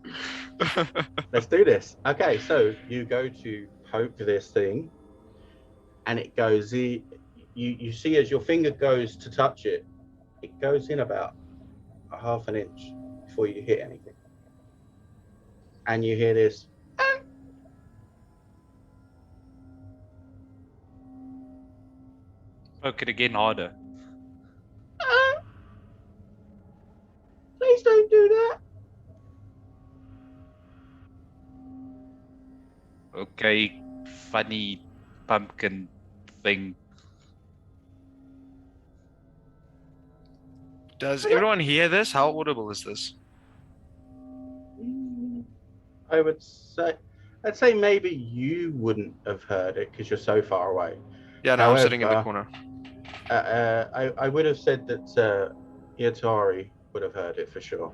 Let's do this. Okay, so you go to poke this thing, and it goes. You see as your finger goes to touch it, it goes in about a half an inch before you hit anything, and you hear this. Poke it again harder. Please don't do that. Okay, funny pumpkin thing. Does everyone hear this? How audible is this? I'd say maybe you wouldn't have heard it because you're so far away. Yeah, no, I'm sitting in the However, corner. I would have said that Yatari would have heard it for sure,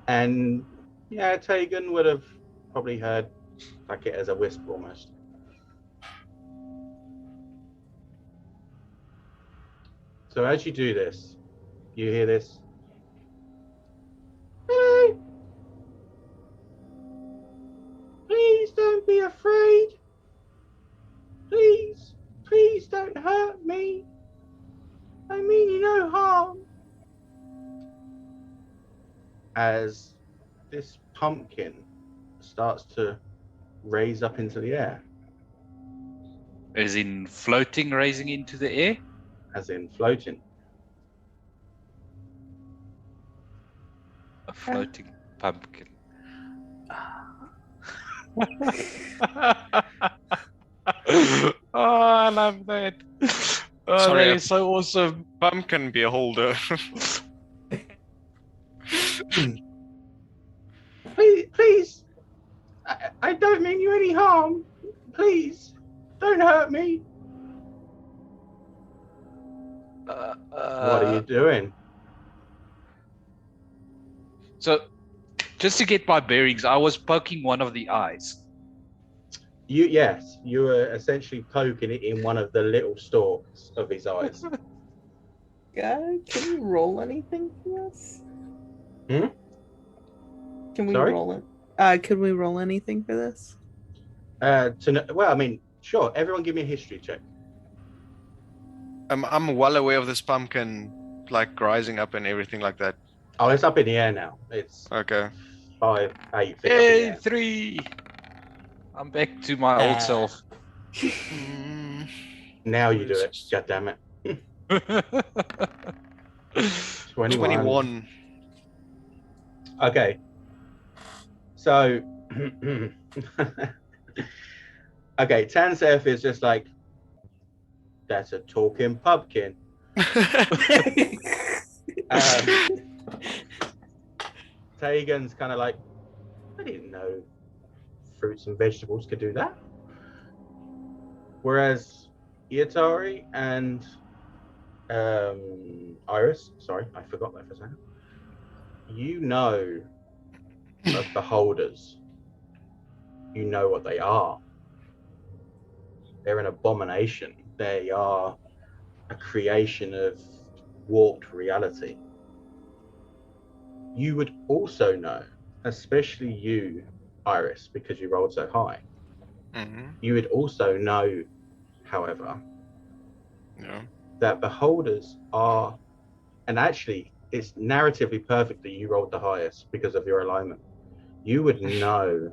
and yeah, Tegan would have probably heard like it as a whisper almost. So as you do this, you hear this. Hello. Please don't be afraid. Please don't hurt me. I mean you no harm. As this pumpkin starts to raise up into the air, As in floating, raising into the air? as in floating. A floating pumpkin. Oh, I love that. Oh, Sorry, that is so awesome. Pumpkin beholder. Please, I don't mean you any harm. Please, don't hurt me. What are you doing? So, just to get my bearings, I was poking one of the eyes. Yes, you were essentially poking it in one of the little stalks of his eyes. Can we roll anything for this? Hmm? Can we Sorry? roll it? Could we roll anything for this? Well, I mean, sure. Everyone, give me a history check. I'm well aware of this pumpkin, like rising up and everything like that. Oh, it's up in the air now. It's Okay. 5, 8 feet up in the Yay, air. 3. I'm back to my old self. Now you do it. God damn it. 21. 21. Okay. So, okay, Tansef is just like, that's a talking pumpkin. Tegan's kind of like, I didn't know fruits and vegetables could do that. Whereas Iatari and Iris, sorry, I forgot that for a second. You know of beholders. You know what they are. They're an abomination. They are a creation of warped reality. You would also know, especially you, Iris, because you rolled so high. Mm-hmm. You would also know, however, Yeah. that beholders are, and actually it's narratively perfect that you rolled the highest because of your alignment. You would know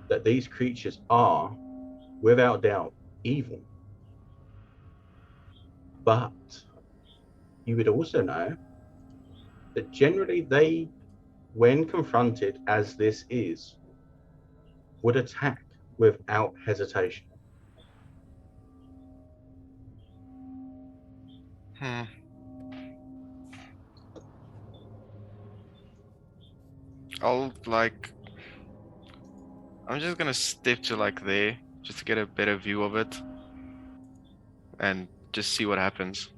that these creatures are, without doubt, evil. But you would also know that generally they, when confronted as this is, would attack without hesitation. I'm just gonna step to like there just to get a better view of it and just see what happens.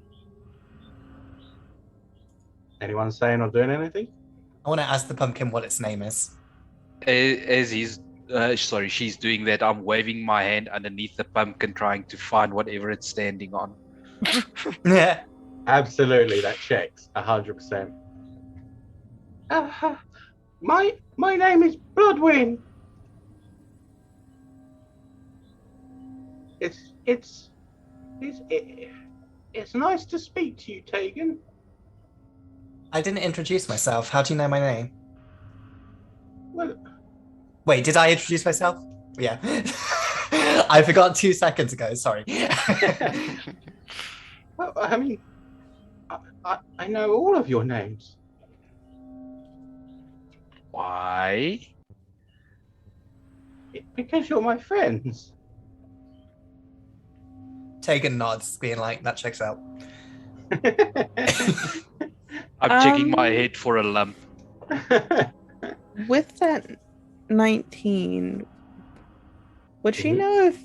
Anyone saying or doing anything? I want to ask the pumpkin what its name is. As she's doing that, I'm waving my hand underneath the pumpkin, trying to find whatever it's standing on. Yeah. Absolutely, that checks 100%. My name is Bloodwind. It's nice to speak to you, Tegan. I didn't introduce myself. How do you know my name? Well, Wait, did I introduce myself? Yeah. I forgot 2 seconds ago. Sorry. well, I mean, I know all of your names. Why? Because you're my friends. Tegan nods, being like, that checks out. I'm checking my head for a lump. With that 19, would she Mhm. know if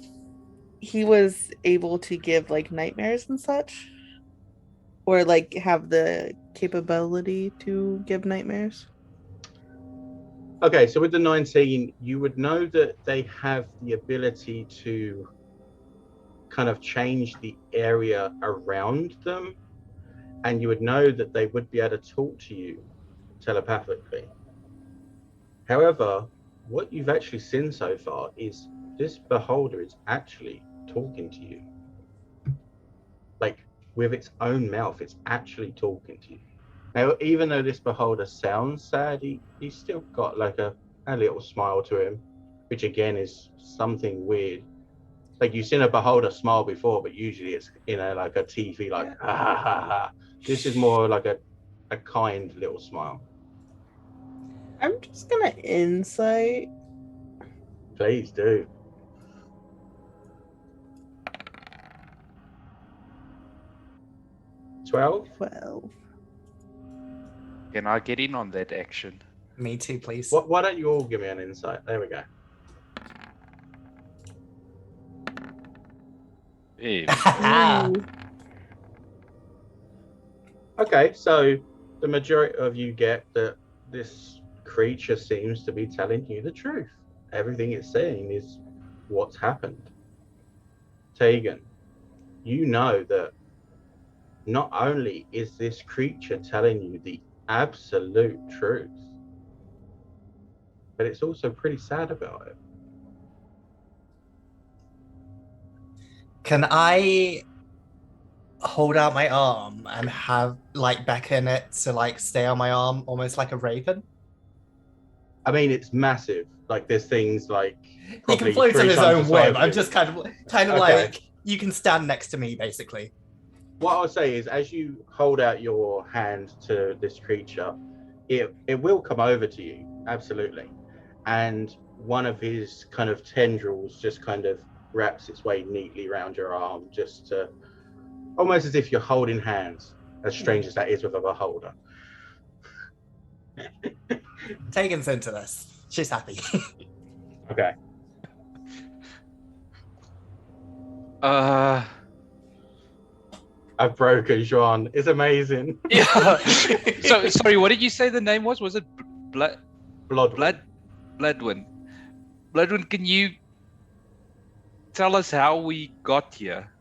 he was able to give like nightmares and such? Or like have the capability to give nightmares? Okay, so with the 19, you would know that they have the ability to kind of change the area around them, and you would know that they would be able to talk to you telepathically. However, what you've actually seen so far is this beholder is actually talking to you. Like, with its own mouth, it's actually talking to you. Now, even though this beholder sounds sad, he's still got like a little smile to him, which again is something weird. Like, you've seen a beholder smile before, but usually it's, like a teethy, like, ha ha ha ha. This is more like a kind little smile. I'm just gonna insight. Please do. $12. 12. Can I get in on that action? Me too, please. Why don't you all give me an insight? There we go. Hey, Ooh. Okay, so the majority of you get that this creature seems to be telling you the truth. Everything it's saying is what's happened. Tegan, you know that not only is this creature telling you the absolute truth, but it's also pretty sad about it. Can I hold out my arm and have like beckon it to like stay on my arm, almost like a raven? I mean, it's massive. Like, there's things like He can probably float on 3 his times own the size whim. of I'm you. just kind of Okay. like You can stand next to me, basically. What I'll say is, as you hold out your hand to this creature, it will come over to you, absolutely. And one of his kind of tendrils just kind of wraps its way neatly around your arm, just to, almost as if you're holding hands, as strange as that is with a beholder. Tegan's into this. She's happy. Okay. I've broken Juan. It's amazing. Yeah. So sorry, what did you say the name was? Was it Bloodwin. Bloodwin? Bloodwin, can you tell us how we got here?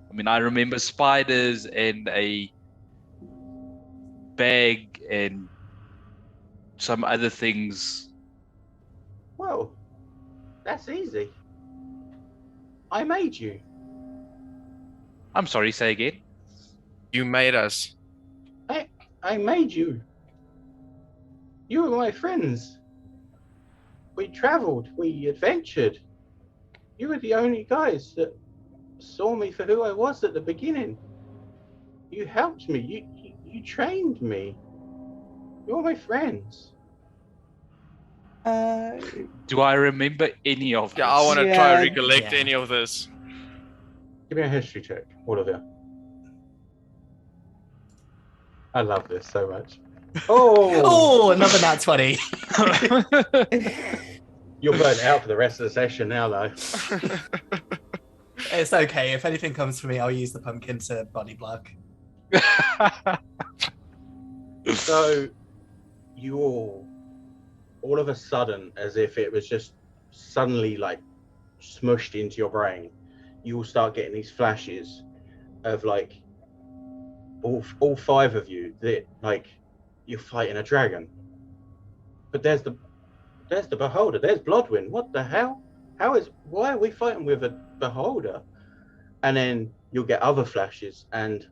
I mean, I remember spiders and a bag and some other things. Well, that's easy. I made you. I'm sorry, say again. You made us. I made you. You were my friends. We traveled. We adventured. You were the only guys that saw me for who I was at the beginning. You helped me. You trained me. You're my friends. Do I remember any of Yeah, this? I want to Yeah, try recollect yeah. any of this. Give me a history check, all of you. I love this so much. Oh, Oh, another nat 20. you're burnt out for the rest of the session now, though. It's okay. If anything comes for me, I'll use the pumpkin to body block. So, you all of a sudden, as if it was just suddenly like smushed into your brain, you will start getting these flashes of like all five of you that like you're fighting a dragon. But there's the beholder. There's Bloodwind. What the hell? Why are we fighting with a beholder? And then you'll get other flashes, and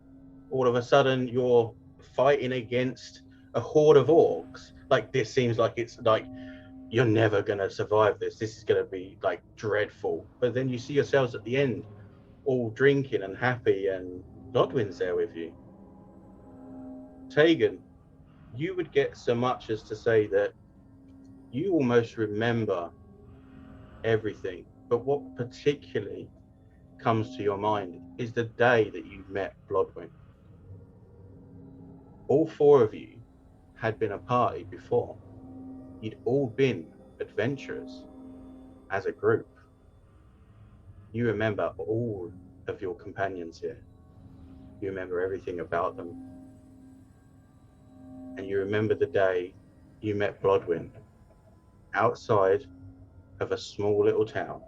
all of a sudden you're fighting against a horde of orcs. Like, this seems like it's like you're never gonna survive this. This is gonna be like dreadful. But then you see yourselves at the end, all drinking and happy, and Bloodwind's there with you. Tegan, you would get so much as to say that you almost remember everything, but what particularly comes to your mind is the day that you met Bloodwin. All four of you had been a party before. You'd all been adventurers as a group. You remember all of your companions here. You remember everything about them. And you remember the day you met Bloodwin outside of a small little town,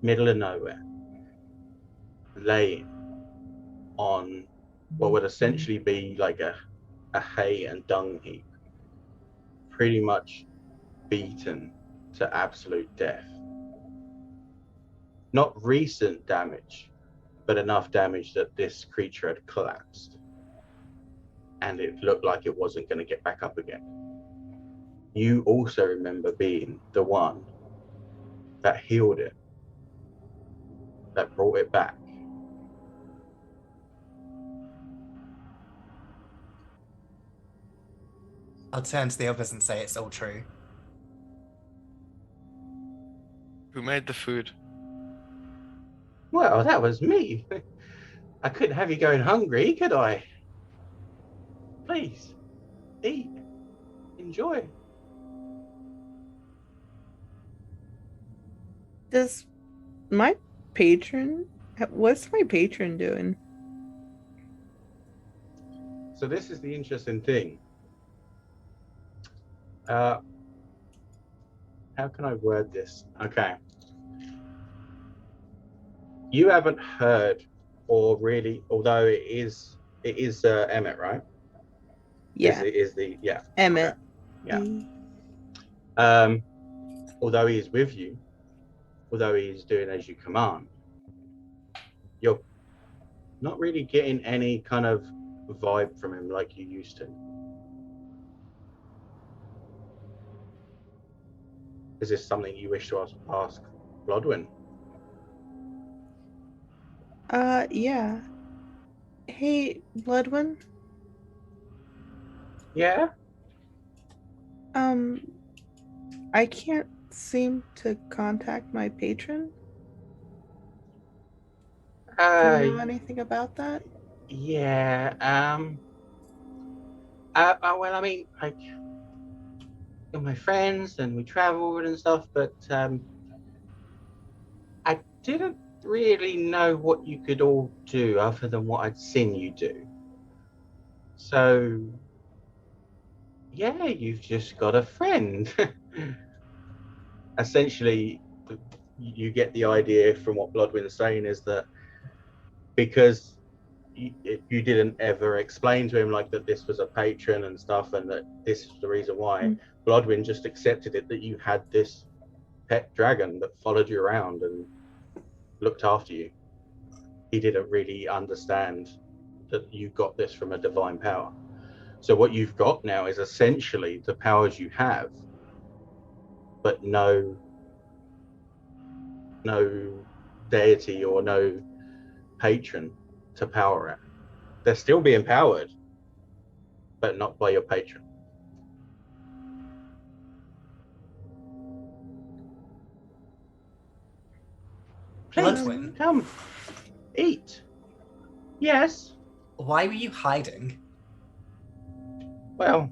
middle of nowhere, laying on what would essentially be like a hay and dung heap, pretty much beaten to absolute death. Not recent damage, but enough damage that this creature had collapsed, and it looked like it wasn't going to get back up again. You also remember being the one that healed it, that brought it back. I'll turn to the others and say it's all true. Who made the food? Well, that was me. I couldn't have you going hungry, could I? Please, eat, enjoy. What's my patron doing? So this is the interesting thing. How can I word this? Okay. You haven't heard, or really, although it is Emmett, right? Yeah, Yeah. Emmett. Okay. Yeah. Although he is with you, although he is doing as you command, you're not really getting any kind of vibe from him like you used to. Is this something you wish to ask Bloodwin? Yeah. Hey, Bloodwin. Yeah? Um, I can't seem to contact my patron. Do you know anything about that? Yeah. Well, I mean, like, with my friends and we traveled and stuff, but I didn't really know what you could all do other than what I'd seen you do. So, yeah, you've just got a friend. Essentially, you get the idea from what Bloodwind's saying is that because you didn't ever explain to him like that this was a patron and stuff and that this is the reason why, Bloodwind just accepted it that you had this pet dragon that followed you around and looked after you. He didn't really understand that you got this from a divine power. So what you've got now is essentially the powers you have, but no deity or no patron to power it. They're still being powered, but not by your patron. Please, Bloodwin, come, eat. Yes. why were you hiding? Well,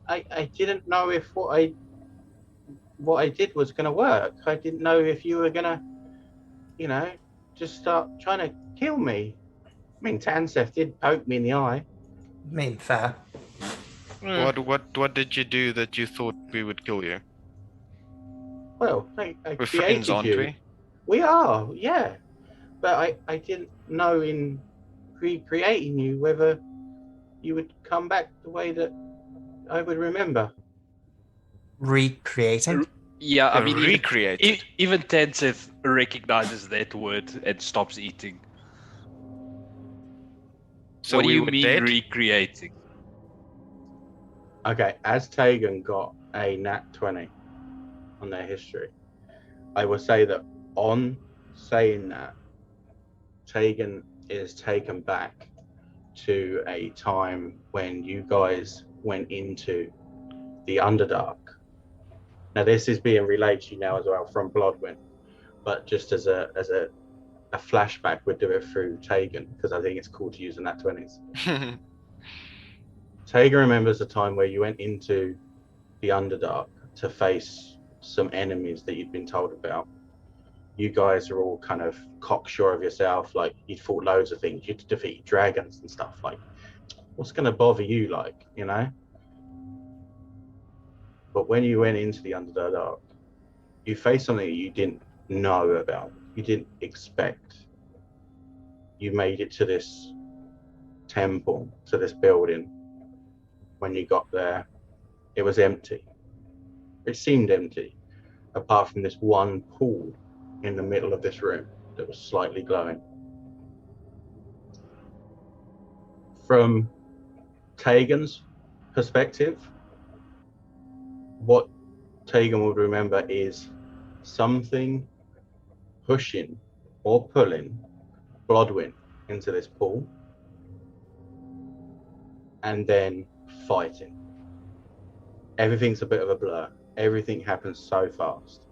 I didn't know if what I did was going to work. I didn't know if you were going to, just start trying to kill me. I mean, Tansef did poke me in the eye. I mean, fair. What did you do that you thought we would kill you? Well, I We're created friends, aren't you. we? We are, yeah. But I didn't know in recreating you whether you would come back the way that I would remember. Recreating? Yeah, I mean, Recreated. even Tenseth recognizes that word and stops eating. So What do we you were mean dead? recreating? Okay, as Tegan got a nat 20 on their history, I will say that on saying that, Tegan is taken back to a time when you guys went into the Underdark. Now, this is being relayed to you now as well from Bloodwind, but just as a flashback, we'd do it through Tegan because I think it's cool to use in that 20s. Tegan remembers a time where you went into the Underdark to face some enemies that you'd been told about. You guys are all kind of cocksure of yourself, like you'd fought loads of things, you'd defeated dragons and stuff. Like, what's going to bother you, like, But when you went into the Underdark, you faced something that you didn't know about, you didn't expect. You made it to this temple, to this building. When you got there, it was empty. It seemed empty, apart from this one pool in the middle of this room that was slightly glowing. From Tegan's perspective, what Tegan would remember is something pushing or pulling Bloodwin into this pool and then fighting. Everything's a bit of a blur. Everything happens so fast.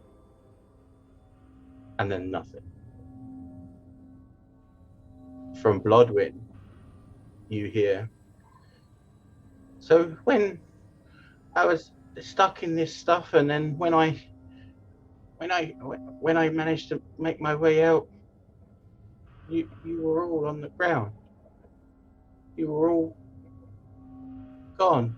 And then nothing. From Bloodwin, you hear, so when I was stuck in this stuff, and then when I managed to make my way out, you were all on the ground. You were all gone.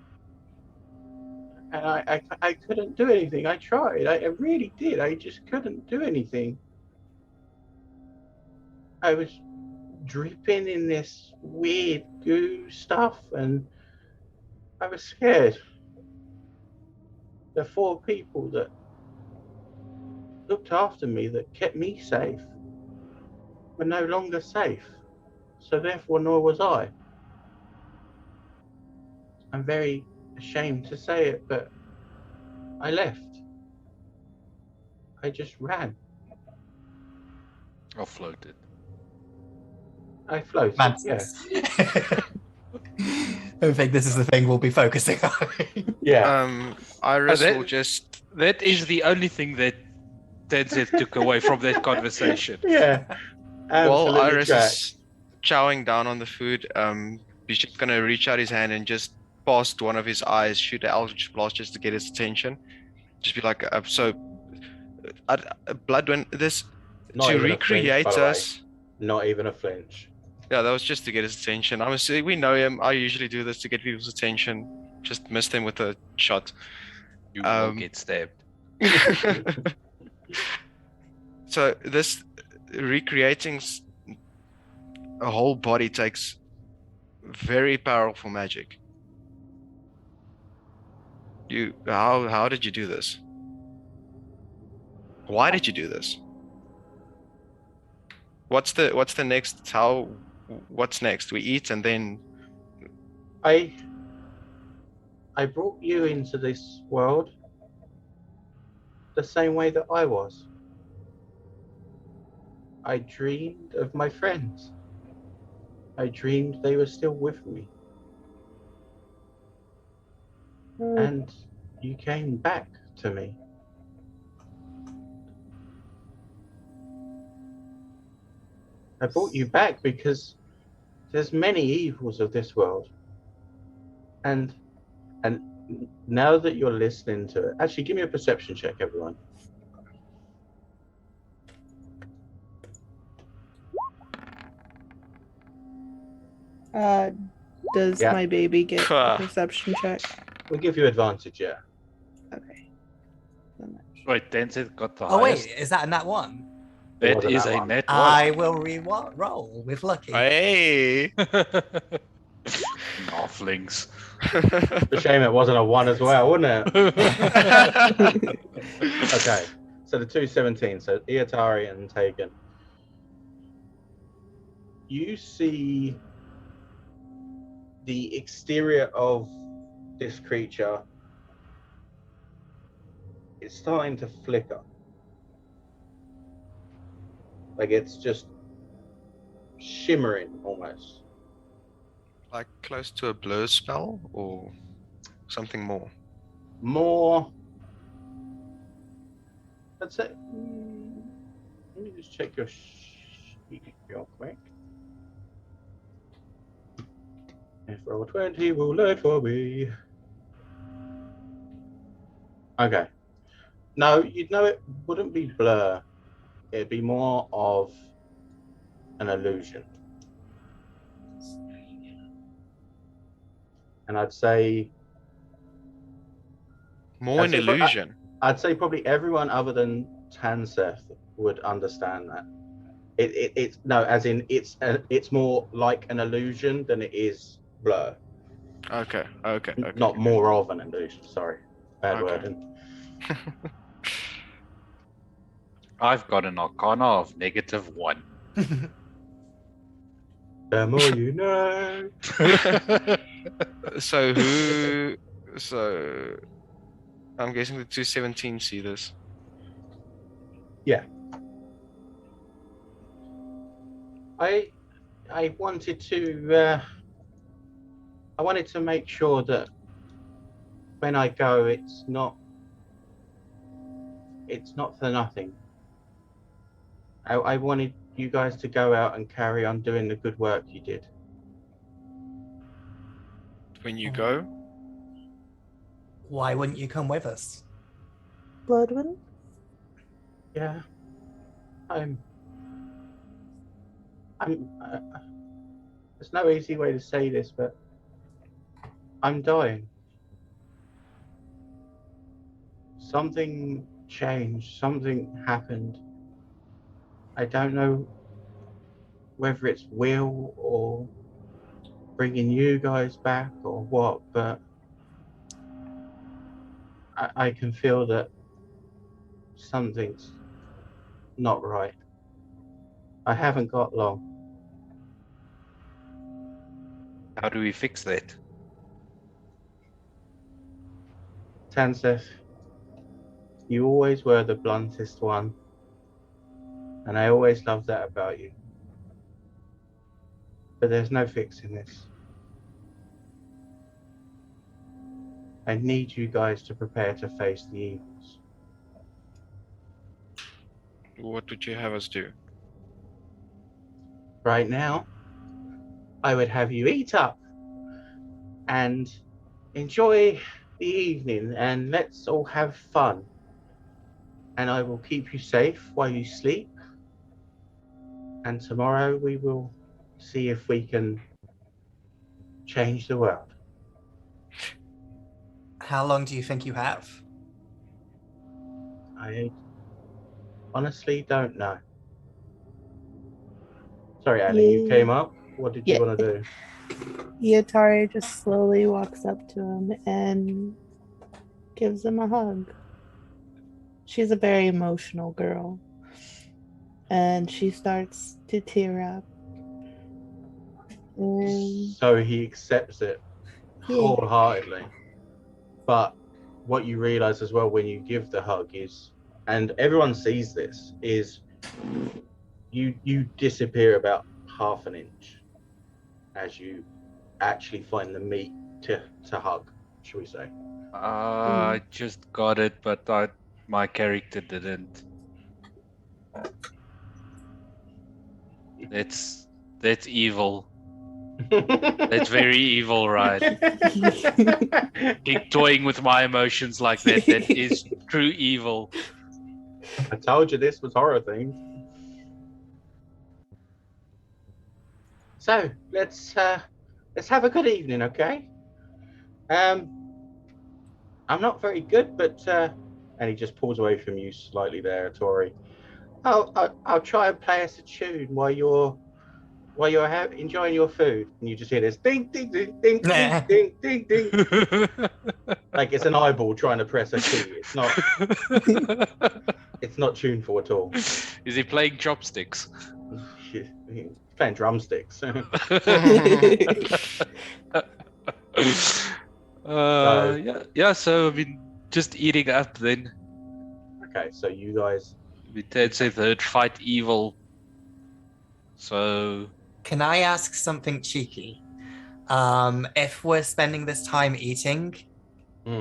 And I couldn't do anything. I tried. I really did. I just couldn't do anything. I was dripping in this weird goo stuff, and I was scared. The 4 people that looked after me, that kept me safe, were no longer safe. So therefore, nor was I. I'm very ashamed to say it, but I left. I just ran. Or floated. I floated. Yeah. Mantis. I think this is the thing we'll be focusing on. Yeah. Iris that- will just. That is the only thing that Tenzeth took away from that conversation. Yeah. While Absolutely Iris track. is chowing down on the food, he's just gonna reach out his hand and just past one of his eyes, shoot an eldritch blast just to get his attention. Just be like, Bloodwind, this Not to even a flinch, by recreate the way. us. Not even a flinch. Yeah, that was just to get his attention. I'm assuming we know him. I usually do this to get people's attention. Just missed him with a shot. You will get stabbed. So this recreating a whole body takes very powerful magic. How did you do this? Why did you do this? What's the next what's next? We eat and then I brought you into this world the same way that I was. I dreamed of my friends. I dreamed they were still with me. And you came back to me. I brought you back because there's many evils of this world. And now that you're listening to it, actually give me a perception check, everyone. Does Yeah. my baby get a perception check? We'll give you advantage, yeah. Okay. Wait, Tenzeth got the Oh highest. wait, is that a nat one? It That wasn't is that a one. net I will roll with lucky. hey. one. Offlings. It's a shame it wasn't a 1 as well, wouldn't it? Okay, so the 217, so Iatari and Tegan. You see the exterior of this creature is starting to flicker. Like it's just shimmering almost. Like close to a blur spell or something more? More. That's it. Let me just check your sheet real quick. If roll 20 will load for me. Okay. No, you'd know it wouldn't be blur. It'd be more of an illusion. And I'd say More an That's it, but illusion. I'd say probably everyone other than Tanseth would understand that. It's no, as in it's more like an illusion than it is blur. Okay. Not more of an illusion. Sorry, bad Okay. wording. I've got an Arcana of -1. The more you know. So I'm guessing the 217 see this. I wanted to make sure that when I go, it's not for nothing. I wanted you guys to go out and carry on doing the good work you did. When you go, Why wouldn't you come with us? Bloodwind? Yeah, there's no easy way to say this, but I'm dying. Something changed, something happened. I don't know whether it's will or bringing you guys back or what, but I can feel that something's not right. I haven't got long. How do we fix that? Tanseth, you always were the bluntest one. And I always loved that about you. But there's no fixing this. I need you guys to prepare to face the evils. What would you have us do? Right now, I would have you eat up and enjoy the evening and let's all have fun. And I will keep you safe while you sleep. And tomorrow we will see if we can change the world. How long do you think you have? I honestly don't know. Sorry, Annie, you came up. What did you want to do? Yatari just slowly walks up to him and gives him a hug. She's a very emotional girl. And she starts to tear up. And So he accepts it wholeheartedly. But what you realize as well when you give the hug is, and everyone sees this, is you disappear about half an inch as you actually find the meat to hug, shall we say. I just got it, but my character didn't. That's evil. That's very evil, right? Keep toying with my emotions like that. That is true evil. I told you this was horror themed. So let's have a good evening, okay? I'm not very good, but and he just pulls away from you slightly there, Tori. I'll try and play us a tune while you're enjoying your food, and you just hear this ding ding ding ding ding ding ding ding. Like it's an eyeball trying to press a key. It's not tuneful at all. Is he playing chopsticks? He's playing drumsticks. Yeah. So I mean, just eating up then. Okay, so you guys. Ted said they'd fight evil. So. Can I ask something cheeky? If we're spending this time eating,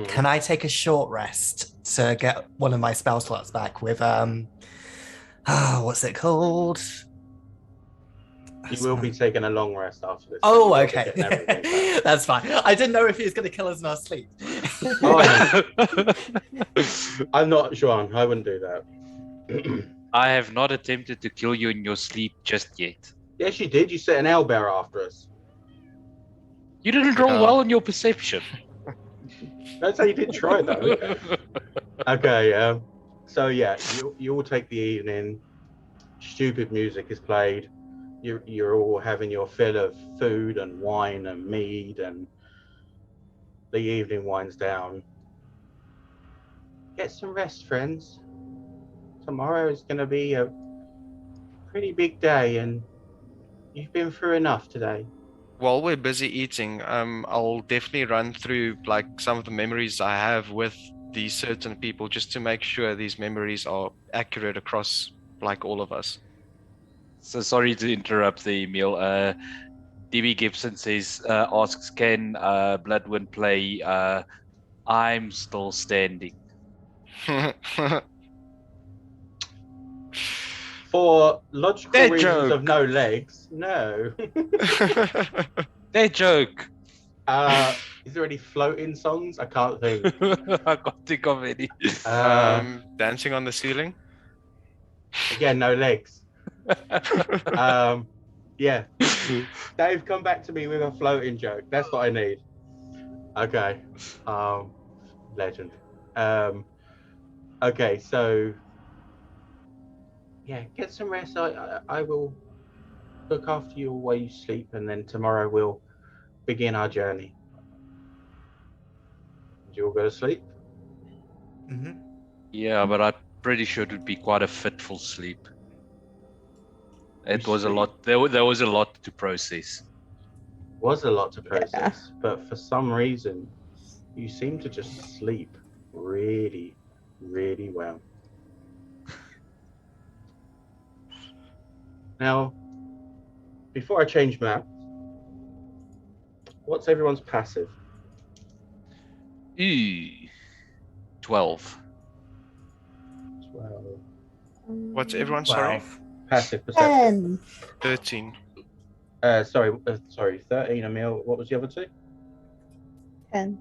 can I take a short rest to get one of my spell slots back with what's it called? You will be taking a long rest after this. Oh, okay. That's fine. I didn't know if he was going to kill us in our sleep. I'm not sure. I wouldn't do that. I have not attempted to kill you in your sleep just yet. Yes, you did. You set an owlbear after us. You didn't roll well on your perception. That's how you didn't try, though. Okay. So yeah, you all take the evening. Stupid music is played. You're all having your fill of food and wine and mead, and the evening winds down. Get some rest, friends. Tomorrow is going to be a pretty big day, and you've been through enough today. While we're busy eating, I'll definitely run through like some of the memories I have with these certain people, just to make sure these memories are accurate across like all of us. So sorry to interrupt the meal. DB Gibson asks, can Bloodwind play I'm Still Standing? For logical reasons of no legs, no. That joke. Is there any floating songs? I can't think. I can't think of any. Dancing on the ceiling. Again, no legs. Yeah. Dave, come back to me with a floating joke. That's what I need. Okay. Legend. Okay, so yeah, get some rest. I will look after you while you sleep, and then tomorrow we'll begin our journey. Did you all go to sleep? Mm-hmm. Yeah, but I'm pretty sure it would be quite a fitful sleep. It was a lot. There was a lot to process. Was a lot to process, but for some reason, you seem to just sleep really, really well. Now, before I change map, what's everyone's passive? Ooh, 12. 12. What's everyone? Sorry, 12. Passive perception. 10. 13. Sorry, 13, Emil. What was the other two? 10.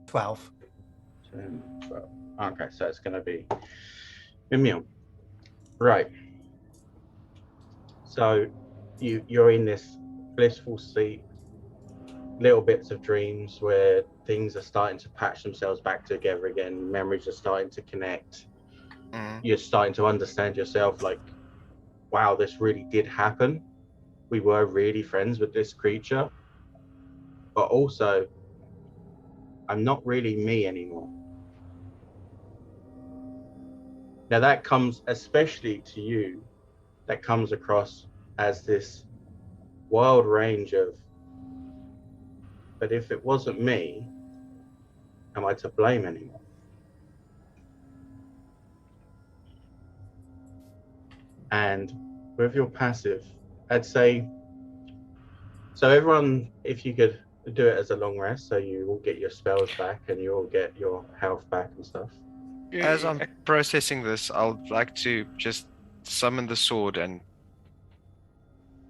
12. 10, 12. Okay, so it's going to be Emil. Right. So you're in this blissful sleep, little bits of dreams where things are starting to patch themselves back together again. Memories are starting to connect. Mm. You're starting to understand yourself like, wow, this really did happen. We were really friends with this creature. But also, I'm not really me anymore. Now that comes especially to you, that comes across as this wild range of, but if it wasn't me, am I to blame anymore? And with your passive, I'd say, so everyone, if you could do it as a long rest, so you will get your spells back and you'll get your health back and stuff. As I'm processing this, I'd like to just summon the sword. And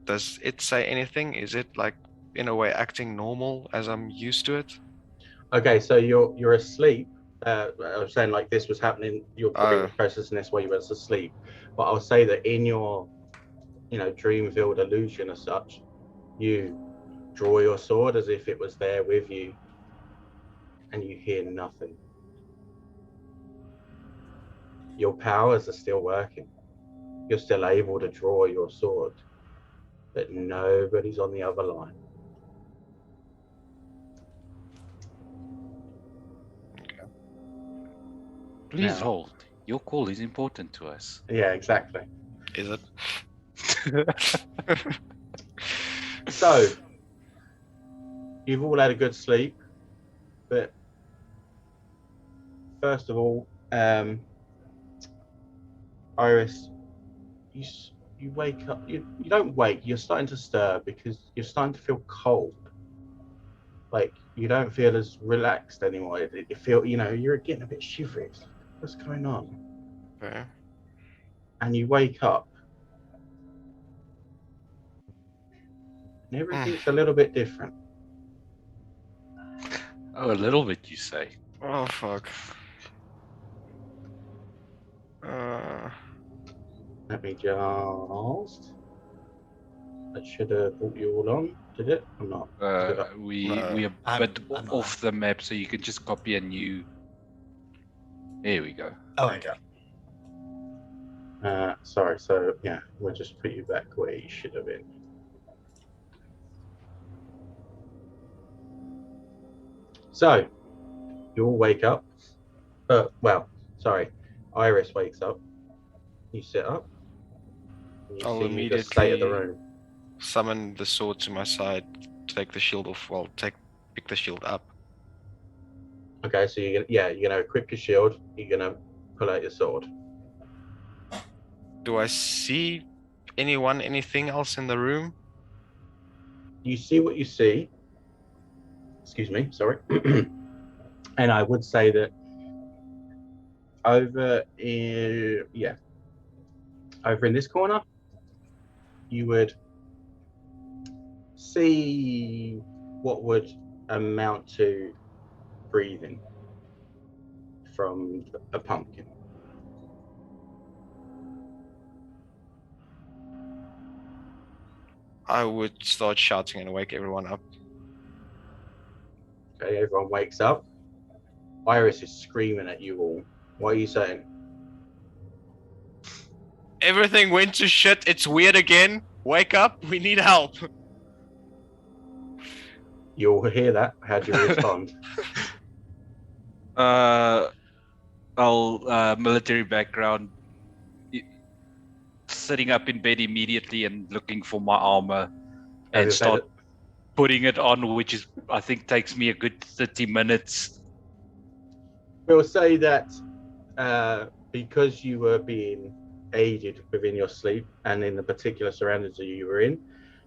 does it say anything? Is it like in a way acting normal as I'm used to it? Okay, so you're asleep. I was saying like this was happening. You're probably Oh. processing this while you were asleep, but I'll say that in your, dream-filled illusion as such, you draw your sword as if it was there with you, and you hear nothing. Your powers are still working. You're still able to draw your sword, but nobody's on the other line. Please Now- hold. Your call is important to us. Yeah, exactly. Is it? So, you've all had a good sleep, but first of all, Iris, you wake up. You don't wake. You're starting to stir because you're starting to feel cold. Like you don't feel as relaxed anymore. You feel, you're getting a bit shivery. It's like, what's going on? Okay. And you wake up, and everything's a little bit different. Oh, a little bit, you say. Oh fuck. Let me just. I should have brought you all on. Did it or not? Did I? We are I'm- a bit I'm not off the map, so you can just copy a new. There we go. Oh, okay. Sorry. So yeah, we'll just put you back where you should have been. So you all wake up. Iris wakes up. You sit up. And you I'll see the state of the immediately- room. Summon the sword to my side, take the shield off. Well, pick the shield up. Okay, so you're gonna equip your shield. You're gonna pull out your sword. Do I see anything else in the room? You see what you see. Excuse me, sorry. And I would say that over in this corner, you would see what would amount to breathing from a pumpkin. I would start shouting and wake everyone up. Okay, everyone wakes up. Iris is screaming at you all. What are you saying? Everything went to shit. It's weird again. Wake up. We need help. You all hear that? How do you respond? Military background. Sitting up in bed immediately and looking for my armor As and I said, start putting it on, which is I think takes me a good 30 minutes. we'll say that because you were being aided within your sleep and in the particular surroundings that you were in,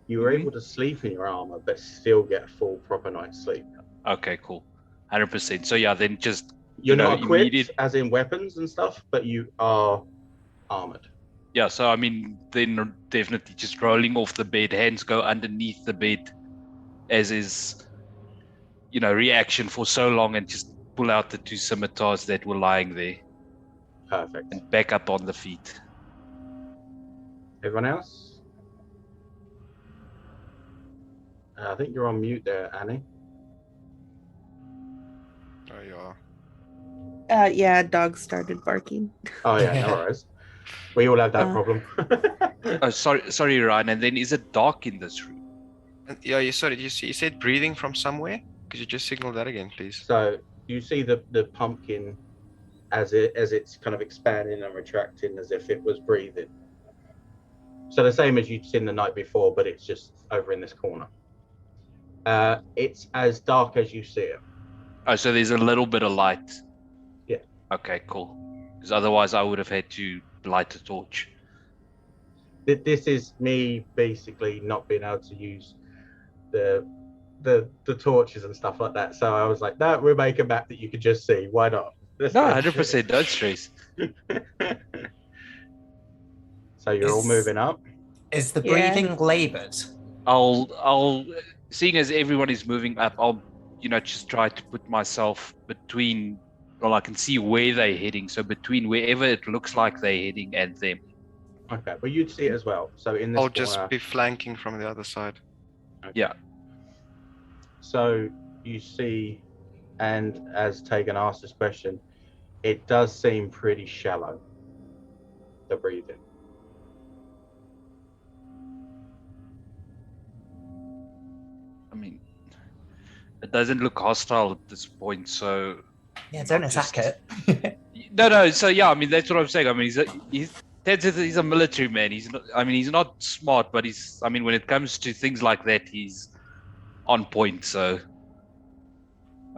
you were Mhm. able to sleep in your armor, but still get a full proper night's sleep. Okay, cool. 100%. So yeah, then just You're know, not equipped, immediate- as in weapons and stuff, but you are armored. yeah. So I mean, then definitely just rolling off the bed, hands go underneath the bed, as is, reaction for so long, and just pull out the 2 scimitars that were lying there Perfect. and back up on the feet. Everyone else? I think you're on mute there, Annie. Oh, yeah. Yeah, dog started barking. Oh yeah, no worries. We all have that Uh, problem. Oh, sorry, Ryan. And then is it dark in this room? Yeah, you said breathing from somewhere? Could you just signal that again, please? So you see the pumpkin as it's kind of expanding and retracting as if it was breathing. So the same as you'd seen the night before, but it's just over in this corner. It's as dark as you see it. Oh, so there's a little bit of light. Yeah. Okay, cool. Because otherwise I would have had to light a torch. This is me basically not being able to use the torches and stuff like that. So I was like, no, we'll make a map that you could just see. Why not? No, 100%. Don't stress. So you're all moving up. Is the Yeah. breathing labored? I'll seeing as everyone is moving up, I'll just try to put myself between, well, I can see where they're heading, so between wherever it looks like they're heading and them. Okay, well you'd see it as well. So in this I'll corner, just be flanking from the other side. Yeah. So you see, and as Tegan asked this question, it does seem pretty shallow, the breathing. I mean, it doesn't look hostile at this point, so Yeah, don't I'll attack just- it. no. So yeah, I mean that's what I'm saying. I mean he's a military man. He's not smart, but when it comes to things like that, he's on point. So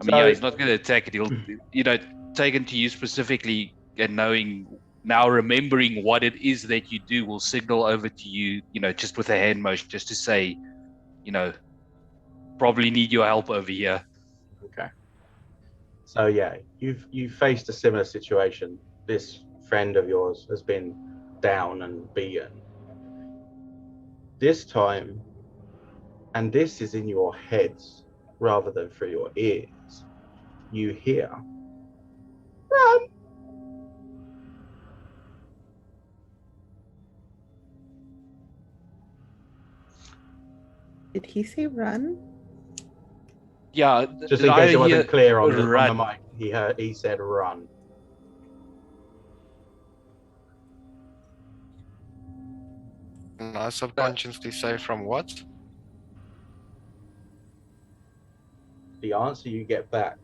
he's not going to attack it. He'll taken to you specifically, and remembering what it is that you do, will signal over to you, just with a hand motion, just to say, probably need your help over here. Okay. So yeah, you've faced a similar situation. This friend of yours has been down and beaten. This time, and this is in your heads rather than through your ears, you hear, "Run!" Did he say run? Yeah, Just in case it wasn't clear on the run. mic, he said run. And I subconsciously say from what? The answer you get back,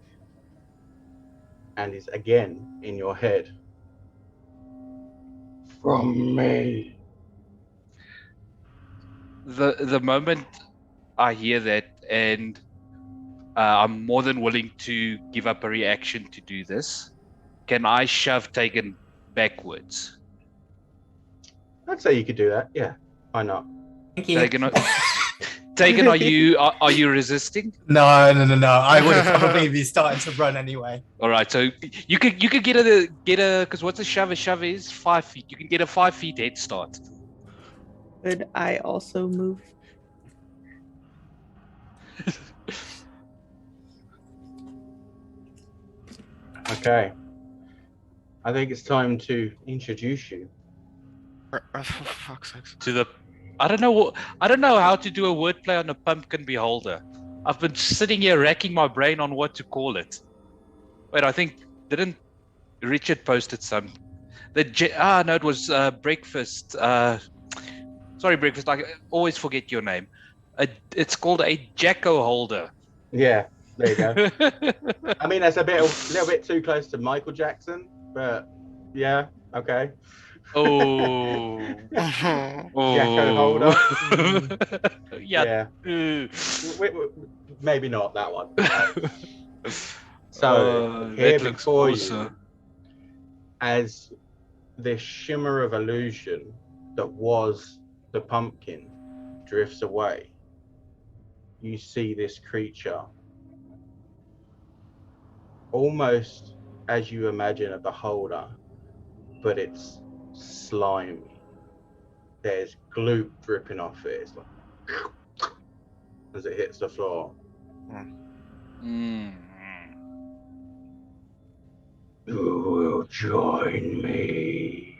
and is again in your head, from me. The moment I hear that, and I'm more than willing to give up a reaction to do this, can I shove Tegan backwards? I'd say you could do that. Yeah, why not? Thank you. Tegan, are you resisting? No. I would probably be starting to run anyway. All right, so you could get a because what's a shove? A shove is 5 feet. You can get a 5 feet head start. Could I also move? Okay. I think it's time to introduce you. For fuck's sakes. To the, I don't know how to do a wordplay on a pumpkin beholder. I've been sitting here racking my brain on what to call it. Wait, I think didn't Richard posted some? No, it was breakfast. Sorry, breakfast. I always forget your name. It's called a Jacko holder. Yeah, there you go. I mean, that's a little bit too close to Michael Jackson, but yeah, okay. Oh. Jacko holder. Yeah. Maybe not that one. So here that looks before awesome. you, as this shimmer of illusion that was the pumpkin drifts away, you see this creature almost as you imagine a beholder, but it's slimy. There's gloop dripping off it. It's like as it hits the floor. Mm. You will join me.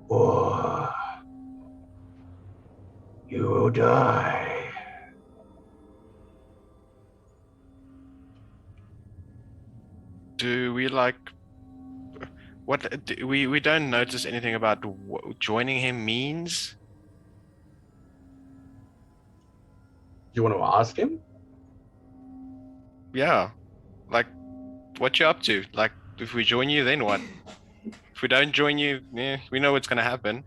Or you will die. Do we like what we don't notice anything about what joining him means? Do you want to ask him? Yeah. Like what you up to? Like if we join you, then what? If we don't join you, we know what's gonna happen.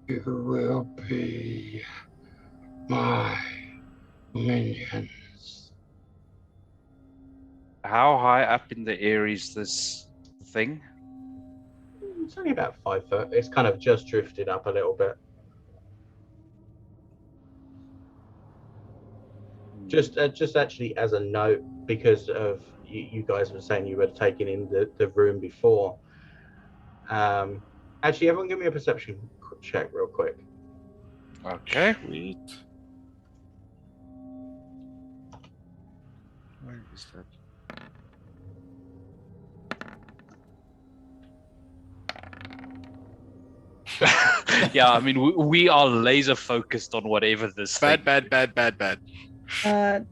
You will be my minions. How high up in the air is this thing? It's only about 5 foot. It's kind of just drifted up a little bit. Just actually as a note, because of you guys were saying you were taking in the room before. Actually, everyone give me a perception check real quick. Okay. Sweet. Where is that? Yeah, I mean, we are laser focused on whatever this thing. Bad.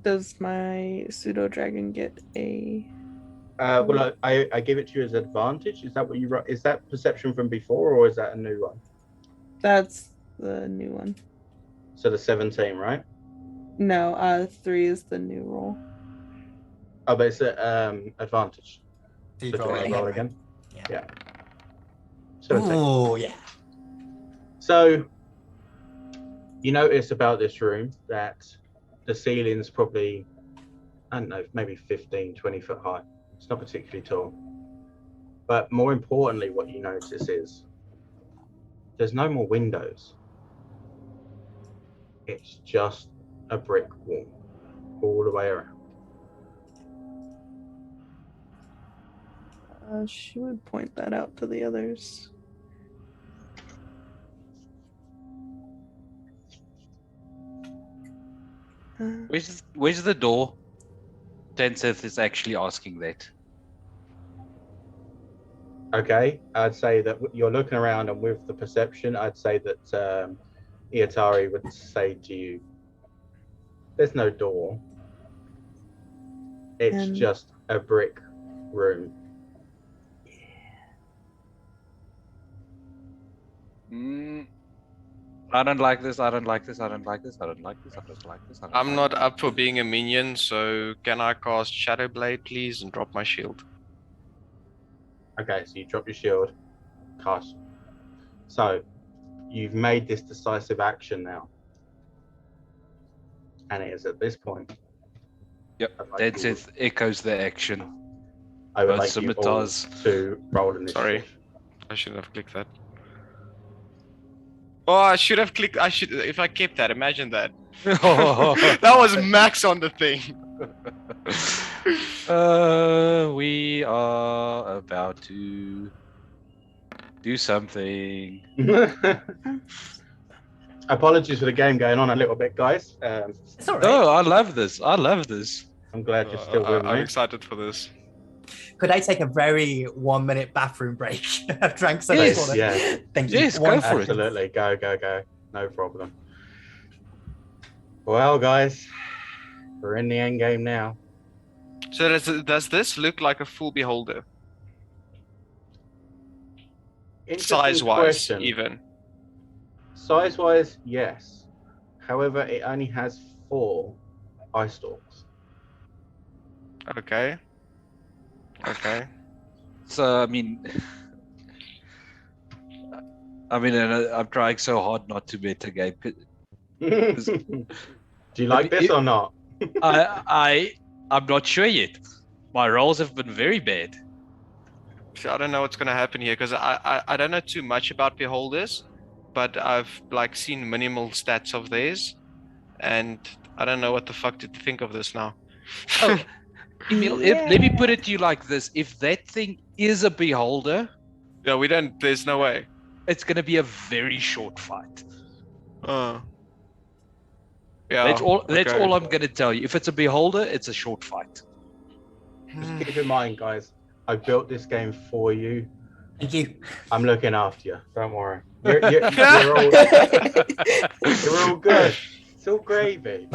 Does my pseudo dragon get a? Well, I give it to you as advantage. Is that what you wrote? Is that perception from before, or is that a new one? That's the new one. So the 17, right? No, 3 is the new roll. Oh, but it's advantage. Do you So do you roll want it to roll again? again? Yeah. 17. Oh yeah. So you notice about this room that the ceiling's probably, I don't know, maybe 15, 20 foot high. It's not particularly tall. But more importantly, what you notice is there's no more windows. It's just a brick wall all the way around. She would point that out to the others. Where's the door? Tenseth is actually asking that. Okay, I'd say that you're looking around, and with the perception, I'd say that Iatari would say to you, there's no door. It's And- just a brick room. I don't like this. I don't like this. I don't like this. I don't like this. I don't like this. I'm not up for being a minion, so can I cast Shadow Blade, please, and drop my shield? Okay, so you drop your shield, cast. So you've made this decisive action now. And it is at this point. Yep. I'd like you- Tenseth echoes the action. I would both like you all scimitars. to roll initiative. Sorry. I shouldn't have clicked that. Oh, I should have clicked. If I kept that, imagine that. That was max on the thing. We are about to do something. Apologies for the game going on a little bit, guys. It's all right. Oh, I love this. I love this. I'm glad you're still with I'm me. excited for this. Could I take a very 1 minute bathroom break? I've drank so Yes, much water. yeah. Thank you. Yes, go One for it. second. Absolutely. Go. No problem. Well, guys, we're in the end game now. So does this look like a full beholder? Interesting Size-wise, question. even. Size-wise, yes. However, it only has 4 eye stalks. Okay. So, I mean, I'm trying so hard not to metagame. Do you like this or not? I'm not sure yet. My rolls have been very bad. I don't know what's gonna happen here because I don't know too much about beholders, but I've like seen minimal stats of theirs, and I don't know what the fuck to think of this now. Oh, Emil, let me put it to you like this: if that thing is a beholder, Yeah, we don't. There's no way. it's going to be a very short fight. Yeah. That's all. That's okay. all I'm going to tell you. If it's a beholder, it's a short fight. Just keep in mind, guys, I built this game for you. Thank you. I'm looking after you. Don't worry. You're all good. It's all gravy.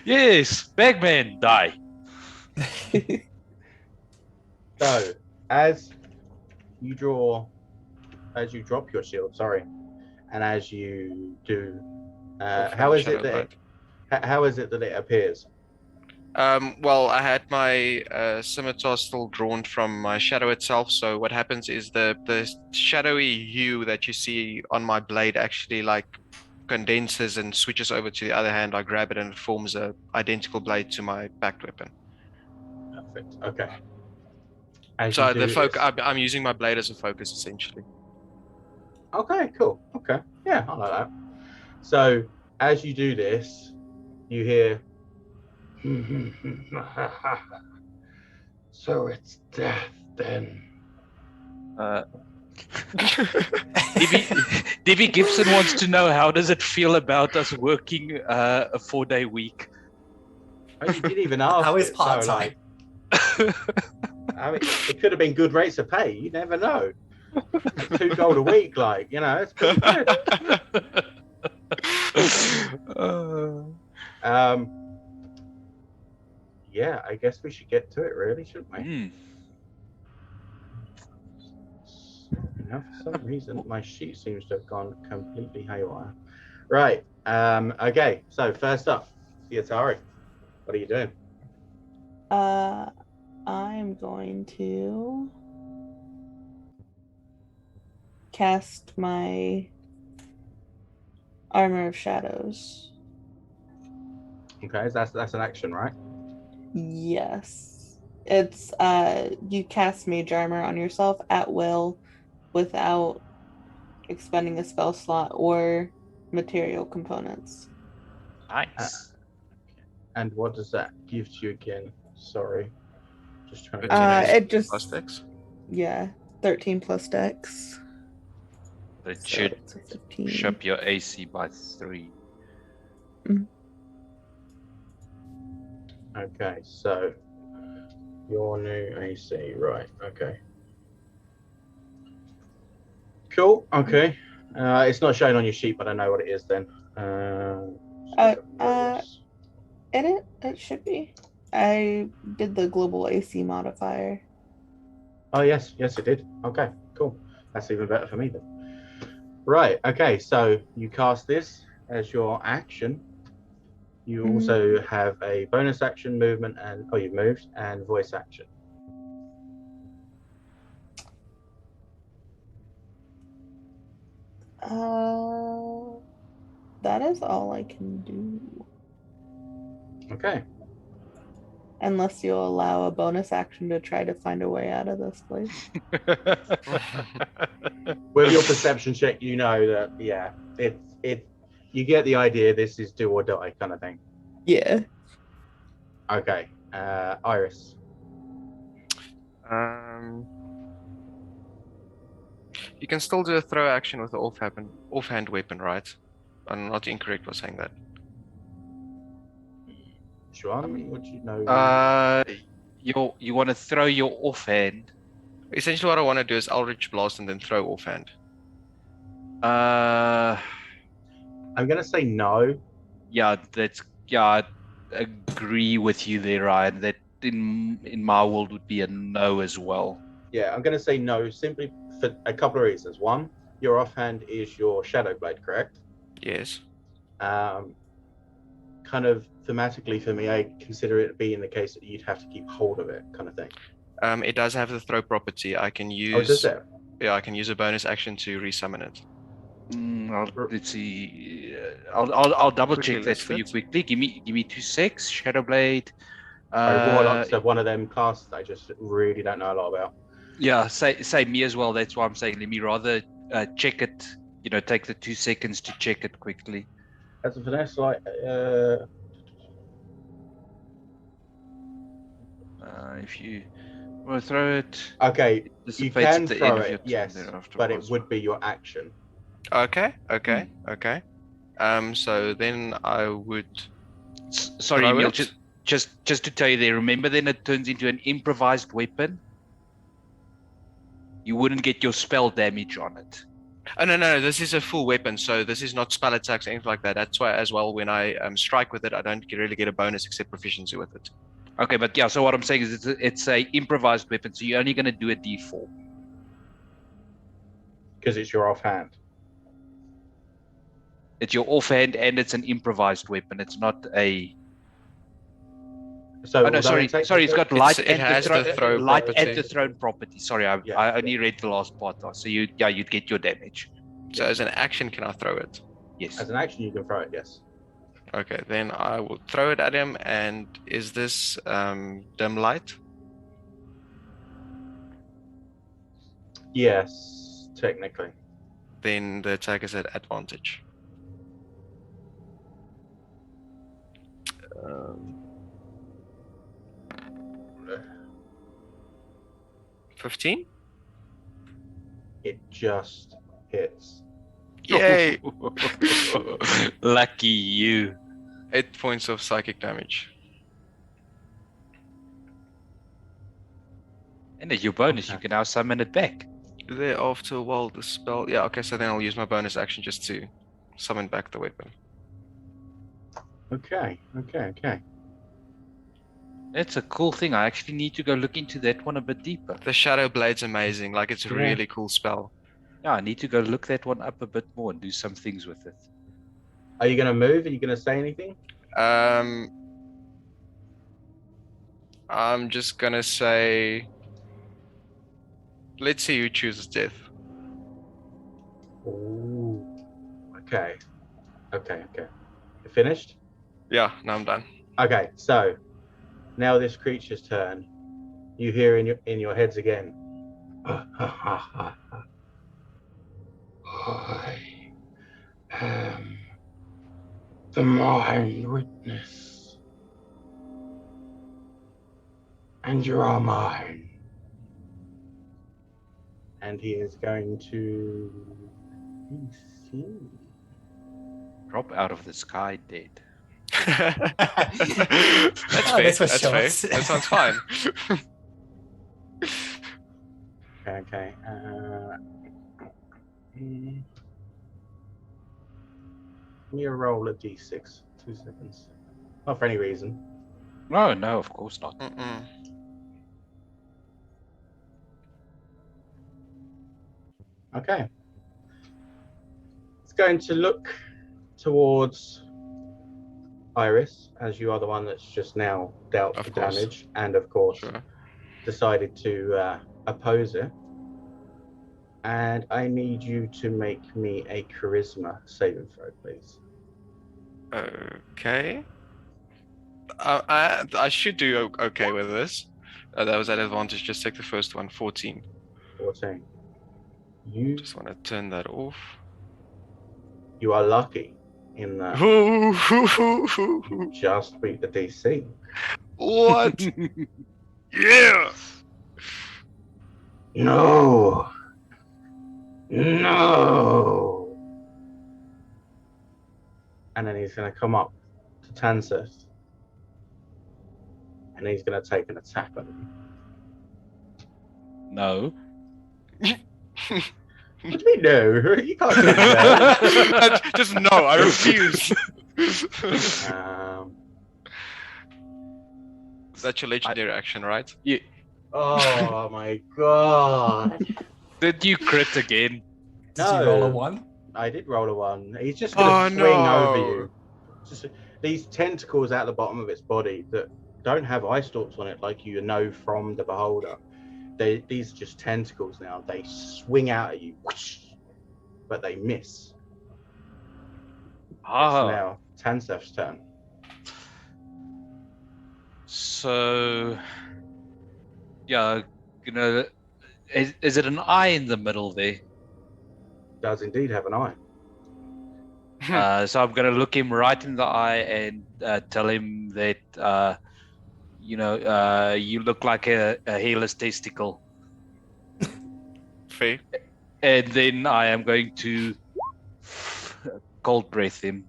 Yes, Bagman, die. So, as you drop your shield, and as you do, how is it that it appears? Well, I had my scimitar still drawn from my shadow itself. So what happens is the shadowy hue that you see on my blade actually like condenses and switches over to the other hand. I grab it and it forms a identical blade to my backed weapon. Perfect. Okay. So the focus, I'm using my blade as a focus essentially. Okay, cool. Okay. Yeah, I like that. So as you do this, you hear So it's death then. Debbie Gibson wants to know, how does it feel about us working a 4-day week? Oh, you didn't even ask. How is it, part-time? So, like, I mean, it could have been good rates of pay. You never know. $2 a week, like, you know, it's pretty good. Yeah, I guess we should get to it, really, shouldn't we? Now, for some reason, my sheet seems to have gone completely haywire. Right. Okay. So first up, Yatari, what are you doing? I'm going to cast my Armor of Shadows. Okay, that's an action, right? Yes. It's you cast Mage Armor on yourself at will without expending a spell slot or material components. Nice. And what does that give to you again? Sorry. Just trying to It just plus dex. Yeah, 13 plus dex. It So should it's a 15. push up your AC by 3. Okay, so your new AC, right? Okay. Cool. Okay. It's not shown on your sheet, but I know what it is then. It should be. I did the global AC modifier. Oh yes, it did. Okay, cool. That's even better for me then. Right. Okay. So you cast this as your action. You also have a bonus action, movement, and you've moved, and voice action. That is all I can do. Okay. Unless you'll allow a bonus action to try to find a way out of this place. With your perception check, you know that you get the idea. This is do or die kind of thing. Yeah. Okay. Iris. You can still do a throw action with the offhand weapon, right? I'm not incorrect for saying that. Shuan, what do you know? You want to throw your offhand? Essentially, what I want to do is Eldritch Blast and then throw offhand. I'm gonna say no. Yeah, I agree with you there, Ryan. That in my world would be a no as well. Yeah, I'm gonna say no simply for a couple of reasons. One, your offhand is your Shadow Blade, correct? Yes. Kind of thematically for me, I consider it being the case that you'd have to keep hold of it, kind of thing. It does have the throw property. I can use. Oh, does it? Yeah, I can use a bonus action to resummon it. Let's see. I'll double check Quickly that for you list quickly. Give me 2 secs. Shadow Blade. Warlocks are one of them classes I just really don't know a lot about. Yeah, say me as well. That's why I'm saying let me rather check it. Take the 2 seconds to check it quickly. As a finesse, like If you want to throw it, okay, it you dissipates can at the throw end of your it, turn yes, thereafter. but it would be your action. Okay. So then I would Sorry, throw Emil. it. Just to tell you there. Remember, then it turns into an improvised weapon. You wouldn't get your spell damage on it. Oh no, this is a full weapon, so this is not spell attacks or anything like that. That's why as well when I strike with it, I don't really get a bonus except proficiency with it. Okay, but yeah. So what I'm saying is it's a improvised weapon. So you're only going to do a D4 because it's your offhand. It's your offhand, and it's an improvised weapon. It's not a. So Oh no, sorry. It's got light it and has the throw light property. and the thrown property. Sorry, I only read the last part. So you'd get your damage. So as an action, can I throw it? Yes. As an action, you can throw it. Yes. Okay, then I will throw it at him. And is this dim light? Yes, technically. Then the attack is at advantage. 15? It just hits. Yay! Lucky you. 8 points of psychic damage. And as your bonus, you can now summon it back. Thereafter, while the spell... Yeah, okay, so then I'll use my bonus action just to summon back the weapon. Okay. That's a cool thing. I actually need to go look into that one a bit deeper. The Shadow Blade's amazing. Like, it's a Yeah. really cool spell. Yeah, I need to go look that one up a bit more and do some things with it. Are you going to move? Are you going to say anything? I'm just gonna say... Let's see who chooses death. Ooh. Okay. You finished? Yeah, now I'm done. Okay, so now this creature's turn. You hear in your heads again. I am the mind witness, and you are mine. And he is going to Drop out of the sky dead. That's Oh, fair. this was That's short. fair. That sounds fine. Okay. Give me a roll of d6. 2 seconds. Not for any reason. No, of course not. Mm-mm. Okay. It's going to look towards Iris, as you are the one that's just now dealt Of the course. damage, and of course Sure. decided to oppose it. And I need you to make me a charisma saving throw, please. Okay. I should do okay with this. That was at advantage. Just take the first one. 14. 14. You Just want to turn that off. are lucky in that you just beat the DC. What? Yeah. No. And then he's going to come up to Tanseth. And he's going to take an attack on you. No. What do you mean, no? You can't do that. Just no. I refuse. That's your legendary action, right? Yeah. Oh my god. Did you crit again? Did you roll a 1? I did roll a 1. He's just going to swing over you. Just these tentacles out the bottom of its body that don't have eye stalks on it like you know from the Beholder. These are just tentacles now. They swing out at you, whoosh, but they miss. It's now Tanseth's turn. So, yeah, Is it an eye in the middle there? Does indeed have an eye. So I'm gonna look him right in the eye and tell him that you look like a hairless testicle. Fair. And then I am going to cold breath him.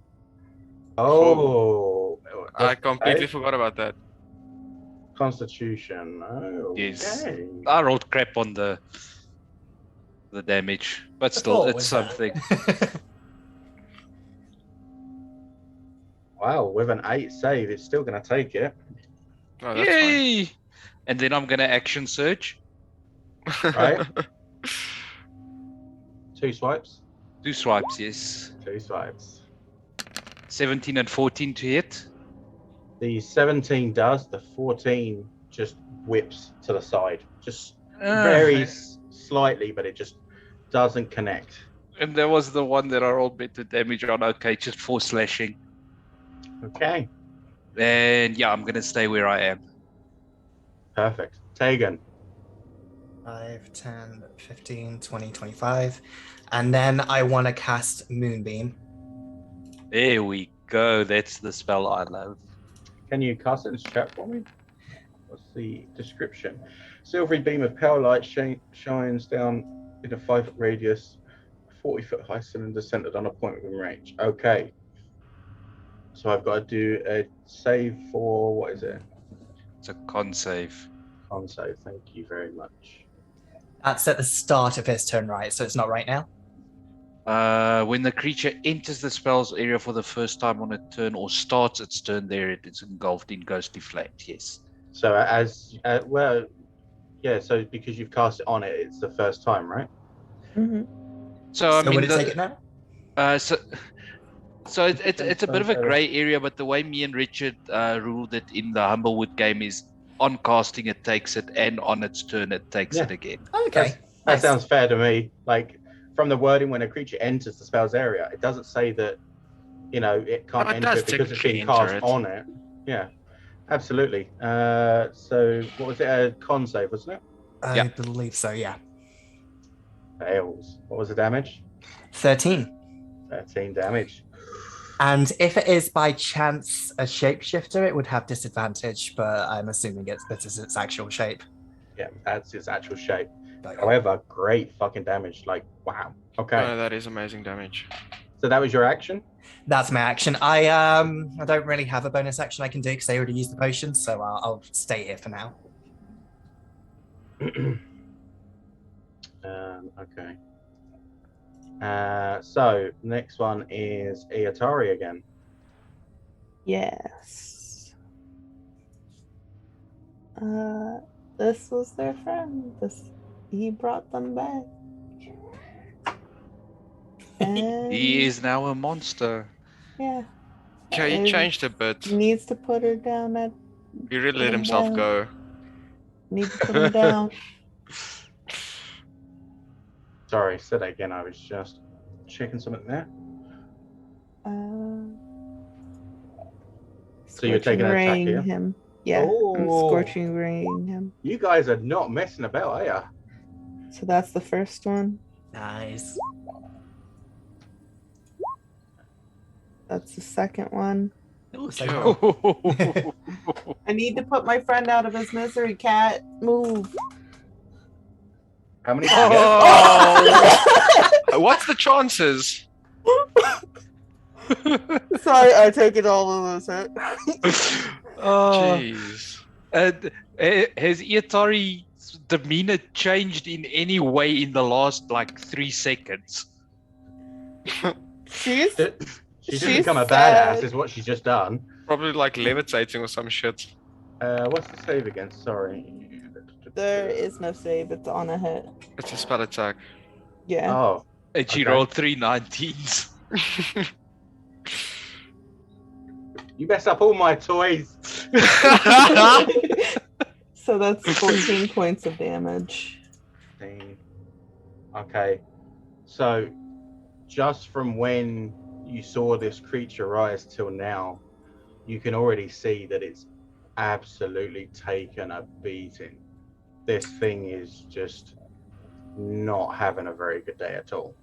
Oh, I completely okay. forgot about that. Constitution. Okay. Yes. I rolled crap on the damage, but The still, thought it's was something. Wow, with an 8 save, it's still going to take it. Oh, that's fine. Yay! And then I'm gonna action surge. Right. 2 swipes. 2 swipes, yes. 2 swipes. 17 and 14 to hit. The 17 does. The 14 just whips to the side. Just very slightly, but it just doesn't connect. And there was the one that I rolled better damage on. Okay, just 4 slashing. Okay. And yeah, I'm gonna stay where I am. Perfect. Tegan. 5, 10, 15, 20, 25. And then I want to cast Moonbeam. There we go. That's the spell I love. Can you cast it in this chat for me? What's the description? Silvery beam of power light shines down in a 5-foot radius, 40-foot high cylinder centered on a point within range. Okay. So I've got to do a save for, what is it? It's a con save. Con save. Thank you very much. That's at the start of his turn, right? So it's not right now? When the creature enters the spell's area for the first time on a turn or starts its turn there, it is engulfed in ghostly flames. Yes. So so because you've cast it on it, it's the first time, right? Mm-hmm. So I So mean, would it take it now? So it's a bit of a grey area, but the way me and Richard ruled it in the Humblewood game is on casting it takes it, and on its turn it takes it again. Okay. That Nice. sounds fair to me. Like, from the wording, when a creature enters the spell's area, it doesn't say that, it can't Oh, it enter does it because it's being technically enter cast it. on it. Yeah, absolutely. So what was it? A con save, wasn't it? I believe so, yeah. Fails. What was the damage? 13 13. damage. And if it is by chance a shapeshifter, it would have disadvantage, but I'm assuming this is its actual shape. Yeah, that's its actual shape. Like, However, great fucking damage. Like, wow. Okay. Oh, that is amazing damage. So that was your action? that's my action. I don't really have a bonus action I can do because I already used the potion, so I'll stay here for now. Okay. So next one is Iatari again. Yes. This was their friend. He brought them back. And He is now a monster. yeah. Okay, he changed a bit. He needs to put her down at He really let himself go. need to put him down. Sorry, say that again. I was just checking something there. So you're taking an attack Scorching here? him. Yeah, I'm Oh. scorching raying him. You guys are not messing about, are ya? So that's the first one. Nice. That's the second one. Ooh, Yo. I need to put my friend out of his misery, cat. Move. How many? Oh! What's the chances? Sorry, I take it all in this hit. Jeez. Has Iatari's demeanor changed in any way in the last 3 seconds? She's She's just She's become a sad. badass, is what she's just done. Probably like levitating or some shit. What's the save again? Sorry. there is no save. It's on a hit. It's a spell attack. Yeah. Oh, And she Okay. rolled 3 19s. you messed up all my toys. So that's 14 points of damage. Okay. So, just from when you saw this creature rise till now, you can already see that it's absolutely taken a beating. This thing is just not having a very good day at all.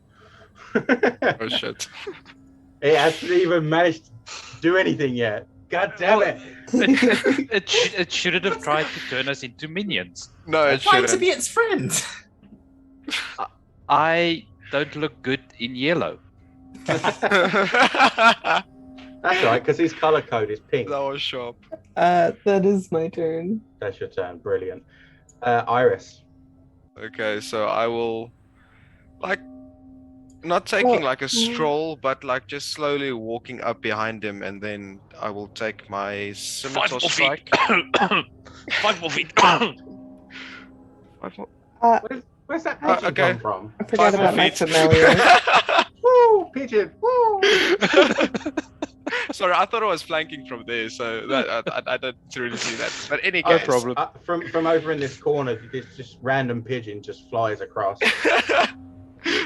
Oh shit. It hasn't even managed to do anything yet. God damn it! It shouldn't have tried to turn us into minions. No, it Trying to shouldn't. be its friend. I don't look good in yellow. That's right, because his color code is pink. That was sharp. That is my turn. That's your turn. Brilliant. Iris. Okay, so I will, like, not taking Well, like a stroll, but like just slowly walking up behind him, and then I will take my scimitar 5 more strike. feet. 5 more feet. 5 more. Where's that pigeon okay. come from? I forgot 5 more about my feet. familiar. Woo, pigeon! Woo! Sorry, I thought I was flanking from there, so that I didn't really see that. But any No case, problem. From over in this corner, this just random pigeon just flies across.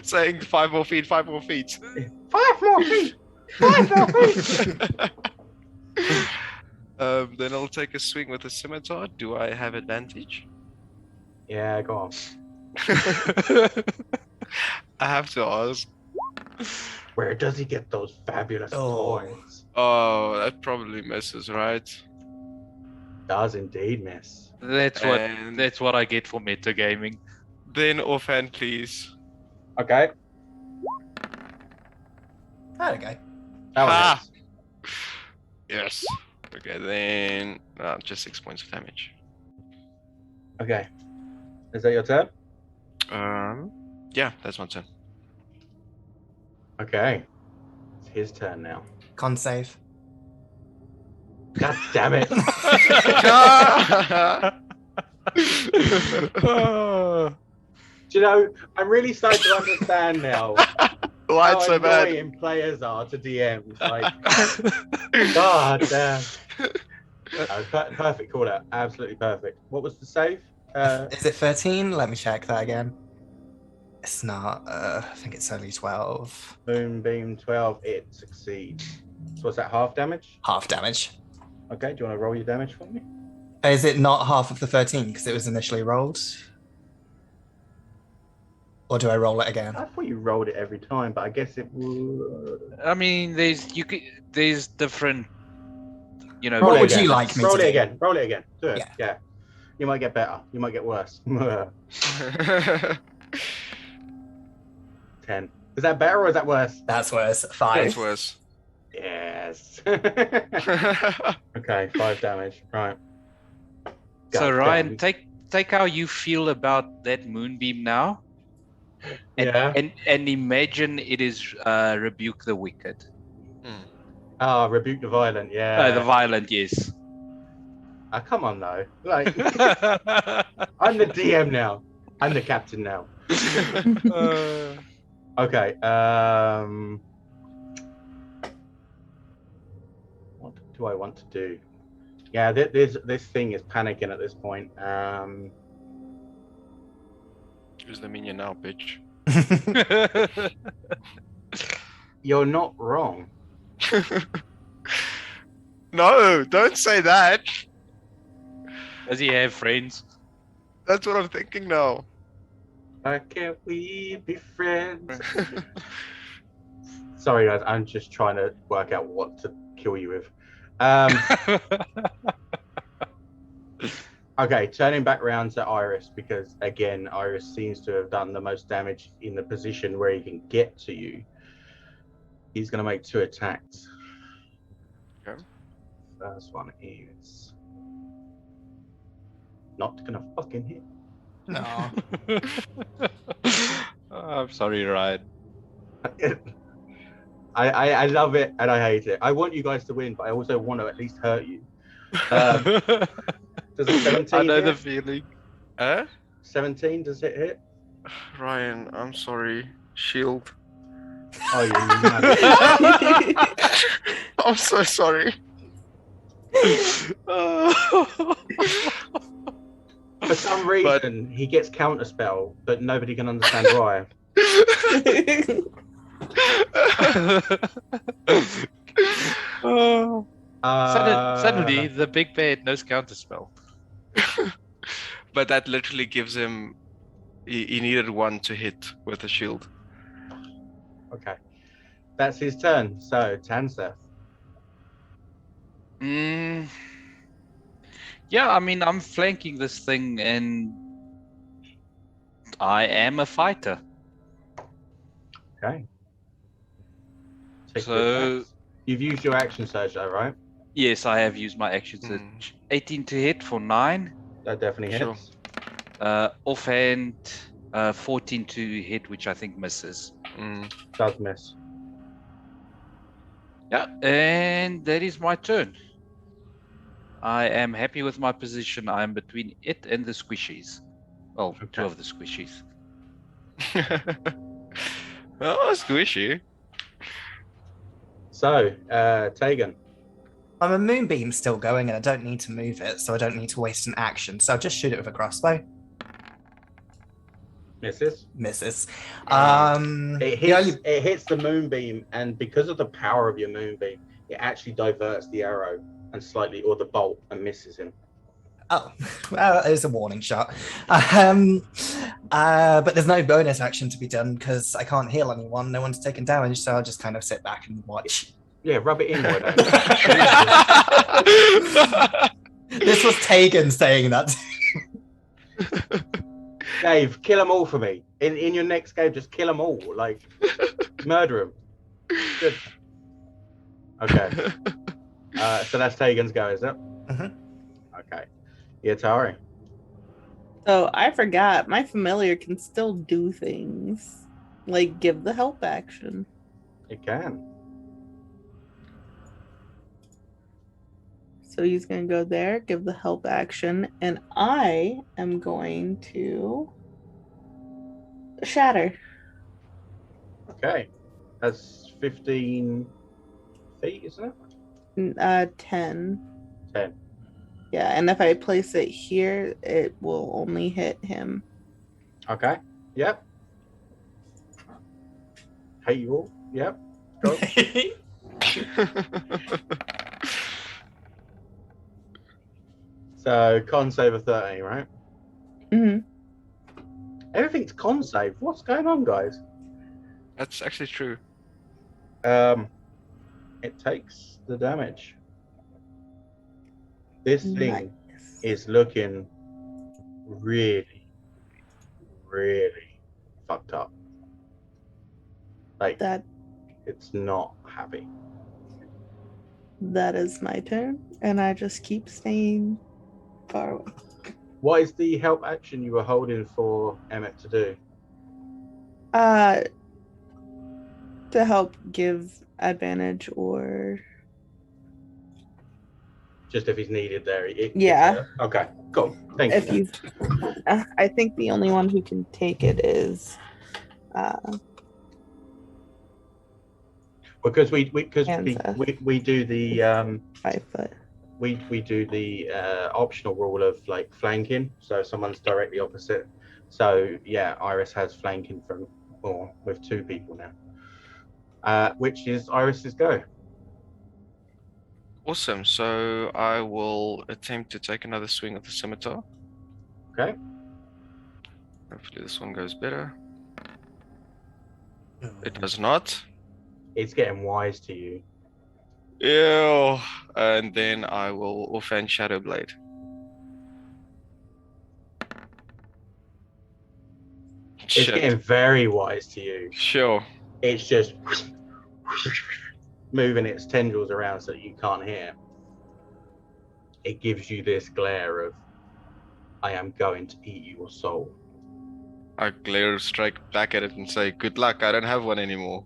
saying 5 more feet, 5 more feet. 5 more feet! 5 more feet! Then I'll take a swing with a scimitar. Do I have advantage? Yeah, go on. I have to ask. Where does he get those fabulous Oh. coins? Oh, that probably misses, right? Does indeed miss. That's And- what I get for metagaming. Then offhand, please. Okay. There we go. That one Ha! hits. Yes. Okay, then just 6 points of damage. Okay. Is that your turn? Yeah, that's my turn. Okay. It's his turn now. Con save. God damn it. Do you know, I'm really starting to understand now Why how it's so bad? annoying players are to DMs. Like, God damn. Perfect call out. Absolutely perfect. What was the save? Is it 13? Let me check that again. It's not. I think it's only 12. Moonbeam 12. It succeeds. So what's that, half damage? Half damage. Okay, do you want to roll your damage for me? Is it not half of the 13 because it was initially rolled? Or do I roll it again? I thought you rolled it every time, but I guess it would. I mean, there's different, you know. Roll What it would again. you like me roll to it do? again. Roll it again. Do it. Yeah. Yeah. You might get better. You might get worse. 10. Is that better or is that worse? That's worse. That's 5. worse. Yes. Okay, 5 damage. Right. So God Ryan, damn. take how you feel about that moonbeam now, and Yeah. and imagine it is rebuke the wicked. Rebuke the violent. Yeah. The violent, yes. Come on, though. Like, I'm the DM now. I'm the captain now. Okay. What do I want to do? Yeah, this thing is panicking at this point. Who's the minion now, bitch? You're not wrong. No, don't say that. Does he have friends? That's what I'm thinking now. Why can't we be friends? Sorry, guys. I'm just trying to work out what to kill you with. Okay, turning back around to Iris, because again, Iris seems to have done the most damage in the position where he can get to you. He's going to make 2 attacks. Okay. First one is not going to fucking hit. No. I'm sorry, Ryan. I love it and I hate it. I want you guys to win, but I also want to at least hurt you. Does a 17 I know hit? the feeling. 17, does it hit? Ryan, I'm sorry. Shield. Oh, you mad. I'm so sorry. For some reason, he gets counterspell, but nobody can understand why. Suddenly, the big bad knows counterspell. But that literally gives him He needed one to hit with the shield. Okay. That's his turn. So, Tanseth. Yeah, I mean, I'm flanking this thing, and I am a fighter. Okay. Take So- your attacks. You've used your action surge, though, right? Yes, I have used my action surge. 18 to hit for 9. That definitely Sure. hits. Offhand, 14 to hit, which I think misses. Does miss. Yeah, and that is my turn. I am happy with my position. I am between it and the squishies. Well, Okay. 2 of the squishies. Oh, squishy. So, Tegan. I'm a moonbeam still going, and I don't need to move it, so I don't need to waste an action. So I'll just shoot it with a crossbow. Misses. Misses. It the only- hits the moonbeam, and because of the power of your moonbeam, it actually diverts the arrow and slightly, or the bolt, and misses him. Oh, well, it was a warning shot. But there's no bonus action to be done because I can't heal anyone. No one's taken damage, so I'll just kind of sit back and watch. Yeah, rub it in, why don't you? This was Tegan saying that. Dave, kill them all for me. In your next game, just kill them all. Like, murder them. Good. Okay. So that's Tegan's go, is it? Mhm. Okay. Yeah, Tari. So I forgot my familiar can still do things. Like give the help action. It can. So he's gonna go there, give the help action, and I am going to shatter. Okay. That's 15 feet, isn't it? 10. 10. Yeah, and if I place it here, it will only hit him. Okay. Yep. Hey, you all. Yep. Go. So, con save of 13, right? Hmm. Everything's con save. What's going on, guys? That's actually true. It takes the damage. This thing is looking really, really fucked up. Like, That it's not happy. is my turn, and I just keep staying far away. What is the help action you were holding for Emmett to do? To help give advantage or Just if he's needed there. Yeah. Okay, cool. Thank if you. you I think the only one who can take it is Because we Kansas. we do the 5 foot. we do the optional rule of like flanking, so someone's directly opposite. So yeah, Iris has flanking from or with 2 people now, which is Iris's go. Awesome. So I will attempt to take another swing of the scimitar. Okay. Hopefully this one goes better. It does not. It's getting wise to you. Ew. And then I will offhand Shadow Blade. It's Shit. getting very wise to you. Sure. It's just moving its tendrils around so that you can't hear. It gives you this glare of, I am going to eat your soul. I glare straight back at it and say, good luck, I don't have one anymore.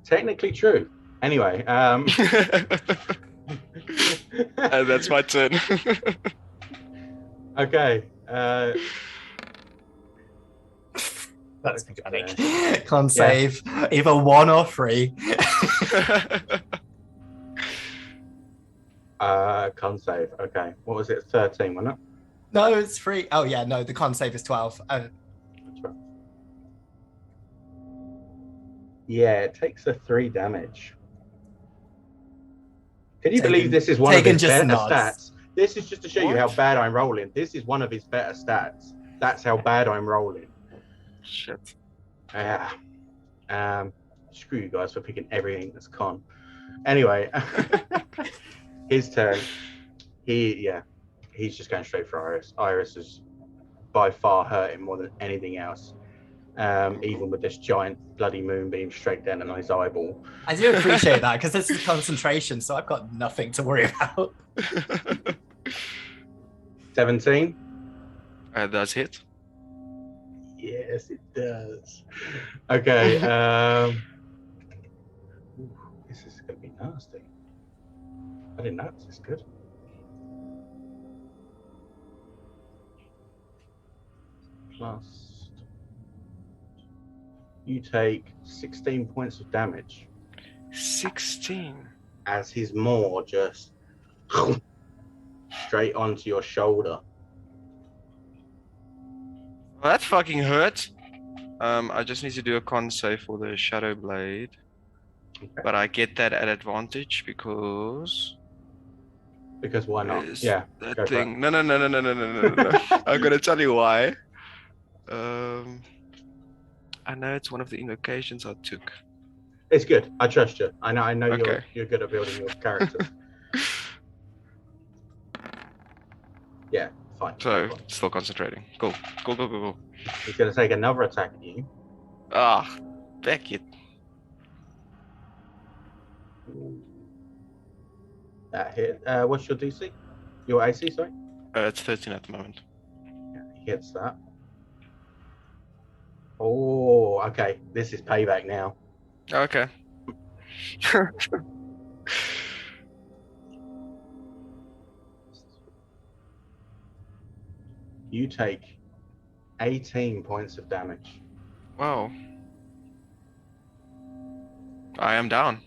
Technically true. Anyway, And that's my turn. okay. That's pathetic. Can't save either 1 or 3. Con save. Okay. What was it? 13, wasn't it? No, it's 3. Oh yeah, no, the con save is 12. That's right. Yeah, it takes a 3 damage. Can you Tegan- believe this is one of Tegan his just better nods. stats? This is just to show you how What? bad I'm rolling. This is one of his better stats. That's how bad I'm rolling. Shit. Yeah. Screw you guys for picking everything that's con. Anyway, his turn. He's just going straight for Iris. Iris is by far hurting more than anything else. Even with this giant bloody moonbeam straight down on his eyeball. I do appreciate that because this is concentration, so I've got nothing to worry about. 17. Does hit. Yes, it does. Okay. This is going to be nasty. I didn't know this is good. Plus, you take 16 points of damage 16. as his maw just straight onto your shoulder. Well, that fucking hurt. I just need to do a con save for the Shadow Blade. Okay. But I get that at advantage because Because why not? is Yeah. that go for thing. No. I'm gonna tell you why. I know it's one of the invocations I took. It's good. I trust you. I know Okay. you're good at building your characters. Yeah, fine. So Fine. still concentrating. Cool. He's going to take another attack at you. Ah, back it. That hit. What's your DC? Your AC, sorry? It's 13 at the moment. Yeah, he hits that. Oh, okay. This is payback now. Okay. You take 18 points of damage. Wow. I am down.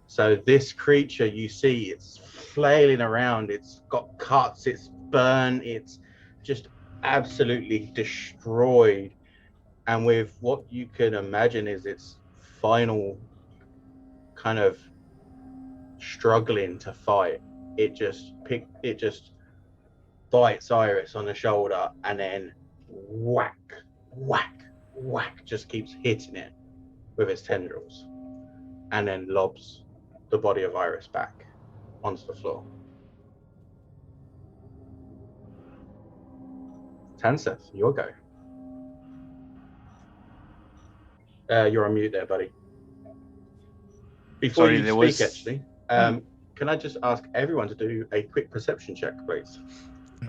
So this creature, you see, it's flailing around. It's got cuts. It's burnt. It's just absolutely destroyed. And with what you can imagine is its final kind of struggling to fight, it just bites Iris on the shoulder and then whack, just keeps hitting it with its tendrils, and then lobs the body of Iris back onto the floor. Tanseth, your go. You're on mute there, buddy. Before Sorry, you there speak, was- actually, can I just ask everyone to do a quick perception check, please?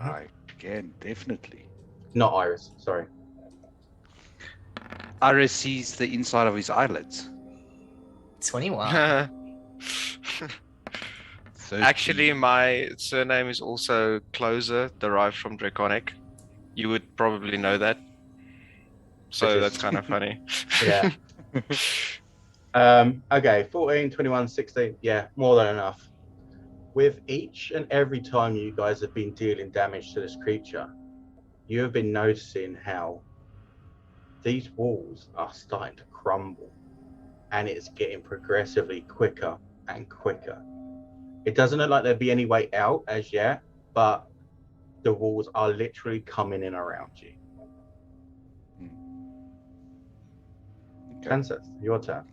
I can, definitely. Not Iris, sorry. Iris sees the inside of his eyelids. 21. 13. Actually, my surname is also Closer, derived from Draconic. You would probably know that. So Which is- that's kind of funny. Yeah. Okay, 14, 21, 16. Yeah, more than enough. With each and every time you guys have been dealing damage to this creature, you have been noticing how these walls are starting to crumble, and it's getting progressively quicker and quicker. It doesn't look like there'd be any way out as yet, but the walls are literally coming in around you. Okay. Kansas, your turn.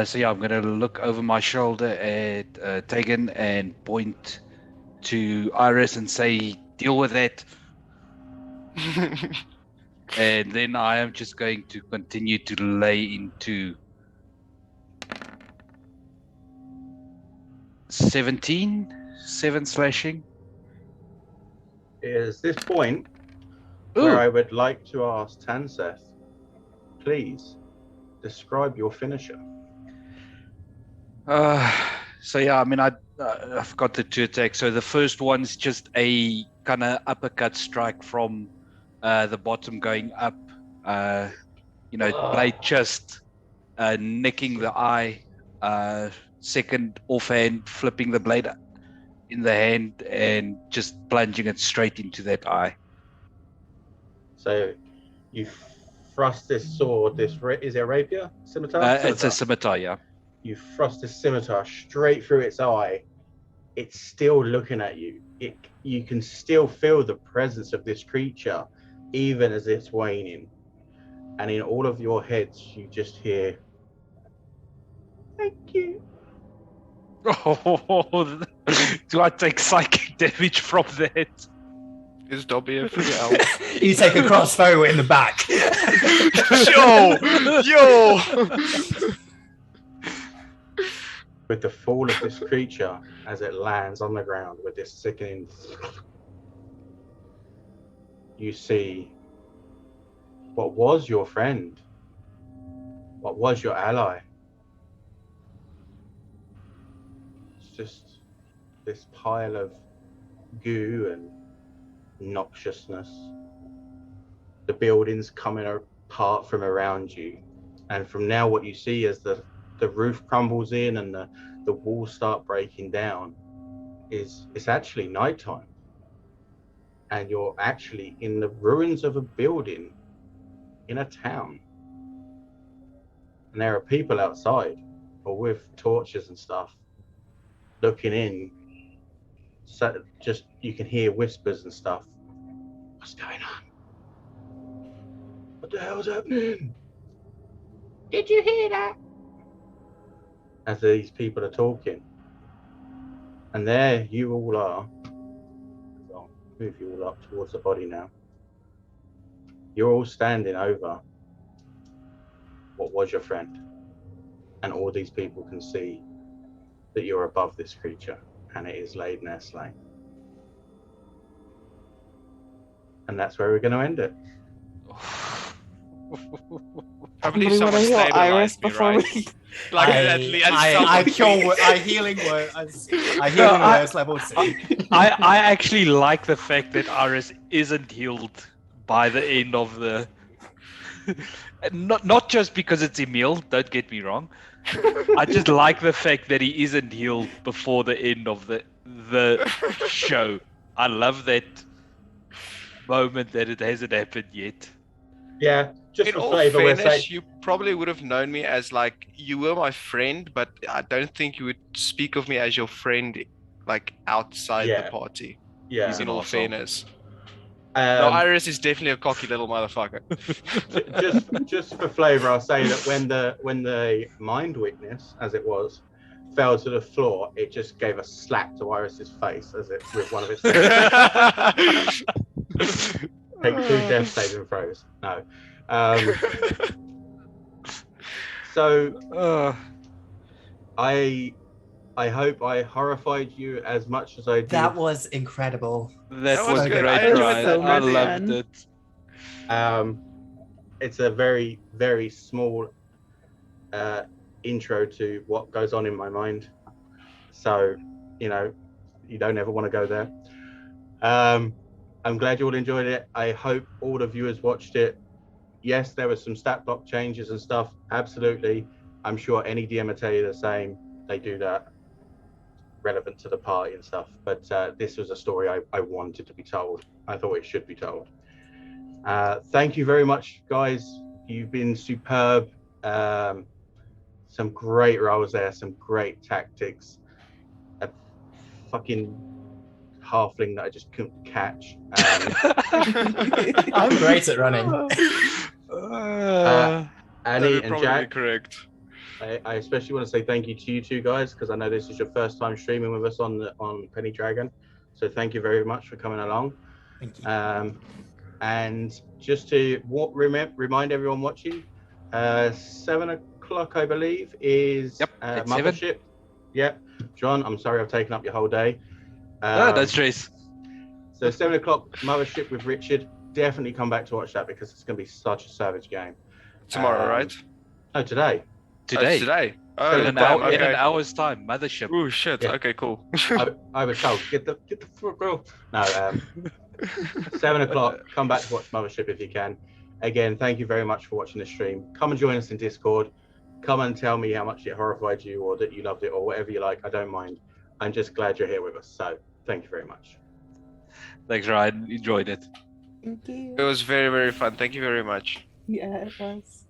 So yeah, I'm gonna look over my shoulder at Tegan and point to Iris and say, "Deal with that." And then I am just going to continue to lay into 17, 7 slashing. Is this point where Ooh. I would like to ask Tanseth, please describe your finisher. So yeah, I mean, I've got the 2 attacks. So the first one's just a kind of uppercut strike from the bottom going up. Blade just nicking the eye. Second offhand, flipping the blade in the hand and just plunging it straight into that eye. So you thrust this sword, is it a rapier? Scimitar? It's a scimitar, yeah. You thrust this scimitar straight through its eye. It's still looking at you, you can still feel the presence of this creature, even as it's waning. And in all of your heads, you just hear, "Thank you." Oh, do I take psychic damage from that? Is Dobby a free elf? You take a crossbow in the back. Yo! With the fall of this creature as it lands on the ground with this sickening, you see what was your friend, what was your ally. It's just this pile of goo and noxiousness. The buildings coming apart from around you, and from now what you see as the roof crumbles in and the walls start breaking down is it's actually nighttime, and you're actually in the ruins of a building in a town, and there are people outside or with torches and stuff looking in. So just you can hear whispers and stuff. What's going on? What the hell's happening? Did you hear that? As these people are talking. And there you all are. I'll move you all up towards the body now. You're all standing over what was your friend. And all these people can see that you're above this creature and it is laid there slain. And that's where we're going to end it. I believe Somebody wanna someone heal Iris stabilized me, before right? we. Like I healing word. I healing words level 2. I actually like the fact that Iris isn't healed by the end of the. Not just because it's Emil, don't get me wrong. I just like the fact that he isn't healed before the end of the show. I love that moment that it hasn't happened yet. Yeah, just In for all flavor, we're saying. fairness, you probably would have known me as like you were my friend, but I don't think you would speak of me as your friend, like outside Yeah. the party. Yeah. He's In an all arsehole. fairness, no, Um, Iris is definitely a cocky little motherfucker. just for flavor, I'll say that when the mind witness, as it was, fell to the floor, it just gave a slap to Iris's face as it with one of its take 2 death saving throws. No. So I hope I horrified you as much as I did. That was incredible. That That was was great, good. I enjoyed Ryan. that, I man. loved it. It's a very, very small intro to what goes on in my mind. So, you don't ever want to go there. I'm glad you all enjoyed it. I hope all the viewers watched it. Yes, there were some stat block changes and stuff. Absolutely. I'm sure any DM will tell you the same. They do that relevant to the party and stuff. But this was a story I wanted to be told. I thought it should be told. Thank you very much, guys. You've been superb. Some great rolls there, some great tactics. A fucking halfling that I just couldn't catch. I'm great at running. Annie and Jack, correct. I especially want to say thank you to you two guys because I know this is your first time streaming with us on Penny Dragon. So thank you very much for coming along. Thank you. And just to remind everyone watching, 7 o'clock, I believe, is it's Mothership. Yep. John, I'm sorry I've taken up your whole day. Don't stress. So 7 o'clock, Mothership with Richard. Definitely come back to watch that because it's going to be such a savage game. Tomorrow, right? No, today. Today. Today. Oh, So In damn, an hour's time, Mothership. Oh shit. Yeah. Okay, cool. I was told, get the fuck off. No, 7 o'clock, come back to watch Mothership if you can. Again, thank you very much for watching the stream. Come and join us in Discord. Come and tell me how much it horrified you or that you loved it or whatever you like. I don't mind. I'm just glad you're here with us. So thank you very much. Thanks, Ryan. Enjoyed it. Thank you. It was very, very fun. Thank you very much. Yeah, it was.